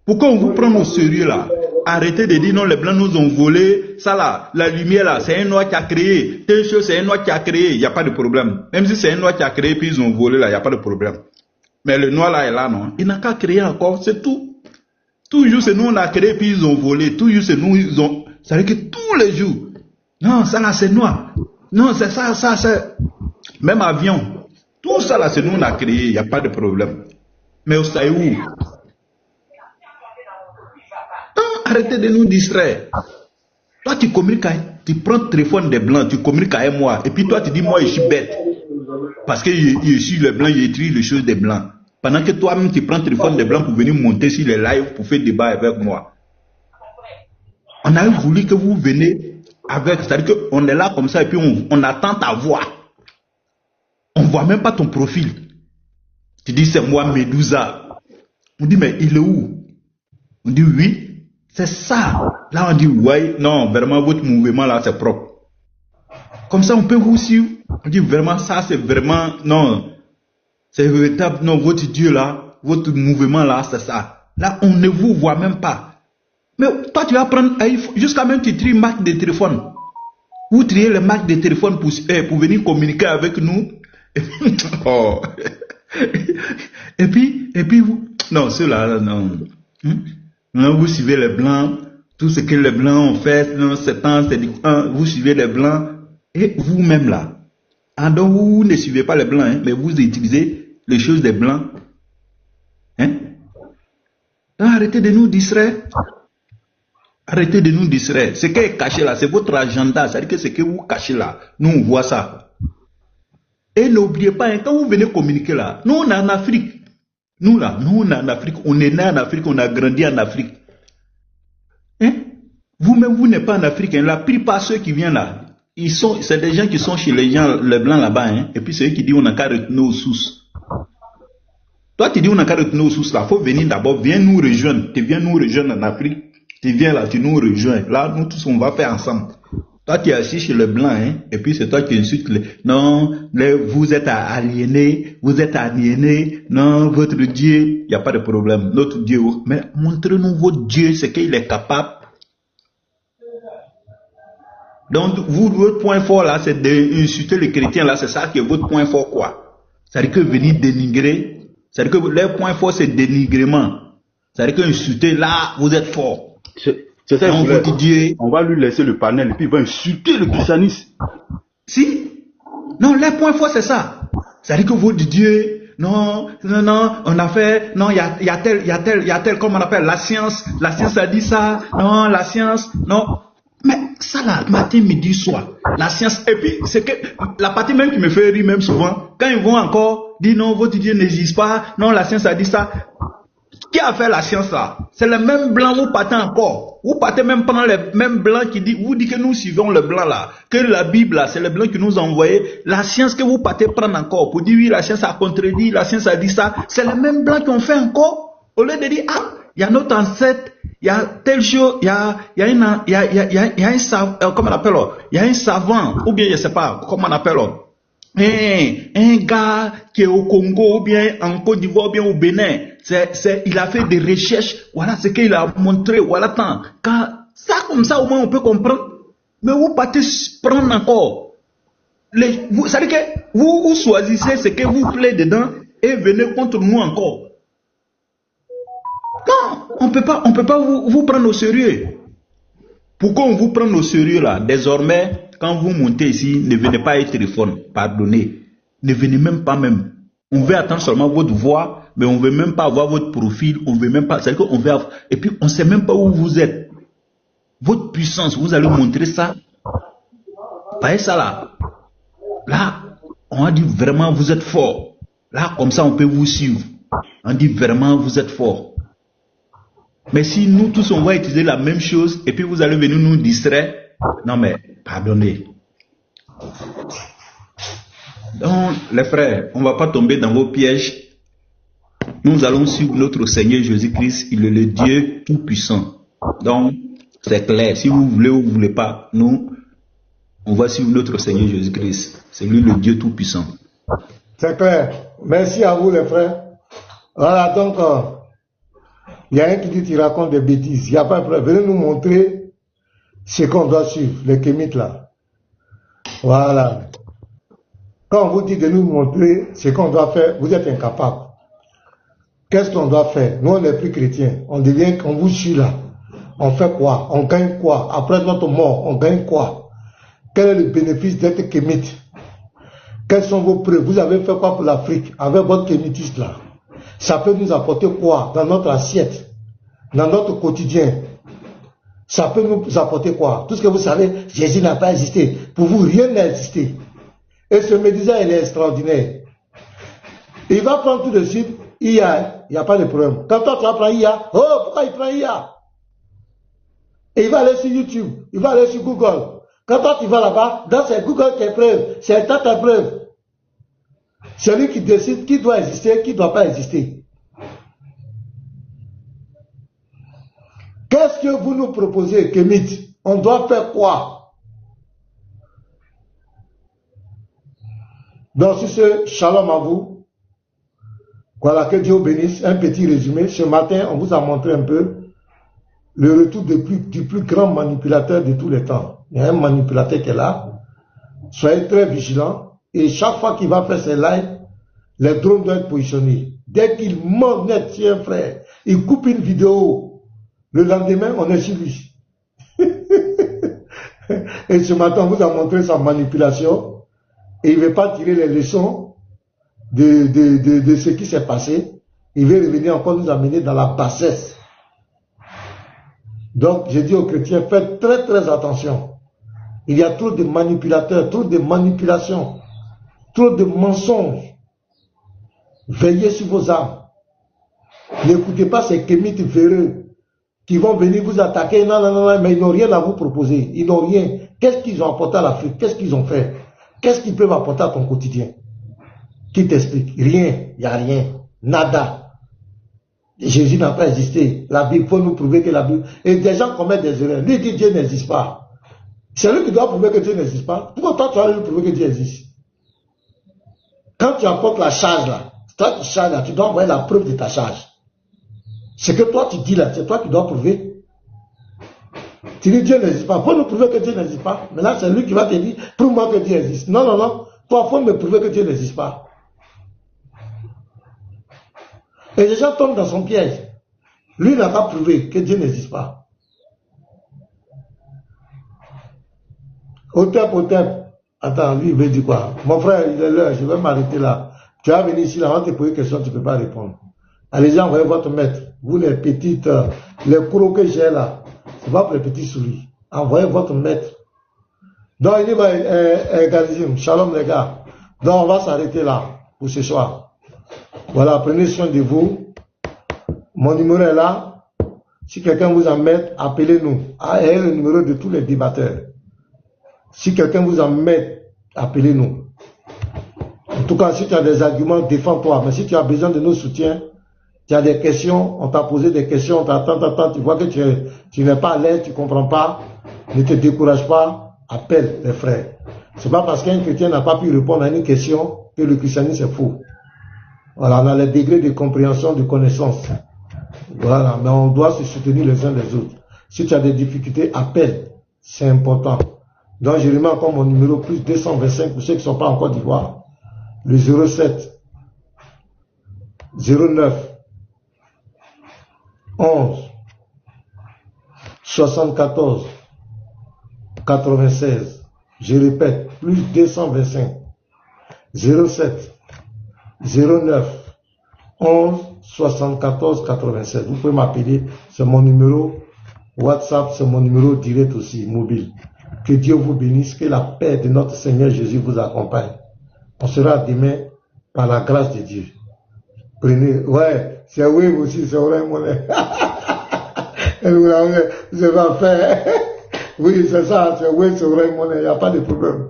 Pourquoi on vous prend au sérieux là? Arrêtez de dire non, les Blancs nous ont volé, ça là, la lumière là, c'est un noir qui a créé, telle chose c'est un noir qui a créé, il n'y a pas de problème. Même si c'est un noir qui a créé puis ils ont volé là, il n'y a pas de problème. Mais le noir là est là, non? Il n'a qu'à créer encore, c'est tout. Toujours c'est nous on a créé puis ils ont volé, toujours c'est nous ils ont... Ça veut dire que tous les jours, non, ça là c'est noir. Non, c'est ça, c'est... Même avion, tout ça là c'est nous on a créé, il n'y a pas de problème. Mais au Saïou, arrêtez de nous distraire. Toi tu communiques, tu prends le téléphone des Blancs, tu communiques avec moi, et puis toi tu dis moi je suis bête. Parce que je suis le Blanc, j'écris les choses des Blancs. Pendant que toi-même tu prends le téléphone des Blancs pour venir monter sur les lives pour faire débat avec moi. On a voulu que vous venez avec, c'est-à-dire qu'on est là comme ça et puis on attend ta voix. On ne voit même pas ton profil. Tu dis c'est moi Medusa. On dit mais il est où? On dit oui, c'est ça. Là on dit ouais, non, vraiment votre mouvement là c'est propre. Comme ça on peut vous suivre. On dit vraiment ça c'est vraiment, non, c'est véritable, non, votre Dieu là, votre mouvement là c'est ça. Là on ne vous voit même pas. Mais toi, tu vas prendre jusqu'à même tu tries marque de téléphone. Vous triez les marques de téléphone pour venir communiquer avec nous. Oh. Et puis vous, non, ceux-là, non. Non, vous suivez les Blancs, tout ce que les Blancs ont fait, non, c'est temps, c'est du temps, vous suivez les Blancs, et vous-même là. Ah, donc vous ne suivez pas les Blancs, hein, mais vous utilisez les choses des Blancs. Hein? Donc, arrêtez de nous distraire. Arrêtez de nous distraire. Ce qui est caché là, c'est votre agenda. C'est-à-dire que ce que vous cachez là, nous on voit ça. Et n'oubliez pas, hein, quand vous venez communiquer là, nous on est en Afrique. Nous là, nous on est en Afrique. On est né en Afrique, on a grandi en Afrique. Hein? Vous-même, vous n'êtes pas en Afrique. Hein? La plupart ceux qui viennent là, c'est des gens qui sont chez les gens, les Blancs là-bas. Hein? Et puis c'est eux qui disent on n'a qu'à retourner aux sources. Toi tu dis on n'a qu'à retourner aux sources là. Il faut venir d'abord, viens nous rejoindre. Tu viens nous rejoindre en Afrique. Tu viens là, tu nous rejoins. Là, nous tous, on va faire ensemble. Toi, tu es assis chez le Blanc, hein, et puis c'est toi qui insultes les... Non, vous êtes aliénés, non, votre Dieu, il n'y a pas de problème. Notre Dieu, mais montrez-nous votre Dieu, ce qu'il est capable. Donc, votre point fort là, c'est d'insulter les chrétiens là, c'est ça qui est votre point fort, quoi. C'est-à-dire que venir dénigrer, c'est-à-dire que leur point fort, c'est dénigrement. C'est-à-dire que insulter là, vous êtes fort. C'est ça, on va lui laisser le panel et puis il va insulter le christianisme. Si. Non, les points forts, c'est ça. C'est-à-dire que votre Dieu, non, on a fait, non, il y a tel, comme on appelle, la science a dit ça, non, la science, non. Mais ça là, matin, midi, soir, la science, et puis c'est que la partie même qui me fait rire même souvent, quand ils vont encore dire non, votre Dieu n'existe pas, non, la science a dit ça. Qui a fait la science là? C'est le même blanc, vous partez encore. Vous partez même prendre le même blanc qui dit, vous dites que nous suivons le blanc là, que la Bible là, c'est le blanc qui nous a envoyé. La science que vous partez prendre encore pour dire oui, la science a contredit, la science a dit ça, c'est le même blanc qu'on fait encore. Au lieu de dire, ah, il y a notre ancêtre, il y a telle chose, il y a un savant, comment on appelle, il y a un savant, ou bien je sais pas, comment on appelle, un gars qui est au Congo, ou bien en Côte d'Ivoire, ou bien au Bénin, il a fait des recherches, voilà ce qu'il a montré, voilà tant. Ça, comme ça, au moins, on peut comprendre. Mais vous partez prendre encore. Ça veut dire que vous choisissez ce que vous plaît dedans et venez contre nous encore. Non, on peut pas vous prendre au sérieux. Pourquoi on vous prend au sérieux là? Désormais, quand vous montez ici, ne venez pas avec téléphone, pardonnez. Ne venez même pas même. On veut attendre seulement votre voix, mais on veut même pas avoir votre profil, on veut même pas, c'est-à-dire qu'on veut avoir, et puis on sait même pas où vous êtes. Votre puissance, vous allez montrer ça. Voyez ça là. Là, on a dit vraiment vous êtes fort. Là, comme ça, on peut vous suivre. On dit vraiment vous êtes fort. Mais si nous tous on va utiliser la même chose et puis vous allez venir nous distraire, non mais pardonnez. Donc les frères, on ne va pas tomber dans vos pièges. Nous allons suivre notre Seigneur Jésus-Christ, il est le Dieu tout-puissant. Donc c'est clair, si vous voulez ou vous ne voulez pas, nous on va suivre notre Seigneur Jésus-Christ. C'est lui le Dieu tout-puissant. C'est clair. Merci à vous les frères. Voilà donc... il y a un qui dit qu'il raconte des bêtises. Il n'y a pas de problème. Venez nous montrer ce qu'on doit suivre, les kémites là. Voilà. Quand on vous dit de nous montrer ce qu'on doit faire, vous êtes incapable. Qu'est-ce qu'on doit faire? Nous, on n'est plus chrétiens. On devient, on vous suit là. On fait quoi? On gagne quoi? Après notre mort, on gagne quoi? Quel est le bénéfice d'être kémite? Quelles sont vos preuves? Vous avez fait quoi pour l'Afrique avec votre kémitiste là? Ça peut nous apporter quoi dans notre assiette, dans notre quotidien? Ça peut nous apporter quoi? Tout ce que vous savez, Jésus n'a pas existé. Pour vous, rien n'a existé. Et ce médecin, il est extraordinaire. Il va prendre tout de suite IA, il n'y a pas de problème. Quand toi, tu vas prendre IA, oh, pourquoi il prend IA? Et il va aller sur YouTube, il va aller sur Google. Quand toi, tu vas là-bas, dans ces Google tes preuves, c'est ta preuve. C'est lui qui décide qui doit exister, qui ne doit pas exister. Qu'est-ce que vous nous proposez, Kémite? On doit faire quoi? Donc, sur ce, shalom à vous. Voilà, que Dieu vous bénisse. Un petit résumé. Ce matin, on vous a montré un peu le retour du plus grand manipulateur de tous les temps. Il y a un manipulateur qui est là. Soyez très vigilants. Et chaque fois qu'il va faire ses lives, les drones doivent être positionnés. Dès qu'il ment net sur un frère, il coupe une vidéo. Le lendemain, on est sur lui. Et ce matin, on vous a montré sa manipulation. Et il ne veut pas tirer les leçons de ce qui s'est passé. Il veut revenir encore nous amener dans la bassesse. Donc, je dis aux chrétiens, faites très très attention. Il y a trop de manipulateurs, trop de manipulations. Trop de mensonges. Veillez sur vos âmes. N'écoutez pas ces kémites véreux qui vont venir vous attaquer. Non, non, non, mais ils n'ont rien à vous proposer. Ils n'ont rien. Qu'est-ce qu'ils ont apporté à l'Afrique? Qu'est-ce qu'ils ont fait? Qu'est-ce qu'ils peuvent apporter à ton quotidien? Qui t'explique? Rien. Il n'y a rien. Nada. Jésus n'a pas existé. La Bible, il faut nous prouver que la Bible... Et des gens commettent des erreurs. Lui dit Dieu n'existe pas. C'est lui qui doit prouver que Dieu n'existe pas. Pourquoi toi, tu vas lui prouver que Dieu existe? Quand tu apportes la charge là, toi qui charges là, tu dois envoyer la preuve de ta charge. Ce que toi tu dis là, c'est toi qui dois prouver. Tu dis Dieu n'existe pas. Il faut nous prouver que Dieu n'existe pas. Mais là, c'est lui qui va te dire, prouve-moi que Dieu existe. Non, non, non. Toi, il faut me prouver que Dieu n'existe pas. Et les gens tombent dans son piège. Lui n'a pas prouvé que Dieu n'existe pas. Au temple. Attends, lui, il veut dire quoi? Mon frère, il est là, je vais m'arrêter là. Tu vas venir ici, là, on va te poser une question, tu ne peux pas répondre. Allez-y, envoyez votre maître. Vous, les petites, les courroux que j'ai là, c'est pas pour les petits souris. Envoyez votre maître. Donc, il dit, Galizim, shalom les gars. Donc, on va s'arrêter là, pour ce soir. Voilà, prenez soin de vous. Mon numéro est là. Si quelqu'un vous emmène, appelez-nous. Et le numéro de tous les débatteurs. Si quelqu'un vous emmène, appelez-nous. En tout cas, si tu as des arguments, défends-toi. Mais si tu as besoin de nos soutiens, tu as des questions, on t'a posé des questions, t'attends, tu vois que tu n'es pas à l'aise, tu ne comprends pas, ne te décourage pas, appelle les frères. C'est pas parce qu'un chrétien n'a pas pu répondre à une question que le christianisme est faux. Voilà, on a les degrés de compréhension, de connaissance. Voilà, mais on doit se soutenir les uns les autres. Si tu as des difficultés, appelle. C'est important. Donc, je remets encore mon numéro plus 225 pour ceux qui ne sont pas en Côte d'Ivoire. Le 07 09 11 74 96. Je répète, plus 225 07 09 11 74 96. Vous pouvez m'appeler, c'est mon numéro WhatsApp, c'est mon numéro direct aussi, mobile. Que Dieu vous bénisse, que la paix de notre Seigneur Jésus vous accompagne. On sera demain par la grâce de Dieu. Prenez, ouais, c'est oui aussi, c'est vrai, mon c'est pas fait. Oui, c'est ça, c'est oui, c'est vrai, mon il n'y a pas de problème.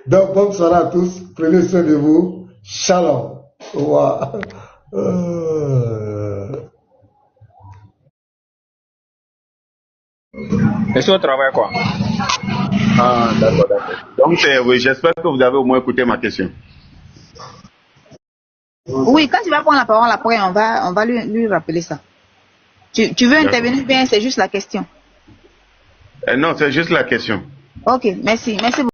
Donc, bonne soirée à tous, prenez soin de vous. Shalom. Wow. Et sur le travail, quoi? Ah, d'accord, d'accord. Donc, oui, j'espère que vous avez au moins écouté ma question. Oui, quand tu vas prendre la parole après, on va lui rappeler ça. Tu veux intervenir bien, c'est juste la question. Non, c'est juste la question. Ok, merci. Merci beaucoup.